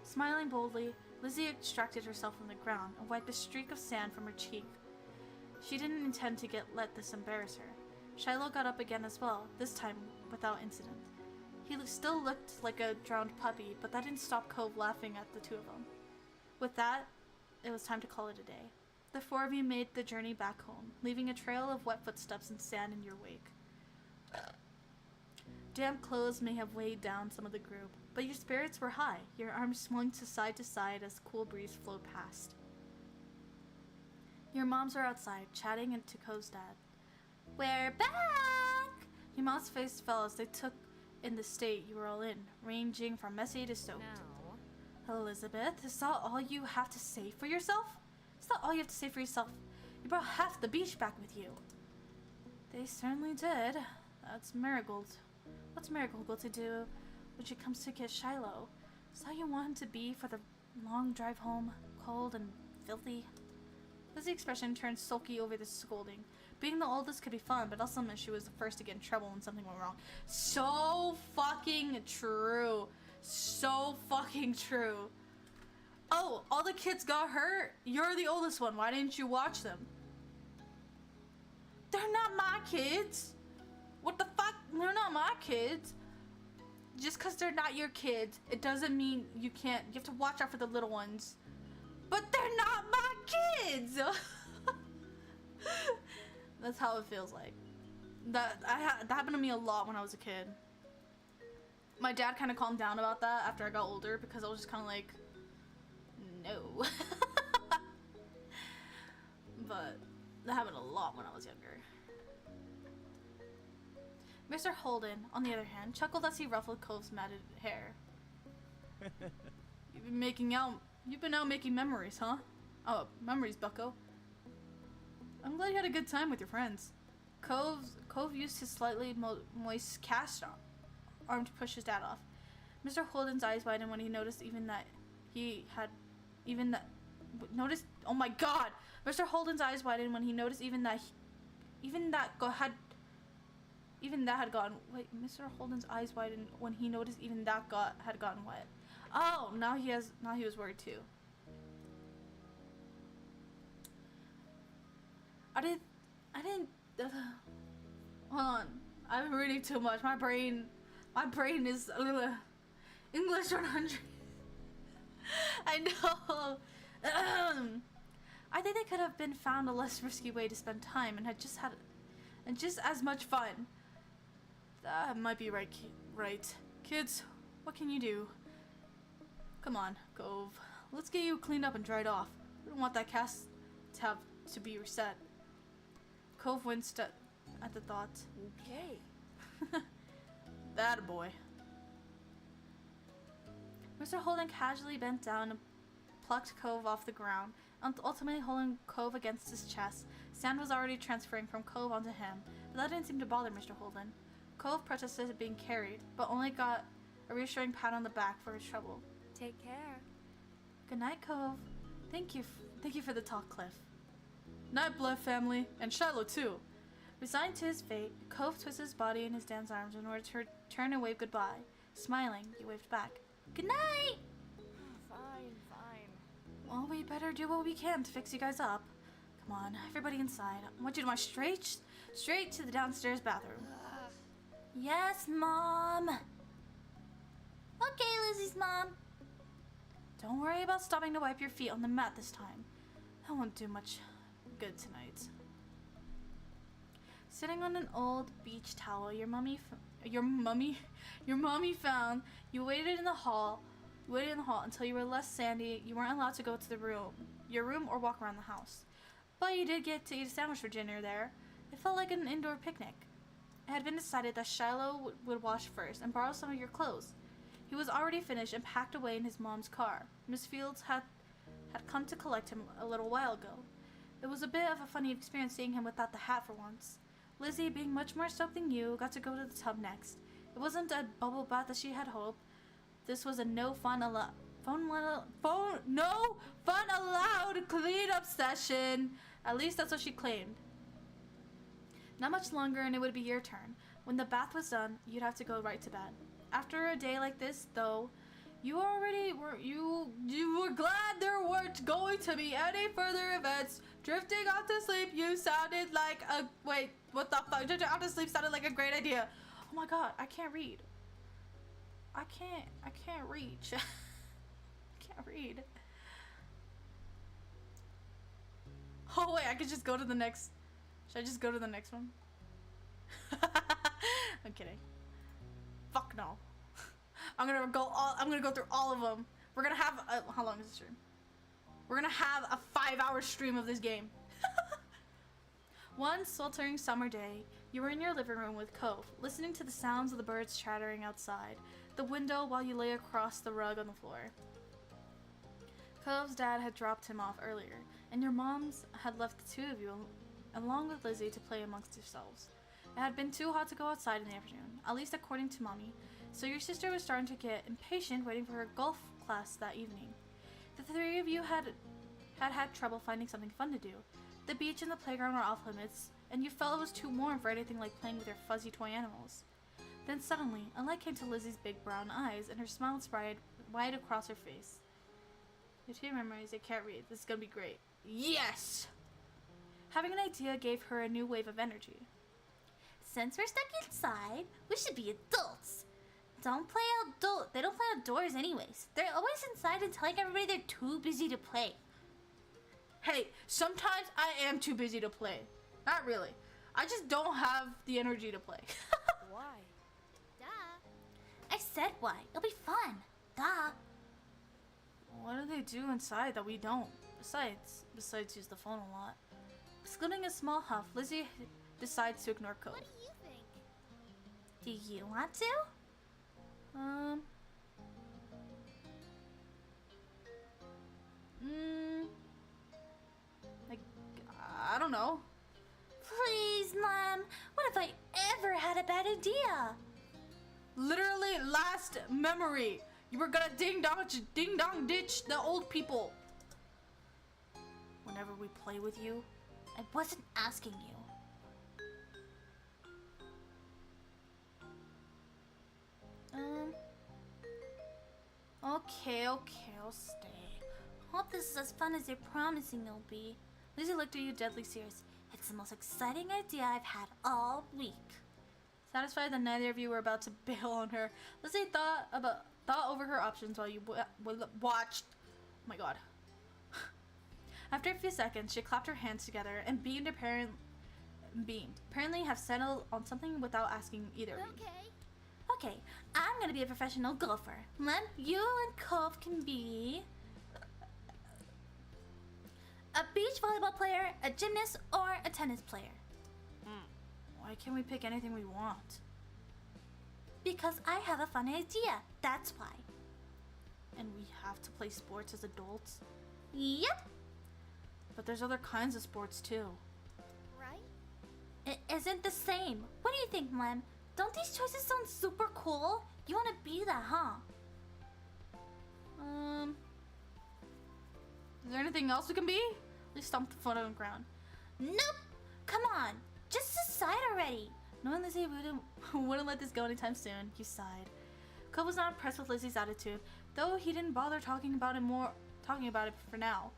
Smiling boldly, Lizzie extracted herself from the ground and wiped a streak of sand from her cheek. She didn't intend to let this embarrass her. Shiloh got up again as well, this time without incident. He still looked like a drowned puppy, but that didn't stop Cove laughing at the two of them. With that, it was time to call it a day. The four of you made the journey back home, leaving a trail of wet footsteps and sand in your wake. Damp clothes may have weighed down some of the group, but your spirits were high. Your arms swung to side as the cool breeze flowed past. Your moms were outside, chatting to Cove's dad. We're back! Your mom's face fell as they took in the state you were all in, ranging from messy to soaked. Elizabeth, is that all you have to say for yourself? Is that all you have to say for yourself? You brought half the beach back with you. They certainly did. That's Marigold. What's Marigold going to do when she comes to get Shiloh? Is that how you want him to be for the long drive home, cold and filthy? Lizzie's expression turned sulky over this scolding. Being the oldest could be fun, but also meant she was the first to get in trouble when something went wrong. So fucking true. So fucking true. Oh, all the kids got hurt? You're the oldest one. Why didn't you watch them? They're not my kids. What the fuck? They're not my kids. Just because they're not your kids, it doesn't mean you can't. You have to watch out for the little ones. But they're not my kids. That's how it feels like. That happened to me a lot when I was a kid. My dad kind of calmed down about that after I got older because I was just kind of like, no. But that happened a lot when I was younger. Mr. Holden, on the other hand, chuckled as he ruffled Cove's matted hair. You've been out making memories, huh? Oh, memories, bucko. I'm glad you had a good time with your friends. Cove used his slightly moist cast arm to push his dad off. Mr. Holden's eyes widened when he noticed oh my god! Mr. Holden's eyes widened when he noticed Mr. Holden's eyes widened when he noticed even that had gotten wet. Oh, now he was worried too. I didn't, hold on. I'm reading too much. My brain is English 100. I know. I think they could have been found a less risky way to spend time and had just as much fun. That might be right. Right, kids. What can you do? Come on, Cove. Let's get you cleaned up and dried off. We don't want that cast to be reset. Cove winced at the thought. Okay. That boy. Mr. Holden casually bent down and plucked Cove off the ground, ultimately holding Cove against his chest. Sand was already transferring from Cove onto him, but that didn't seem to bother Mr. Holden. Cove protested being carried, but only got a reassuring pat on the back for his trouble. Take care. Good night, Cove. Thank you for the talk, Cliff. Night, Blood family, and Shiloh too. Resigned to his fate, Cove twisted his body in his dad's arms in order to turn and wave goodbye. Smiling, he waved back. Good night! Fine. Well, we better do what we can to fix you guys up. Come on, everybody inside. I want you to march straight to the downstairs bathroom. Yes, Mom. Okay, Lizzie's mom. Don't worry about stopping to wipe your feet on the mat this time. That won't do much good tonight. Sitting on an old beach towel your mommy found, you waited in the hall until you were less sandy. You weren't allowed to go to your room or walk around the house. But you did get to eat a sandwich for dinner there. It felt like an indoor picnic. It had been decided that Shiloh would wash first and borrow some of your clothes. He was already finished and packed away in his mom's car. Miss Fields had come to collect him a little while ago. It was a bit of a funny experience seeing him without the hat for once. Lizzie, being much more stoked than you, got to go to the tub next. It wasn't a bubble bath as she had hoped. This was a no fun allowed cleanup session. At least that's what she claimed. Not much longer and it would be your turn. When the bath was done, you'd have to go right to bed. After a day like this, though, you were glad there weren't going to be any further events. Drifting off to sleep, you sounded like a wait, what the fuck? Drifting off to sleep sounded like a great idea. Oh my god, I can't read. I can't reach. I can't read. Oh wait, I could just go to the next. Should I just go to the next one? I'm kidding. Fuck no. I'm gonna go through all of them. We're gonna have how long is the stream? We're gonna have a 5-hour stream of this game. One sweltering summer day, you were in your living room with Cove, listening to the sounds of the birds chattering outside the window while you lay across the rug on the floor. Cove's dad had dropped him off earlier, and your moms had left the two of you along with Lizzie to play amongst yourselves. It had been too hot to go outside in the afternoon, at least according to Mommy, so your sister was starting to get impatient waiting for her golf class that evening. The three of you had trouble finding something fun to do. The beach and the playground were off limits, and you felt it was too warm for anything like playing with your fuzzy toy animals. Then suddenly, a light came to Lizzie's big brown eyes, and her smile spread wide across her face. Your two memories, I can't read. This is gonna be great. Yes! Having an idea gave her a new wave of energy. Since we're stuck inside, we should be adults. They don't play outdoors anyways. They're always inside and telling everybody they're too busy to play. Hey, sometimes I am too busy to play. Not really. I just don't have the energy to play. Why? Duh. I said why. It'll be fun. Duh. What do they do inside that we don't? Besides use the phone a lot. Excluding a small huff, Lizzie decides to ignore Cove. What do you think? Do you want to? Like, I don't know. Please, Mom. What if I ever had a bad idea? Literally last memory. You were gonna ding dong ditch the old people. Whenever we play with you. I wasn't asking you. Okay, I'll stay. Hope this is as fun as you're promising it'll be. Lizzie looked at you deadly serious. It's the most exciting idea I've had all week. Satisfied that neither of you were about to bail on her, Lizzie thought over her options while you watched. Oh my god. After a few seconds, she clapped her hands together and beamed. Apparently have settled on something without asking either of you. Okay, I'm gonna be a professional golfer. Lem, you and Cove can be a beach volleyball player, a gymnast, or a tennis player. Why can't we pick anything we want? Because I have a fun idea, that's why. And we have to play sports as adults? Yep, But there's other kinds of sports too. Right? it isn't the same. What do you think, Lem? Don't these choices sound super cool? You wanna be that, huh? Is there anything else we can be? Please stomp the foot on the ground. Nope! Come on, just decide already. Knowing Lizzie wouldn't let this go anytime soon, you sighed. Cole was not impressed with Lizzie's attitude, though he didn't bother talking about it for now.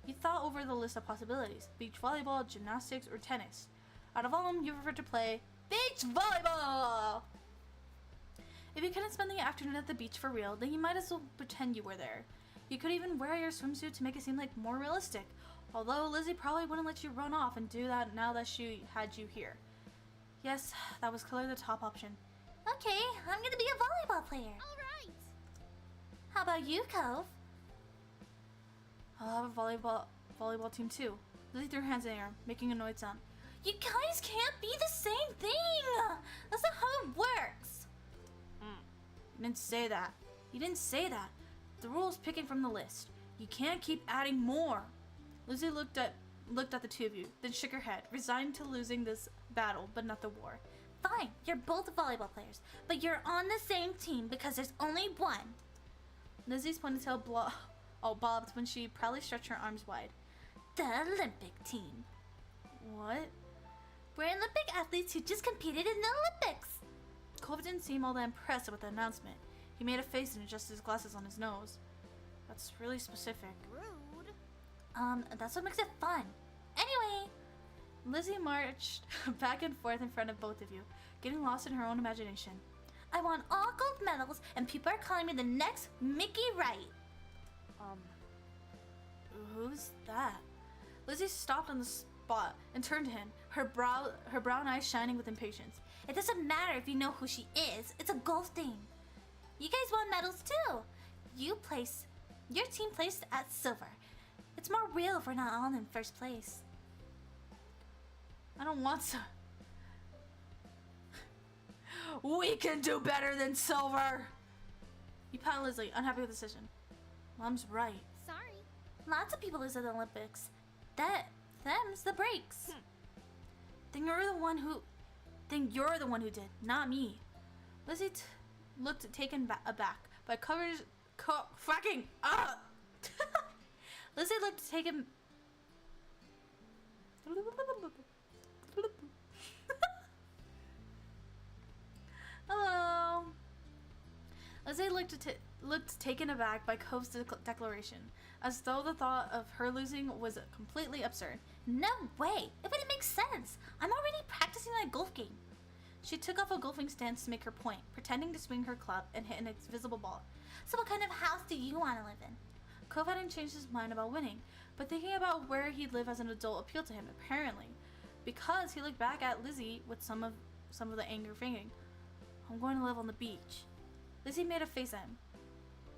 He thought over the list of possibilities: beach volleyball, gymnastics, or tennis. Out of all of them, you preferred to play beach volleyball! If you couldn't spend the afternoon at the beach for real, then you might as well pretend you were there. You could even wear your swimsuit to make it seem like more realistic, although Lizzie probably wouldn't let you run off and do that now that she had you here. Yes, that was clearly the top option. Okay, I'm gonna be a volleyball player. Alright! How about you, Cove? I'll have a volleyball team too. Lizzie threw her hands in the air, making a annoyed sound. You guys can't be the same thing! That's not how it works! You didn't say that. You didn't say that. The rule's picking from the list. You can't keep adding more. Lizzie looked at the two of you, then shook her head, resigned to losing this battle, but not the war. Fine, you're both volleyball players, but you're on the same team because there's only one. Lizzie's ponytail bobbed when she proudly stretched her arms wide. The Olympic team. What? We're Olympic athletes who just competed in the Olympics. Cove didn't seem all that impressed with the announcement. He made a face and adjusted his glasses on his nose. That's really specific. Rude. That's what makes it fun. Anyway, Lizzie marched back and forth in front of both of you, getting lost in her own imagination. I won all gold medals and people are calling me the next Mickey Wright. Who's that? Lizzie stopped on the spot and turned to him, her brown eyes shining with impatience. It doesn't matter if you know who she is. It's a golf thing. You guys won medals too. Your team placed at silver. It's more real if we're not all in first place. I don't want to. We can do better than silver! You pat Lizzie, unhappy with the decision. Mom's right. Sorry. Lots of people lose at the Olympics. Them's the breaks. Then you're the one who did, not me. Lizzie looked taken aback by fracking up. Lizzie looked taken. Hello. Lizzie looked taken aback by Cove's declaration, as though the thought of her losing was completely absurd. No way! It wouldn't make sense. I'm already practicing my golf game. She took off a golfing stance to make her point, pretending to swing her club and hit an invisible ball. So what kind of house do you want to live in? Cove hadn't changed his mind about winning, but thinking about where he'd live as an adult appealed to him, apparently, because he looked back at Lizzie with some of the anger thinking. I'm going to live on the beach. Lizzie made a face at him,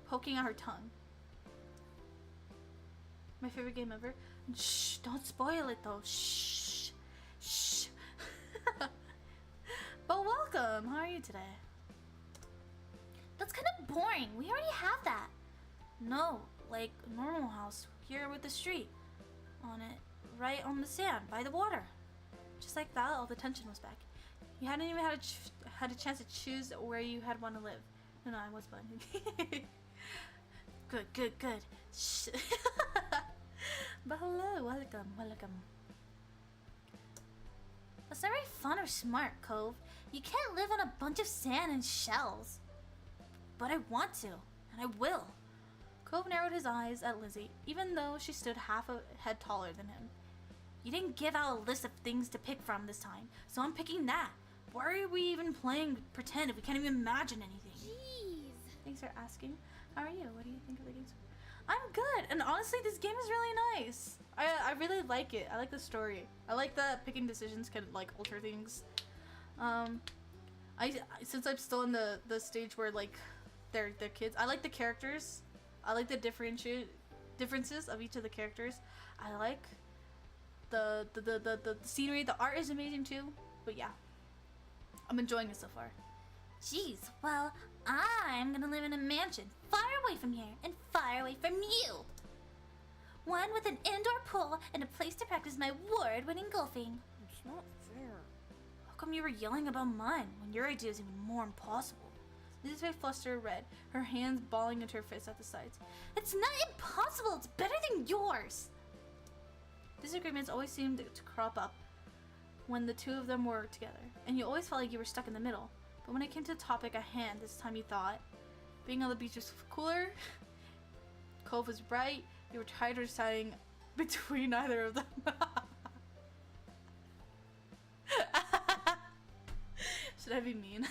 poking out her tongue. My favorite game ever? Shh, don't spoil it though. Shh. Shh. But welcome. How are you today? That's kind of boring. We already have that. No, like a normal house here with the street on it, right on the sand by the water. Just like that, all the tension was back. You hadn't even had a chance to choose where you had want to live. No, I was fun. Good. Shh. But hello, welcome. That's not very fun or smart, Cove. You can't live on a bunch of sand and shells. But I want to. And I will. Cove narrowed his eyes at Lizzie, even though she stood half a head taller than him. You didn't give out a list of things to pick from this time, so I'm picking that. Why are we even playing pretend if we can't even imagine anything? Jeez. Thanks for asking. How are you? What do you think of the game? I'm good, and honestly, this game is really nice. I really like it. I like the story. I like that picking decisions can like alter things. Since I'm still in the stage where like they're kids, I like the characters. I like the differences of each of the characters. I like the scenery. The art is amazing too. But yeah, I'm enjoying it so far. Jeez, well, I'm gonna live in a mansion far away from here and far away from you. One with an indoor pool and a place to practice my award-winning golfing. It's not fair. How come you were yelling about mine when your idea is even more impossible? Lizzie's face flustered red, her hands balling into her fists at the sides. It's not impossible, it's better than yours. Disagreements always seemed to crop up when the two of them were together, and you always felt like you were stuck in the middle. But when it came to the topic at hand, this time you thought being on the beach was cooler. Cove was right. You were tired of deciding between either of them. Should I be mean?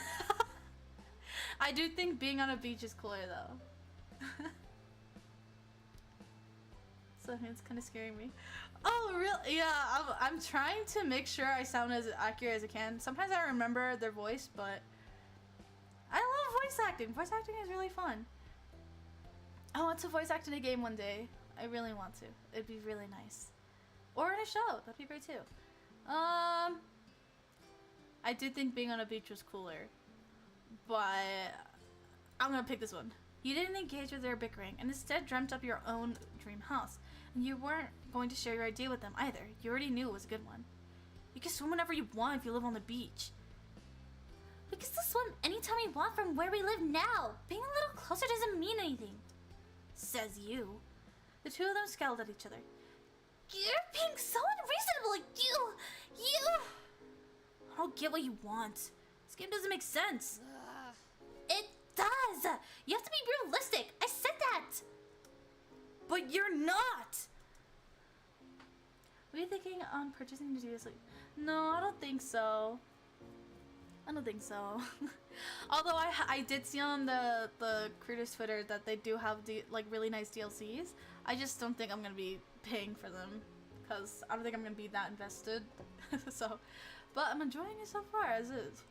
I do think being on a beach is cooler though. So it's kind of scaring me. Oh, really? Yeah, I'm trying to make sure I sound as accurate as I can. Sometimes I remember their voice, but I love voice acting. Voice acting is really fun. I want to voice act in a game one day. I really want to. It'd be really nice. Or in a show. That'd be great too. I did think being on a beach was cooler, but I'm gonna pick this one. You didn't engage with their bickering and instead dreamt up your own dream house. And you weren't going to share your idea with them either. You already knew it was a good one. You can swim whenever you want if you live on the beach. We can still swim anytime we want from where we live now. Being a little closer doesn't mean anything. Says you. The two of them scowled at each other. You're being so unreasonable. You... I don't get what you want. This game doesn't make sense. It does. You have to be realistic. I said that. But you're not! Were you thinking on purchasing the DLC? No, I don't think so. I don't think so. Although I did see on the creators' Twitter that they do have like really nice DLCs. I just don't think I'm gonna be paying for them because I don't think I'm gonna be that invested. So, but I'm enjoying it so far as is.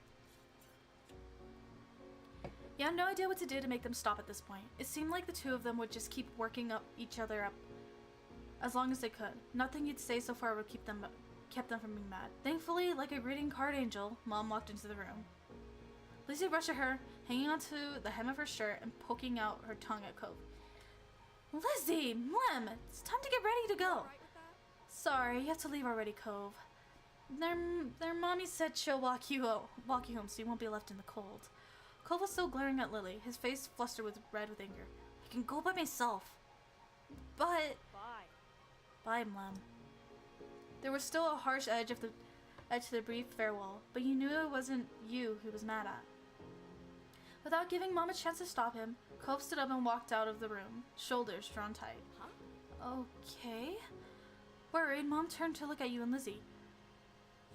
You have no idea what to do to make them stop at this point. It seemed like the two of them would just keep working each other up as long as they could. Nothing you'd say so far would kept them from being mad. Thankfully, like a greeting card angel, Mom walked into the room. Lizzie rushed at her, hanging onto the hem of her shirt and poking out her tongue at Cove. Lizzie, Mlem, it's time to get ready to go. Sorry, you have to leave already, Cove. Their mommy said she'll walk you home so you won't be left in the cold. Cove was still glaring at Lily, his face flustered with red with anger. I can go by myself. But... Bye, Mlem. There was still a harsh edge to the brief farewell, but you knew it wasn't you he was mad at. Without giving Mom a chance to stop him, Cove stood up and walked out of the room, shoulders drawn tight. Okay. Worried, Mom turned to look at you and Lizzie.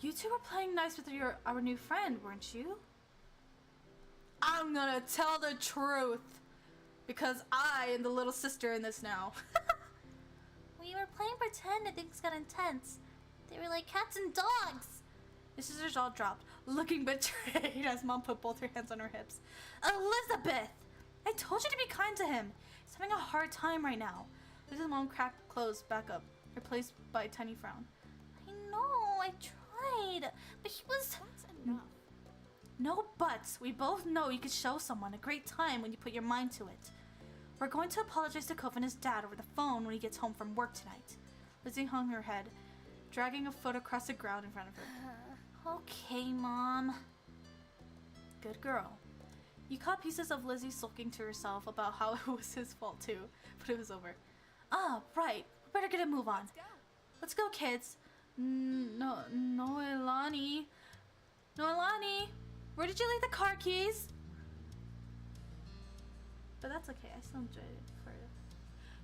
You two were playing nice with our new friend, weren't you? I'm gonna tell the truth, because I am the little sister in this now. We were playing pretend and things got intense. They were like cats and dogs. The sisters all dropped, looking betrayed as Mom put both her hands on her hips. Elizabeth! I told you to be kind to him. He's having a hard time right now. Lizzie's mom cracked closed back up, replaced by a tiny frown. I know, I tried, but he was... That's enough. No buts. We both know you could show someone a great time when you put your mind to it. We're going to apologize to Cove and his dad over the phone when he gets home from work tonight. Lizzie hung her head, dragging a foot across the ground in front of her. Okay, Mom. Good girl. You caught pieces of Lizzie sulking to herself about how it was his fault too, but it was over. Ah, right. We better get a move on. Let's go, kids. Noelani. Noelani, where did you leave the car keys? but that's okay. I still enjoyed it for it.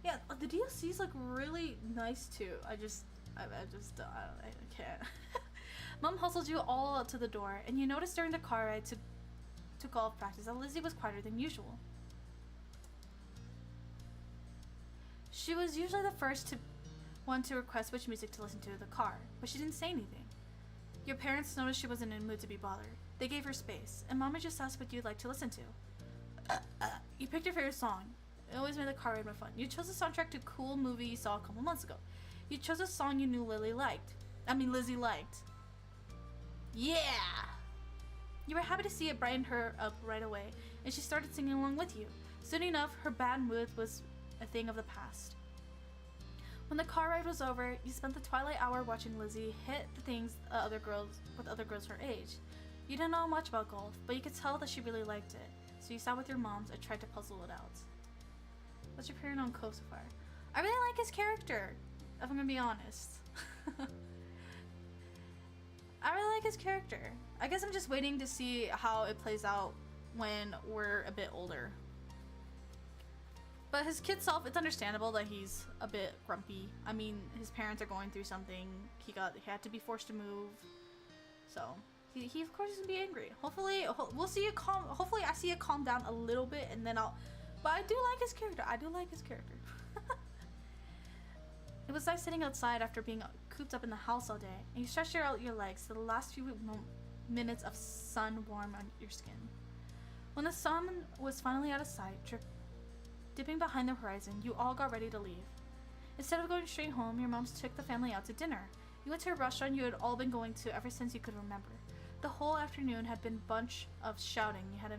Yeah, the DLC's like really nice too. I can't. Mom hustled you all out to the door, and you noticed during the car ride to golf practice that Lizzie was quieter than usual. She was usually the first one to request which music to listen to in the car, but she didn't say anything. Your parents noticed she wasn't in a mood to be bothered. They gave her space, and Mama just asked what you'd like to listen to. You picked your favorite song. It always made the car ride more fun. You chose a soundtrack to a cool movie you saw a couple months ago. You chose a song you knew Lizzie liked. Yeah! You were happy to see it brighten her up right away, and she started singing along with you. Soon enough, her bad mood was a thing of the past. When the car ride was over, you spent the twilight hour watching Lizzie hit the things with other girls her age. You didn't know much about golf, but you could tell that she really liked it, so you sat with your moms and tried to puzzle it out. What's your opinion on Ko so far? I really like his character, if I'm gonna be honest. I really like his character. I guess I'm just waiting to see how it plays out when we're a bit older. But his kid self, it's understandable that he's a bit grumpy. I mean, his parents are going through something. He had to be forced to move. So, he of course is gonna be angry. Hopefully, we'll see it calm. Hopefully I see it calm down a little bit, and then but I do like his character. It was nice sitting outside after being cooped up in the house all day, and you stretched out your legs to the last few minutes of sun warm on your skin. When the sun was finally out of sight, dipping behind the horizon, you all got ready to leave. Instead of going straight home, your moms took the family out to dinner. You went to a restaurant you had all been going to ever since you could remember. The whole afternoon had been a bunch of shouting. You had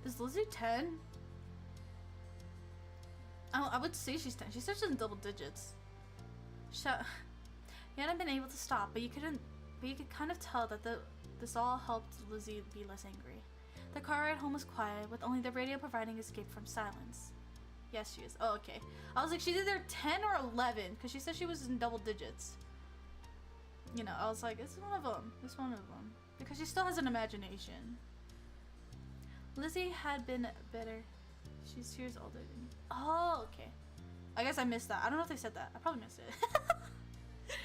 Is Lizzie 10? I would say she's 10. She starts in double digits. You hadn't been able to stop, but you could kind of tell that this all helped Lizzie be less angry. The car ride home was quiet, with only the radio providing escape from silence. Yes, she is. Oh, okay. I was like, she's either 10 or 11, because she said she was in double digits. You know, I was like, it's one of them. It's one of them. Because she still has an imagination. Lizzie had been better. She's years older than me. Oh, okay. I guess I missed that. I don't know if they said that. I probably missed it.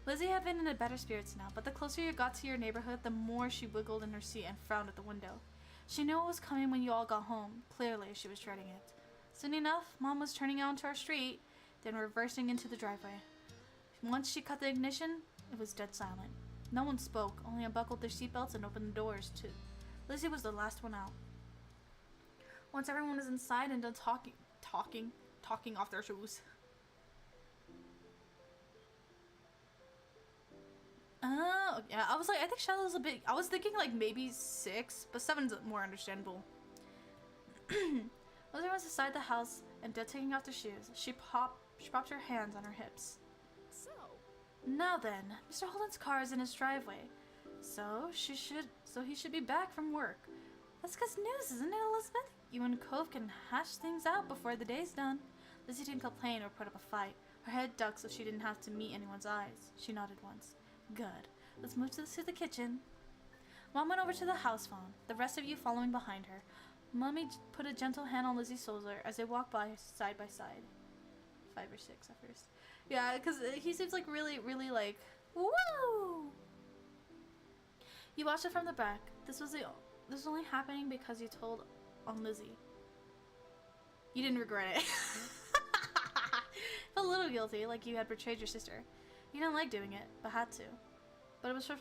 Lizzie had been in a better spirits now, but the closer you got to your neighborhood, the more she wiggled in her seat and frowned at the window. She knew what was coming when you all got home. Clearly, she was dreading it. Soon enough, Mom was turning out into our street, then reversing into the driveway. Once she cut the ignition, it was dead silent. No one spoke, only unbuckled their seatbelts and opened the doors too. Lizzie was the last one out. Once everyone was inside and done talking off their shoes. Oh, yeah, I was like, I think Shadow's a bit, I was thinking like maybe 6, but 7's more understandable. When everyone's inside the house and dead taking off their shoes, she propped her hands on her hips. So, Now then, Mr. Holden's car is in his driveway, so he should be back from work. That's good news, isn't it, Elizabeth? You and Cove can hash things out before the day's done. Lizzie didn't complain or put up a fight. Her head ducked so she didn't have to meet anyone's eyes. She nodded once. Good. Let's move to the kitchen. Mom went over to the house phone, the rest of you following behind her. Mommy put a gentle hand on Lizzie's shoulder as they walked by side. 5 or 6 at first. Yeah, because he seems like really, really like, woo! You watched it from the back. This was only happening because you told on Lizzie. You didn't regret it. Felt a little guilty, like you had betrayed your sister. You didn't like doing it, but had to. But it was for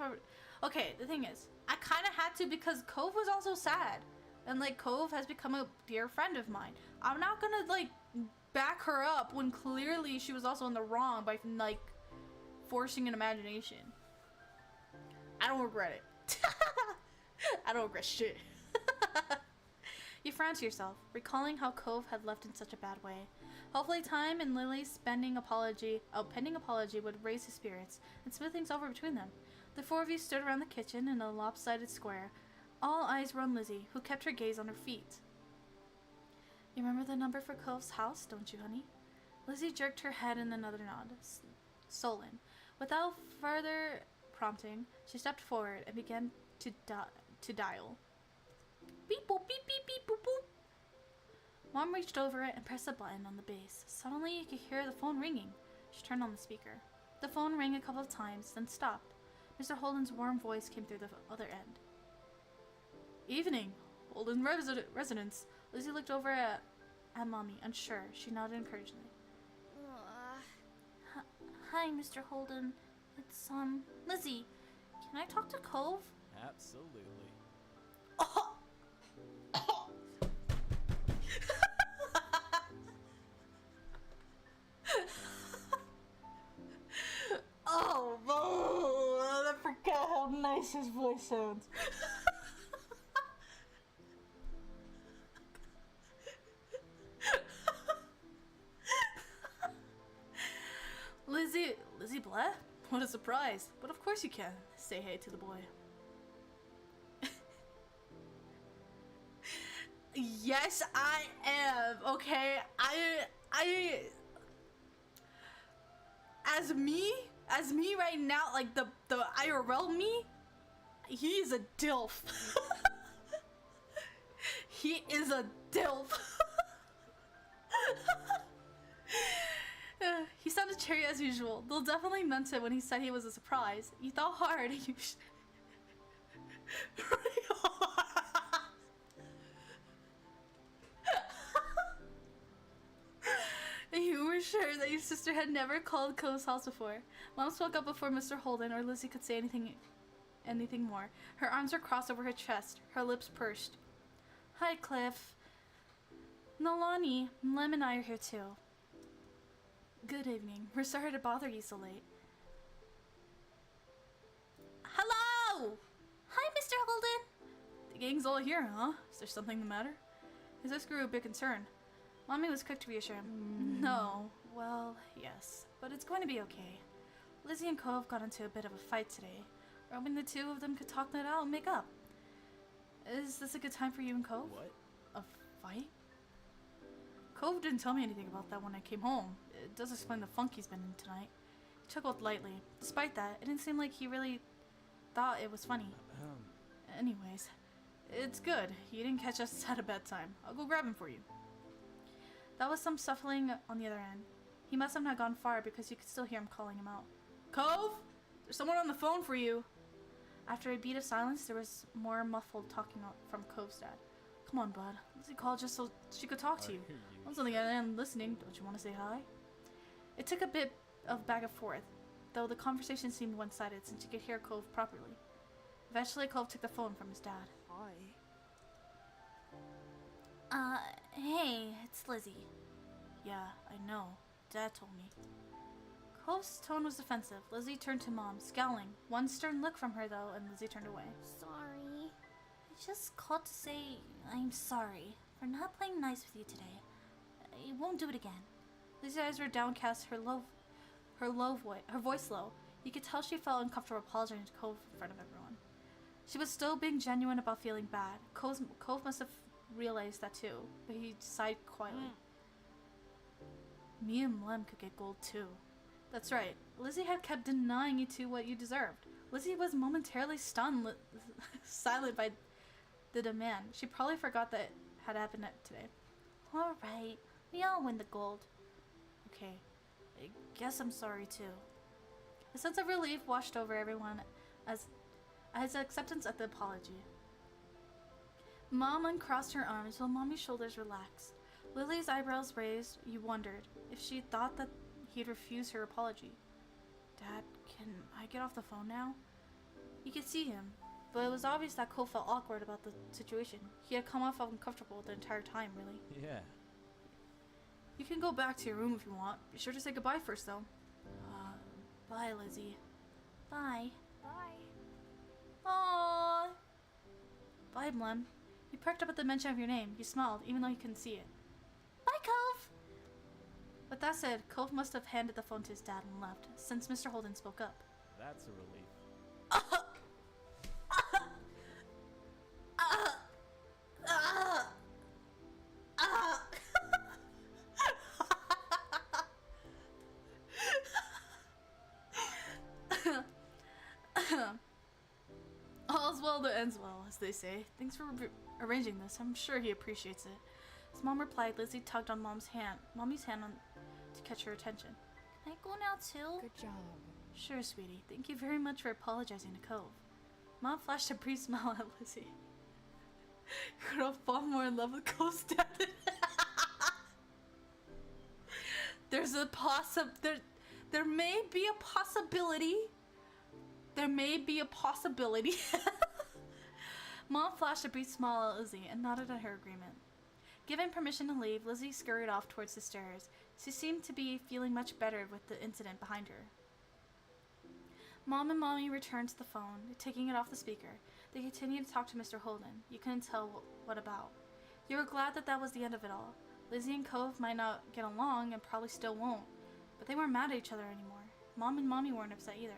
okay, the thing is, I kind of had to because Cove was also sad. And like Cove has become a dear friend of mine. I'm not gonna like back her up when clearly she was also in the wrong by like forcing an imagination. I don't regret it. I don't regret shit. You frowned to yourself, recalling how Cove had left in such a bad way. Hopefully time and Lily's pending apology would raise his spirits and smooth things over between them. The 4 of you stood around the kitchen in a lopsided square. All eyes were on Lizzie, who kept her gaze on her feet. You remember the number for Cove's house, don't you, honey? Lizzie jerked her head in another nod, sullen. Without further prompting, she stepped forward and began to dial. Beep boop beep beep beep boop boop. Mom reached over it and pressed a button on the base. Suddenly, you could hear the phone ringing. She turned on the speaker. The phone rang a couple of times, then stopped. Mr. Holden's warm voice came through the other end. Evening, Holden residence. Lizzie looked over at Mommy, unsure. She nodded encouragingly. Hi, Mr. Holden. It's, Lizzie. Can I talk to Cove? Absolutely. Oh, I forgot how nice his voice sounds. Lizzie Blair? What a surprise. But of course you can. Say hey to the boy. Yes, I am. Okay, I as me right now, like the IRL me, he is a DILF. He is a DILF. He sounded cheery as usual. They'll definitely meant it when he said he was a surprise. You thought hard. You You were sure that your sister had never called Cove's house before. Mom spoke up before Mr. Holden or Lizzie could say anything more. Her arms were crossed over her chest, her lips pursed. Hi, Cliff. Nolani, Lem and I are here too. Good evening. We're sorry to bother you so late. Hello! Hi, Mr. Holden. The gang's all here, huh? Is there something the matter? His eyes grew a bit concerned. Mommy was quick to reassure him. No. Well, yes. But it's going to be okay. Lizzie and Cove got into a bit of a fight today. We're hoping the two of them could talk that out and make up. Is this a good time for you and Cove? What? A fight? Cove didn't tell me anything about that when I came home. It does explain the funk he's been in tonight. He chuckled lightly. Despite that, it didn't seem like he really thought it was funny. Anyways, it's good. He didn't catch us at a bad time. I'll go grab him for you. That was some shuffling on the other end. He must have not gone far because you could still hear him calling him out. Cove! There's someone on the phone for you! After a beat of silence, there was more muffled talking from Cove's dad. Come on, bud. Lizzie called just so she could talk to you. On something I am listening. Don't you want to say hi? It took a bit of back and forth, though the conversation seemed one-sided since you could hear Cove properly. Eventually, Cove took the phone from his dad. Hi. Hey, it's Lizzie. Yeah, I know. Dad told me. Cove's tone was defensive. Lizzie turned to Mom, scowling. One stern look from her, though, and Lizzie turned away. Sorry. I just called to say I'm sorry for not playing nice with you today. I won't do it again. Lizzie's eyes were downcast, her voice low. You could tell she felt uncomfortable apologizing to Cove in front of everyone. She was still being genuine about feeling bad. Cove must have realized that too, but he sighed quietly. Me and Lem could get gold too. That's right. Lizzie had kept denying you two what you deserved. Lizzie was momentarily stunned, silent by the demand. She probably forgot that had happened today. Alright, we all win the gold. Okay, I guess I'm sorry too. A sense of relief washed over everyone as acceptance of the apology. Mom uncrossed her arms while Mommy's shoulders relaxed. Lily's eyebrows raised. You wondered if she thought that he'd refuse her apology. Dad, can I get off the phone now? You could see him, but it was obvious that Cole felt awkward about the situation. He had come off uncomfortable the entire time, really. Yeah. You can go back to your room if you want. Be sure to say goodbye first, though. Bye, Lizzie. Bye. Bye. Aww. Bye, Blem. You perked up at the mention of your name. You smiled, even though you couldn't see it. Bye, Cove! With that said, Cove must have handed the phone to his dad and left, since Mr. Holden spoke up. That's a relief. All's well that ends well, as they say. Thanks for arranging this. I'm sure he appreciates it. As Mom replied, Lizzie tugged on Mommy's hand to catch her attention. Can I go now too? Good job. Sure, sweetie. Thank you very much for apologizing to Cove. Mom flashed a brief smile at Lizzie. You're gonna fall more in love with Cove's dad. There's a there may be a possibility. There may be a possibility. Mom flashed a brief smile at Lizzie and nodded at her agreement. Given permission to leave, Lizzie scurried off towards the stairs. She seemed to be feeling much better with the incident behind her. Mom and Mommy returned to the phone, taking it off the speaker. They continued to talk to Mr. Holden. You couldn't tell what about. You were glad that was the end of it all. Lizzie and Cove might not get along and probably still won't, but they weren't mad at each other anymore. Mom and Mommy weren't upset either.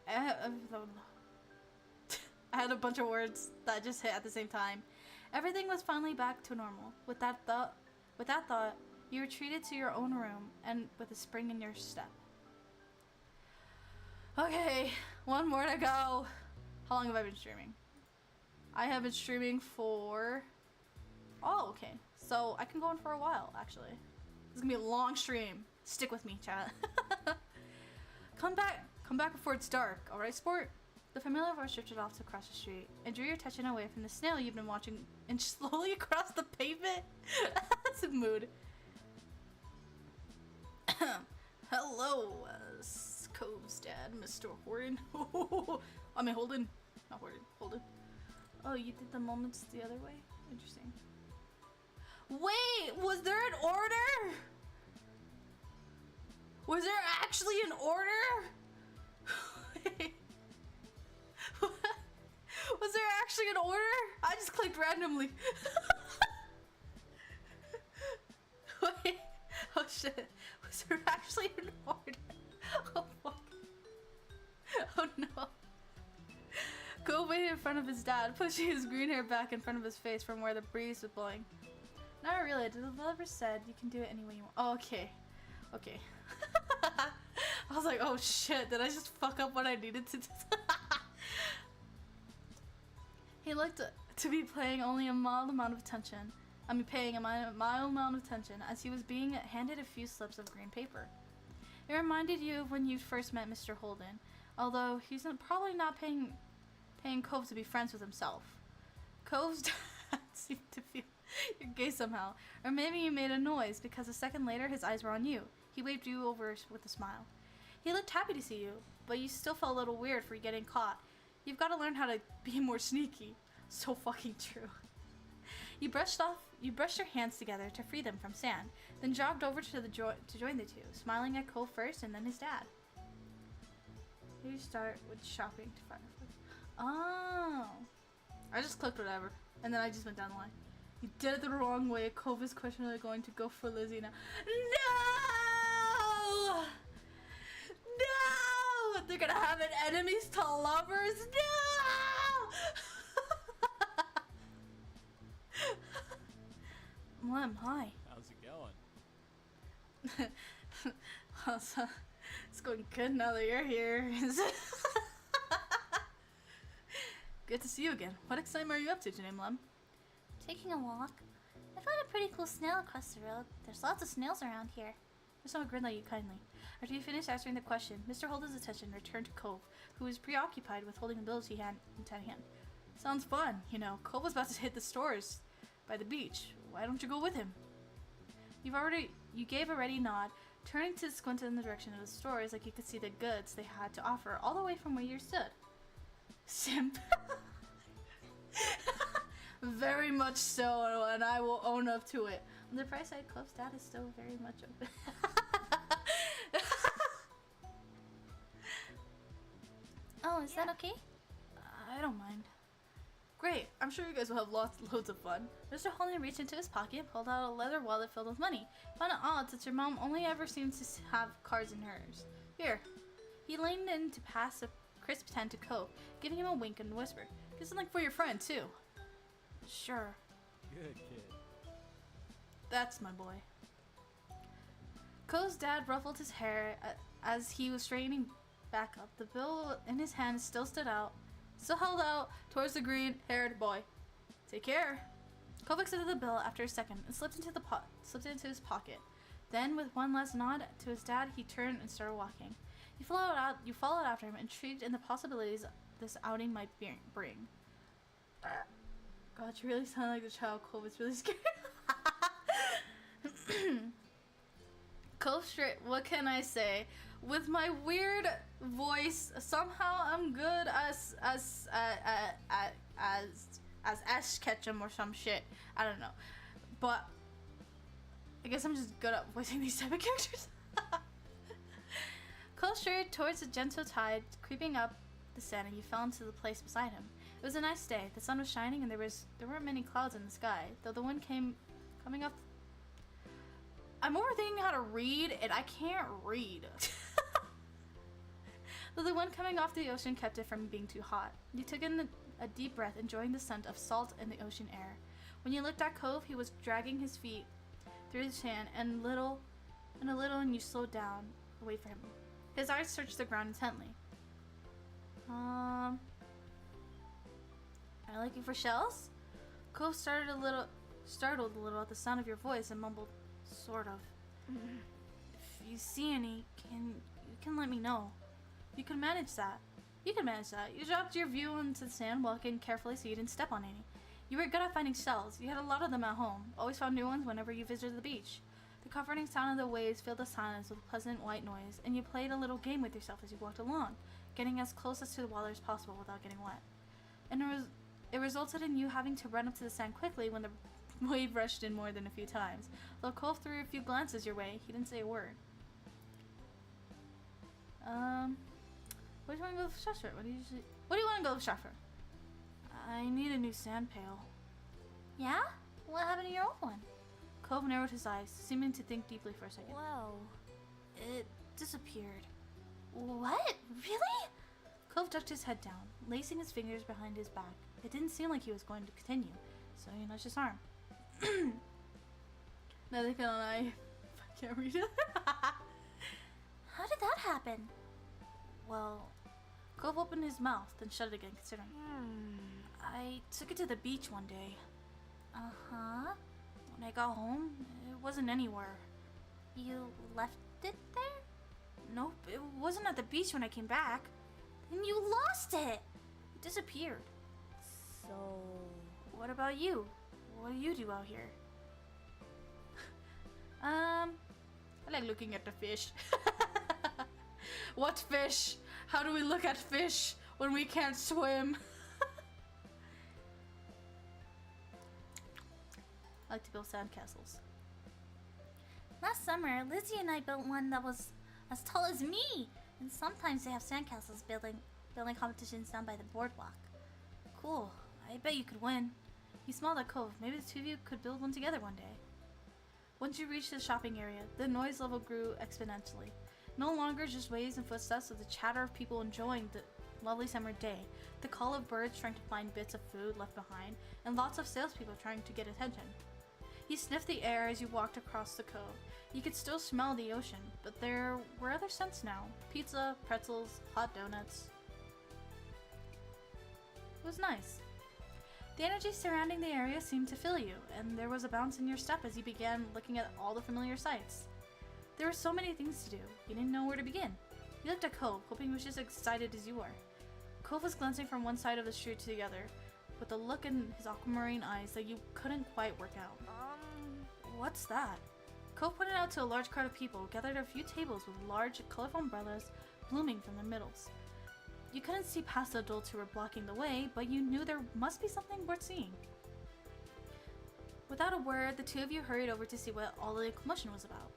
I had a bunch of words that just hit at the same time. Everything was finally back to normal. With that thought, you retreated to your own room and with a spring in your step. Okay, one more to go. How long have I been streaming? I have been streaming for... Oh, okay. So I can go on for a while, actually. This is gonna be a long stream. Stick with me, chat. Come back before it's dark, alright, sport? The familiar voice drifted off to across the street and drew your attention away from the snail you've been watching inch slowly across the pavement. That's a mood. Hello, Cove's dad, Mr. Holden. I mean, Holden. Not Holden. Holden. Oh, you did the moments the other way? Interesting. Wait, was there an order? Was there actually an order? Was there actually an order? I just clicked randomly. Wait. Oh shit. Was there actually an order? Oh fuck. Oh no. Go waited in front of his dad, pushing his green hair back in front of his face from where the breeze was blowing. Not really. The developer said you can do it any way you want. Oh, okay. Okay. I was like, oh shit, did I just fuck up what I needed to do? He looked to be paying only a mild amount of attention. Paying a mild amount of attention as he was being handed a few slips of green paper. It reminded you of when you first met Mr. Holden, although he's probably not paying Cove to be friends with himself. Cove's dad seemed to feel you're gay somehow, or maybe you made a noise because a second later his eyes were on you. He waved you over with a smile. He looked happy to see you, but you still felt a little weird for getting caught. You've got to learn how to be more sneaky. So fucking true. You brushed your hands together to free them from sand, then jogged over to join the two, smiling at Cole first and then his dad. You start with shopping to Firefly. Oh. I just clicked whatever, and then I just went down the line. You did it the wrong way. Cove is questionably going to go for Lizzie now. No! No! They're gonna have an enemies to lovers. No! Lem, hi. How's it going? It's going good now that you're here. Good to see you again. What excitement are you up to today, Lem? Taking a walk. I found a pretty cool snail across the road. There's lots of snails around here. Mr. grinned at you kindly. After you finished answering the question, Mr. Holden's attention returned to Cove, who was preoccupied with holding a bilge he had in tiny hand. Sounds fun, you know. Cove was about to hit the stores by the beach. Why don't you go with him? You gave a ready nod, turning to squint in the direction of the stores like you could see the goods they had to offer all the way from where you stood. Simp. Very much so, and I will own up to it. On the price side, Cove's dad is still very much open. Oh, is that okay? I don't mind. Great, I'm sure you guys will have loads of fun. Mr. Holden reached into his pocket and pulled out a leather wallet filled with money. Found it odd since your mom only ever seems to have cards in hers. Here. He leaned in to pass a crisp 10 to Cove, giving him a wink and whisper. Get something for your friend, too. Sure. Good kid. That's my boy. Cove's dad ruffled his hair as he was straightening back up. The bill in his hand still stood still held out towards the green-haired boy. Take care. Cove accepted the bill after a second and slipped it into his pocket. Then, with one last nod to his dad, he turned and started walking. You followed after him, intrigued in the possibilities this outing might bring. God, you really sound like the child Cove is really scared. Cove straight, what can I say? With my weird voice, somehow I'm good as Ash Ketchum or some shit. I don't know. But I guess I'm just good at voicing these type of characters. Cole strayed towards the gentle tide creeping up the sand, and you fell into the place beside him. It was a nice day. The sun was shining and there weren't many clouds in the sky, though the wind coming up. I'm overthinking how to read and I can't read. Though the wind coming off the ocean kept it from being too hot. You took in a deep breath, enjoying the scent of salt in the ocean air. When you looked at Cove, he was dragging his feet through the sand, and you slowed down, away from him. His eyes searched the ground intently. Are you looking for shells? Cove startled a little at the sound of your voice and mumbled, sort of. If you see any, you can let me know. You can manage that. You dropped your view into the sand, walking carefully so you didn't step on any. You were good at finding shells. You had a lot of them at home. Always found new ones whenever you visited the beach. The comforting sound of the waves filled the silence with pleasant white noise, and you played a little game with yourself as you walked along, getting as close as to the water as possible without getting wet. And it resulted in you having to run up to the sand quickly when the wave rushed in more than a few times. Though Cole threw a few glances your way, he didn't say a word. What do you want to go shop for? What do you want to go shop for? I need a new sand pail. Yeah? What happened to your old one? Cove narrowed his eyes, seeming to think deeply for a second. Whoa. It disappeared. What? Really? Cove ducked his head down, lacing his fingers behind his back. It didn't seem like he was going to continue, so he nudged his arm. Neither can I can't read it. How did that happen? Well, Cove opened his mouth, then shut it again, considering. I took it to the beach one day. Uh-huh. When I got home, it wasn't anywhere. You left it there? Nope, it wasn't at the beach when I came back. Then you lost it! It disappeared. So... What about you? What do you do out here? I like looking at the fish. What fish? How do we look at fish when we can't swim? I like to build sandcastles. Last summer, Lizzie and I built one that was as tall as me. And sometimes they have sandcastles building competitions down by the boardwalk. Cool. I bet you could win. He smiled at Cove. Maybe the two of you could build one together one day. Once you reached the shopping area, the noise level grew exponentially. No longer just waves and footsteps of the chatter of people enjoying the lovely summer day, the call of birds trying to find bits of food left behind, and lots of salespeople trying to get attention. You sniffed the air as you walked across the cove. You could still smell the ocean, but there were other scents now. Pizza, pretzels, hot donuts. It was nice. The energy surrounding the area seemed to fill you, and there was a bounce in your step as you began looking at all the familiar sights. There were so many things to do, you didn't know where to begin. You looked at Cove, hoping he was just as excited as you were. Cove was glancing from one side of the street to the other, with a look in his aquamarine eyes that you couldn't quite work out. What's that? Cove pointed out to a large crowd of people gathered at a few tables with large, colorful umbrellas blooming from their middles. You couldn't see past the adults who were blocking the way, but you knew there must be something worth seeing. Without a word, the two of you hurried over to see what all the commotion was about.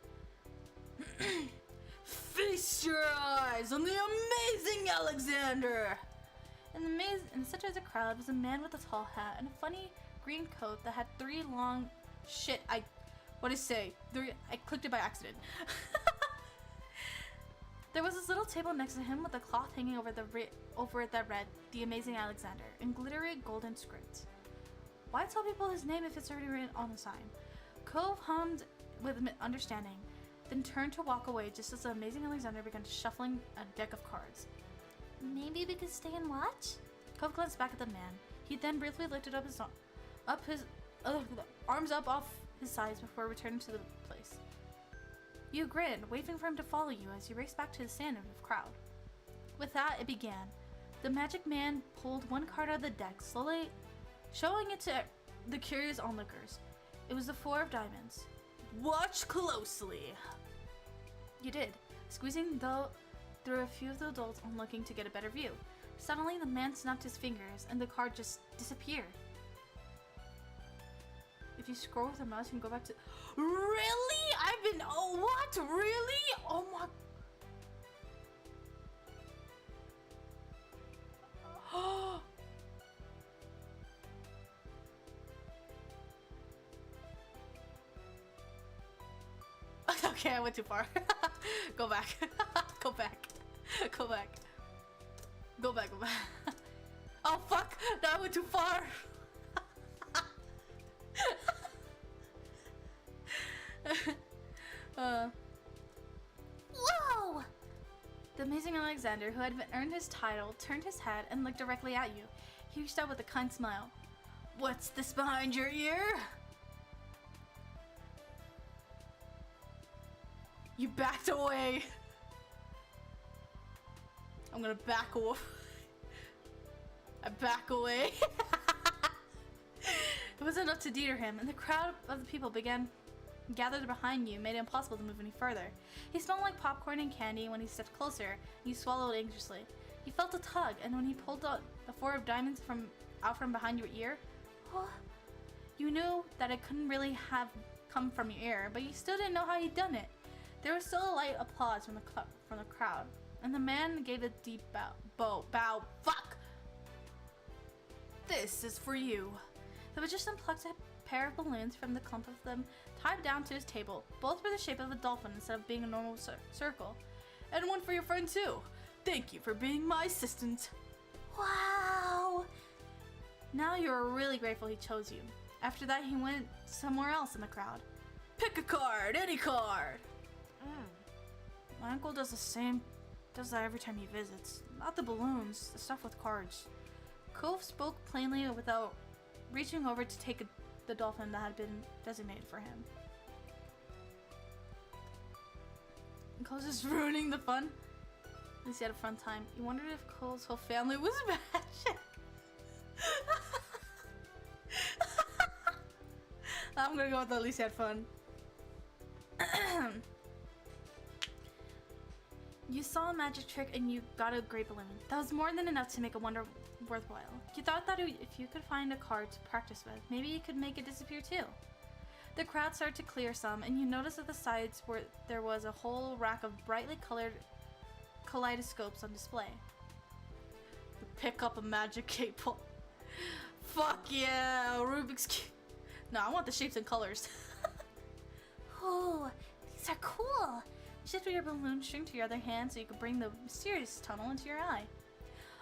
Feast your eyes on the amazing Alexander! In the center of the crowd was a man with a tall hat and a funny green coat that had three long... I clicked it by accident. There was this little table next to him with a cloth hanging over that read, "The Amazing Alexander," in glittery golden script. Why tell people his name if it's already written on the sign? Cove hummed with understanding, then turned to walk away just as the Amazing Alexander began shuffling a deck of cards. Maybe we could stay and watch? Cove glanced back at the man. He then briefly lifted up his arms up off his sides before returning to the place. You grinned, waving for him to follow you as you raced back to the stand of the crowd. With that, it began. The magic man pulled one card out of the deck, slowly showing it to the curious onlookers. It was the Four of Diamonds. Watch closely! You did, squeezing through a few of the adults onlooking to get a better view. Suddenly, the man snapped his fingers, and the card just disappeared. If you scroll with the mouse, you can go back to... Really? Oh, what? Really? Oh my... Okay, I went too far. Go back. Go back. Go back. Go back, go back. Oh fuck! No, I went too far! Whoa! The amazing Alexander, who had earned his title, turned his head and looked directly at you. He reached out with a kind smile. What's this behind your ear? You backed away. I'm gonna back away. I back away. It was enough to deter him, and the crowd of the people gathered behind you, made it impossible to move any further. He smelled like popcorn and candy when he stepped closer. You swallowed anxiously. You felt a tug, and when he pulled out the Four of Diamonds out from behind your ear, you knew that it couldn't really have come from your ear, but you still didn't know how he'd done it. There was still a light applause from the crowd, and the man gave a deep bow. Fuck! This is for you. The magician plucked a pair of balloons from the clump of them, tied down to his table. Both were the shape of a dolphin instead of being a normal circle. And one for your friend too. Thank you for being my assistant. Wow! Now you're really grateful he chose you. After that, he went somewhere else in the crowd. Pick a card, any card. My uncle does that every time he visits. Not the balloons, the stuff with cards. Cove spoke plainly without reaching over to take the dolphin that had been designated for him. Cove's just ruining the fun. At least he had a fun time. You wondered if Cole's whole family was magic. I'm gonna go with at least he had fun. You saw a magic trick and you got a great balloon. That was more than enough to make a wonder worthwhile. You thought that if you could find a card to practice with, maybe you could make it disappear too. The crowd started to clear some, and you noticed at the sides where there was a whole rack of brightly colored kaleidoscopes on display. Pick up a magic cake pop. Fuck yeah, Rubik's Cube. No, I want the shapes and colors. Oh, these are cool. Shift your balloon string to your other hand so you could bring the mysterious tunnel into your eye.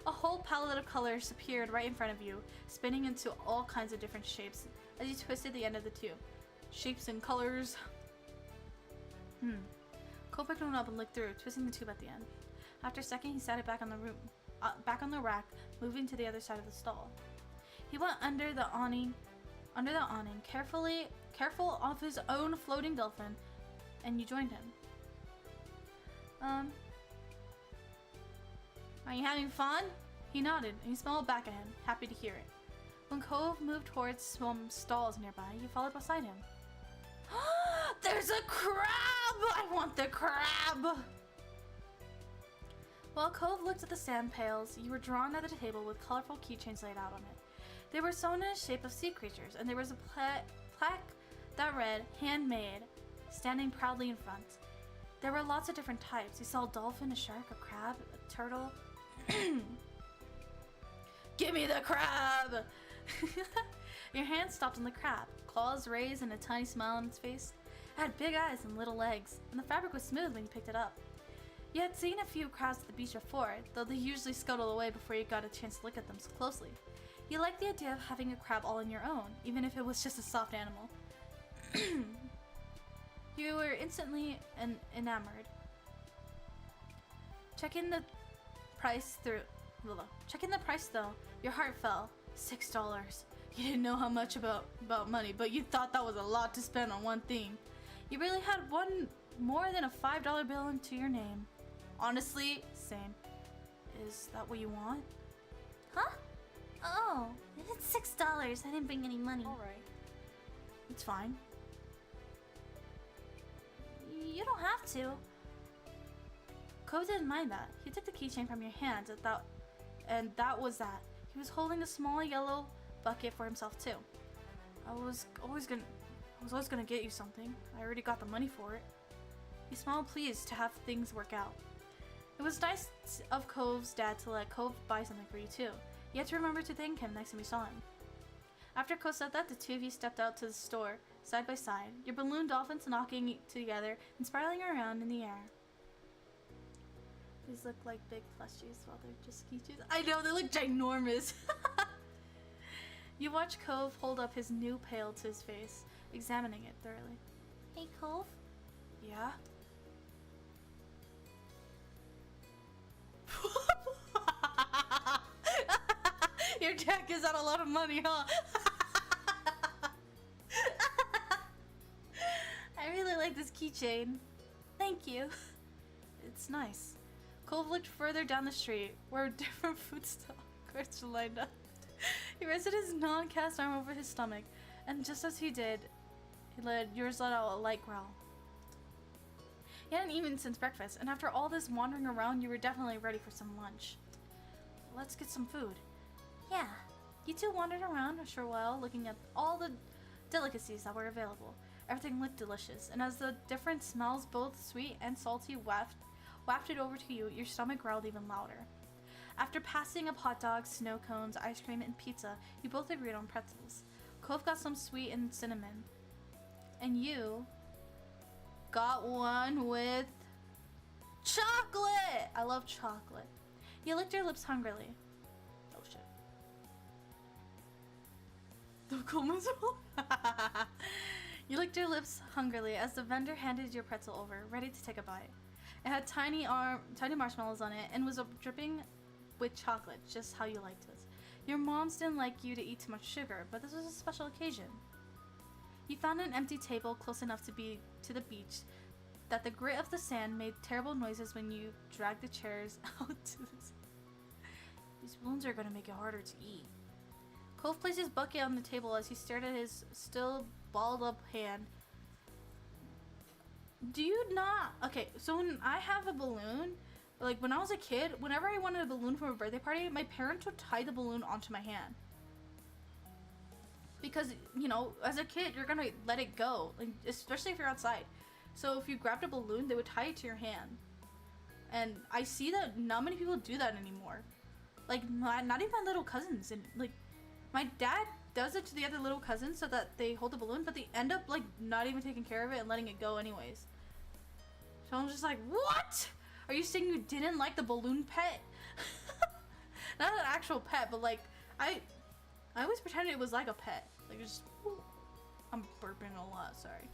A whole palette of colors appeared right in front of you, spinning into all kinds of different shapes as you twisted the end of the tube. Shapes and colors. Cole picked one up and looked through, twisting the tube at the end. After a second, he sat it back on the rack, moving to the other side of the stall. He went under the awning, careful of his own floating dolphin, and you joined him. Are you having fun? He nodded, and you smiled back at him, happy to hear it. When Cove moved towards some stalls nearby, you followed beside him. There's a crab! I want the crab! While Cove looked at the sand pails, you were drawn at the table with colorful keychains laid out on it. They were sewn in the shape of sea creatures, and there was a plaque that read, "Handmade," standing proudly in front. There were lots of different types. You saw a dolphin, a shark, a crab, a turtle. Give me the crab! Your hand stopped on the crab, claws raised and a tiny smile on its face. It had big eyes and little legs, and the fabric was smooth when you picked it up. You had seen a few crabs at the beach before, though they usually scuttled away before you got a chance to look at them so closely. You liked the idea of having a crab all on your own, even if it was just a soft animal. You were instantly enamored. Checking the price through Checking the price though, your heart fell. $6. You didn't know how much about money, but you thought that was a lot to spend on one thing. You really had one more than a $5 bill into your name. Honestly, same. Is that what you want? Huh? Oh, it's $6. I didn't bring any money. Alright. It's fine. You don't have to. Cove didn't mind that. He took the keychain from your hand and that was that. He was holding a small yellow bucket for himself too. I was always gonna get you something. I already got the money for it. He smiled, pleased to have things work out. It was nice of Cove's dad to let Cove buy something for you too. You had to remember to thank him next time you saw him. After Cove said that, the two of you stepped out to the store, side by side, your balloon dolphins knocking together and spiraling around in the air. These look like big plushies while they're just keychains. I know, they look ginormous. You watch Cove hold up his new pail to his face, examining it thoroughly. Hey, Cove? Yeah? Your dad gives out a lot of money, huh? I really like this keychain. Thank you. It's nice. Cove looked further down the street, where different food stall carts were lined up. He rested his non-cast arm over his stomach, and just as he did, yours let out a light growl. You hadn't eaten since breakfast, and after all this wandering around, you were definitely ready for some lunch. Let's get some food. Yeah. You two wandered around a short while, looking at all the delicacies that were available. Everything looked delicious, and as the different smells, both sweet and salty, wafted over to you, your stomach growled even louder. After passing up hot dogs, snow cones, ice cream, and pizza, you both agreed on pretzels. Cove got some sweet and cinnamon. And you got one with chocolate! I love chocolate. You licked your lips hungrily. Oh shit. The comments You licked your lips hungrily as the vendor handed your pretzel over, ready to take a bite. It had tiny marshmallows on it and was dripping with chocolate, just how you liked it. Your moms didn't like you to eat too much sugar, but this was a special occasion. You found an empty table close enough to be to the beach that the grit of the sand made terrible noises when you dragged the chairs out to the These balloons are gonna make it harder to eat. Cove placed his bucket on the table as he stared at his still balled up hand. Do you not? Okay, so when I have a balloon, like when I was a kid, whenever I wanted a balloon for a birthday party, my parents would tie the balloon onto my hand. Because, you know, as a kid, you're gonna let it go, like, especially if you're outside. So if you grabbed a balloon, they would tie it to your hand. And I see that not many people do that anymore. Like, not even my little cousins. And, like, my dad does it to the other little cousins so that they hold the balloon, but they end up, like, not even taking care of it and letting it go anyways. So I'm just like, what? Are you saying you didn't like the balloon pet? Not an actual pet, but, like, I always pretended it was like a pet. Like, just, I'm burping a lot, sorry.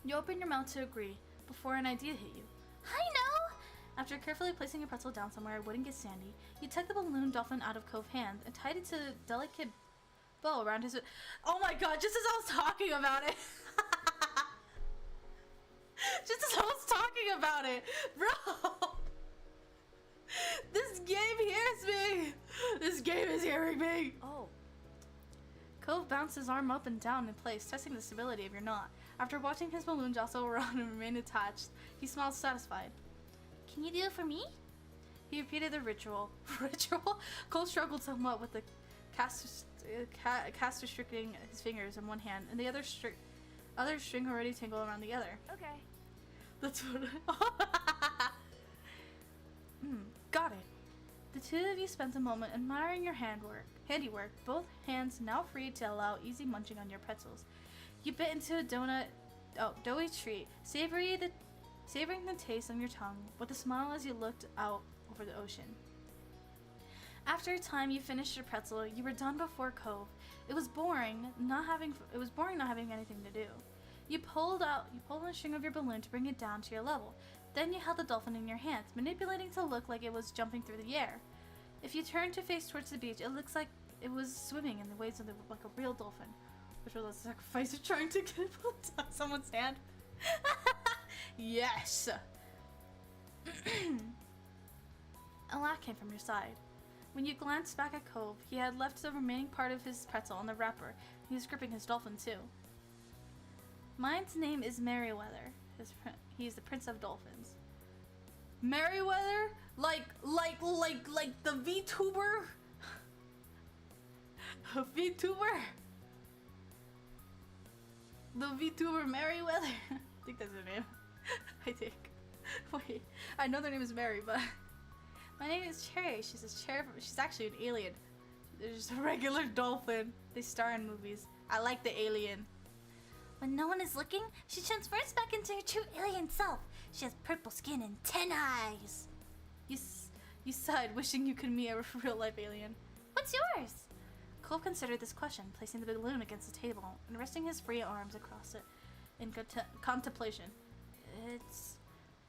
You opened your mouth to agree before an idea hit you. I know! After carefully placing your pretzel down somewhere it wouldn't get sandy, you took the balloon dolphin out of Cove's hand and tied it to a delicate bow around his... Oh my god, just as I was talking about it! Just as I was talking about it! Bro! This game hears me! This game is hearing me! Oh. Cove bounced his arm up and down in place, testing the stability of your knot. After watching his balloon jostle around and remain attached, he smiled satisfied. Can you do it for me? He repeated the ritual. Ritual? Cole struggled somewhat with the cast restricting his fingers in one hand and the other string already tangled around the other. Okay. That's what got it. The two of you spent a moment admiring your handiwork, both hands now free to allow easy munching on your pretzels. You bit into a doughy treat, savoring the taste on your tongue with a smile as you looked out over the ocean. After a time you finished your pretzel, you were done before Cove. It was boring not having anything to do. You pulled on a string of your balloon to bring it down to your level. Then you held the dolphin in your hands, manipulating to look like it was jumping through the air. If you turned to face towards the beach, it looks like it was swimming in the waves of like a real dolphin, which was a sacrifice of trying to get on someone's hand. Yes! A laugh came from your side. When you glanced back at Cove, he had left the remaining part of his pretzel on the wrapper. He was gripping his dolphin too. Mine's name is Merryweather. He's the Prince of Dolphins. Merryweather? Like the Vtuber? Vtuber? The Vtuber Merryweather? I think that's her name. I think. Wait, I know their name is Mary, but my name is Cherry. She's actually an alien. They're just a regular dolphin. They star in movies. I like the alien. When no one is looking, she transfers back into her true alien self. She has purple skin and 10 eyes. You sighed, wishing you could meet a real-life alien. What's yours? Cole considered this question, placing the balloon against the table and resting his free arms across it in contemplation. It's...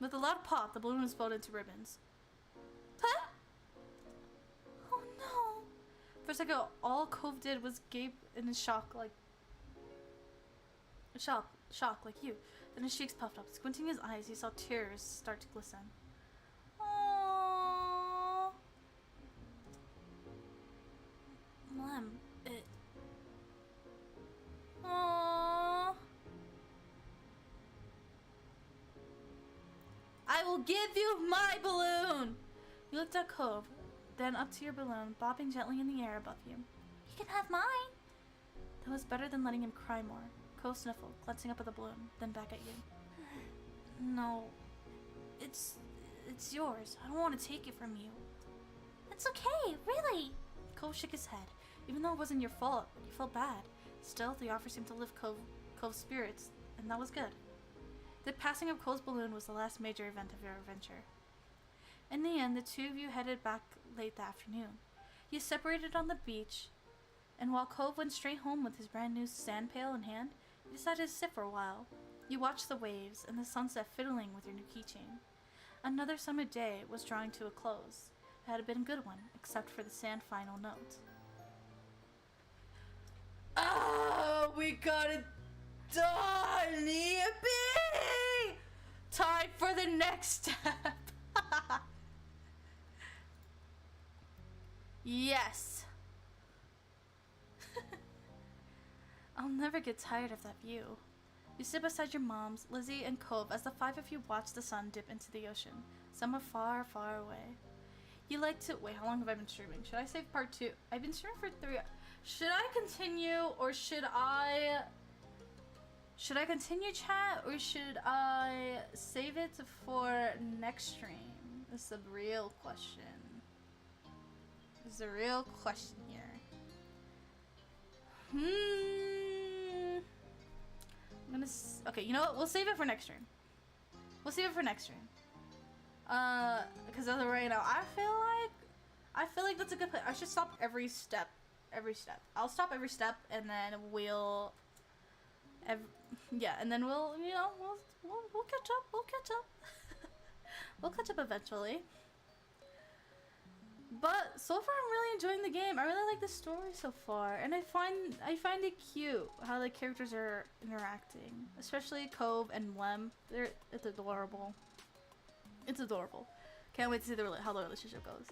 With a loud pop, the balloon was folded into ribbons. Huh? Oh no! For a second, all Cove did was gape in shock like you. Then his cheeks puffed up. Squinting his eyes, he saw tears start to glisten. Aww. Lem, it... Aww. I will give you my balloon! You looked at Cove, then up to your balloon, bobbing gently in the air above you. You can have mine. That was better than letting him cry more. Cove sniffled, glancing up at the balloon, then back at you. No, it's yours. I don't want to take it from you. It's okay, really. Cove shook his head. Even though it wasn't your fault, you felt bad. Still, the offer seemed to lift Cove's spirits, and that was good. The passing of Cove's balloon was the last major event of your adventure. In the end, the two of you headed back late that afternoon. You separated on the beach, and while Cove went straight home with his brand new sand pail in hand, you decided to sit for a while. You watched the waves and the sunset fiddling with your new keychain. Another summer day was drawing to a close. It had been a good one, except for the sand final note. Oh, we got it done! Yippee! Time for the next step! Yes! I'll never get tired of that view. You sit beside your moms, Lizzie, and Cove as the five of you watch the sun dip into the ocean, somewhere far, far away. You like to... Wait, how long have I been streaming? Should I save part 2? I've been streaming for 3... Should I continue, or should I... Should I continue, chat, or should I save it for next stream? This is a real question. This is a real question here. I'm gonna... Okay, you know what? We'll save it for next stream. We'll save it for next stream. Because as of right now, I feel like that's a good plan. I should stop every step. I'll stop every step, and then we'll... yeah, and then we'll, you know, we'll catch up. We'll catch up. We'll catch up eventually. But so far, I'm really enjoying the game. I really like the story so far, and I find it cute how the characters are interacting, especially Cove and Lem. It's adorable. It's adorable. Can't wait to see how the relationship goes.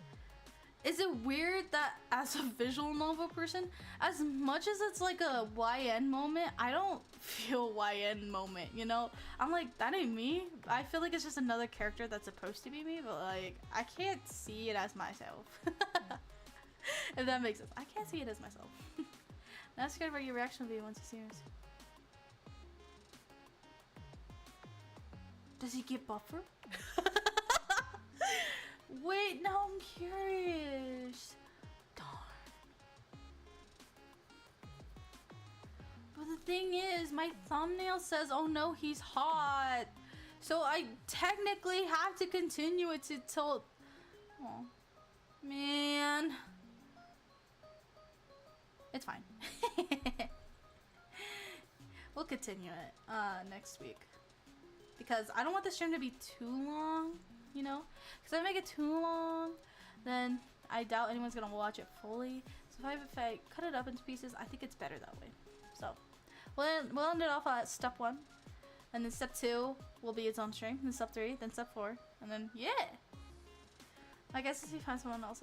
Is it weird that as a visual novel person, as much as it's like a YN moment, I don't feel YN moment, you know? I'm like, that ain't me. I feel like it's just another character that's supposed to be me, but like, I can't see it as myself. If that makes sense. I can't see it as myself. Not scared about your reaction will be once you see yours. Does he get buffer? Wait, now I'm curious. Darn. But the thing is, my thumbnail says, oh no, he's hot. So I technically have to continue it till... Oh, man. It's fine. we'll continue it next week. Because I don't want the stream to be too long, you know? Because if I make it too long, then I doubt anyone's gonna watch it fully. So if I cut it up into pieces, I think it's better that way. So we'll end it off at step 1. And then step 2 will be its own stream. Then step 3, then step 4. And then, yeah! I guess if you find someone else,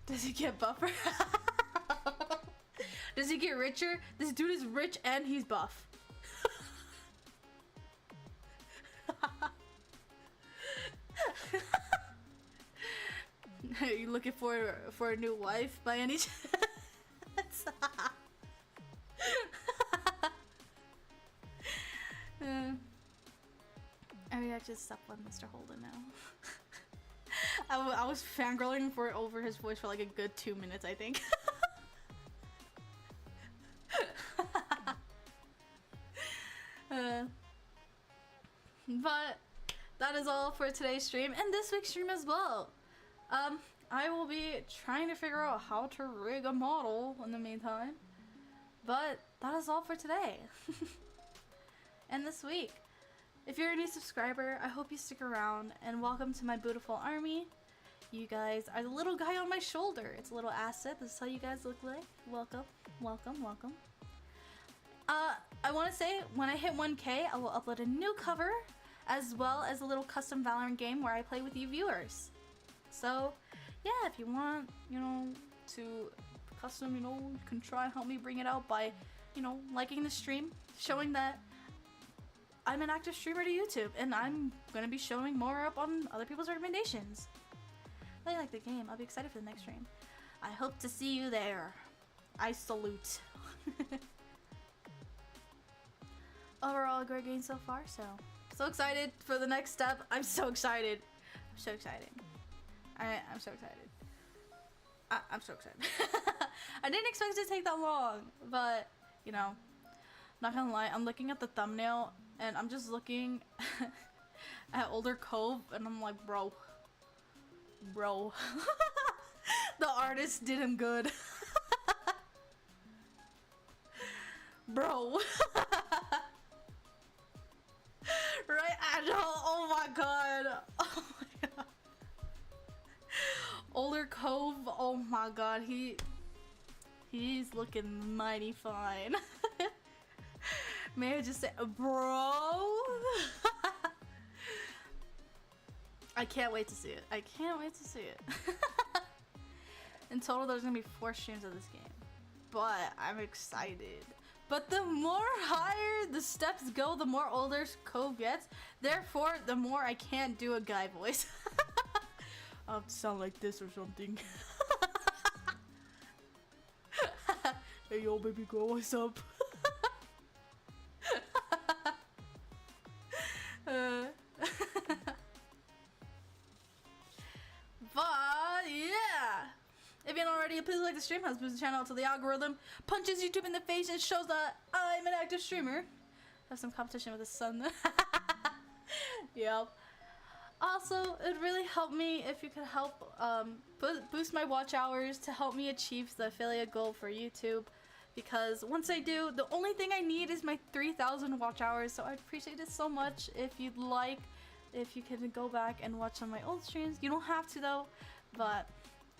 does he get buffer? Does he get richer? This dude is rich and he's buff. Are you looking for a new wife by any chance? I mean, I just stopped on Mr. Holden now. I was fangirling over his voice for like a good 2 minutes, I think. But that is all for today's stream and this week's stream as well. I will be trying to figure out how to rig a model in the meantime. But that is all for today. And this week. If you're a new subscriber, I hope you stick around and welcome to my beautiful army. You guys are the little guy on my shoulder. It's a little asset. This is how you guys look like. Welcome, welcome, welcome. I want to say when I hit 1K, I will upload a new cover as well as a little custom Valorant game where I play with you viewers. So, yeah, if you want, you know, to custom, you know, you can try and help me bring it out by, you know, liking the stream, showing that I'm an active streamer to YouTube, and I'm gonna be showing more up on other people's recommendations. If you like the game, I'll be excited for the next stream. I hope to see you there. I salute. Overall, a great game so far, so excited for the next step. I'm so excited. I'm so excited. I'm so excited. I'm so excited. I didn't expect it to take that long, but, you know, not gonna lie, I'm looking at the thumbnail and I'm just looking at Older Cove and I'm like, bro. The artist did him good. Bro. Right? I know. Oh my god. Oh my god. Older Cove. Oh my god. He's looking mighty fine. May I just say, bro? I can't wait to see it. I can't wait to see it. In total, there's gonna be 4 streams of this game. But I'm excited. But the more higher the steps go, the more older Cove gets. Therefore, the more I can't do a guy voice. I'll have to sound like this or something. Hey yo, baby girl, what's up? But yeah, if you don't already, please like the stream. Helps boost the channel until the algorithm punches YouTube in the face and shows that I'm an active streamer. Have some competition with the sun. Yep. Also, it'd really help me if you could help boost my watch hours to help me achieve the affiliate goal for YouTube. Because once I do, the only thing I need is my 3,000 watch hours. So I'd appreciate it so much if you'd like, if you can go back and watch some of my old streams. You don't have to though, but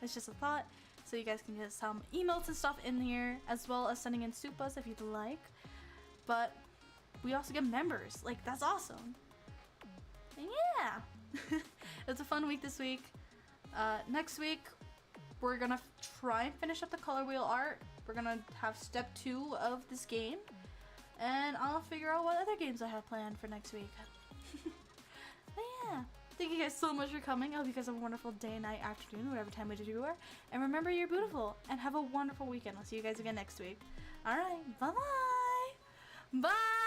it's just a thought. So you guys can get some emotes and stuff in here, as well as sending in supas if you'd like. But we also get members. Like, that's awesome. And yeah. It's a fun week this week. Next week, we're gonna try and finish up the color wheel art. We're gonna have step 2 of this game. And I'll figure out what other games I have planned for next week. But yeah. Thank you guys so much for coming. I hope you guys have a wonderful day, night, afternoon, whatever time of day you are. And remember, you're beautiful. And have a wonderful weekend. I'll see you guys again next week. Alright, bye-bye! Bye!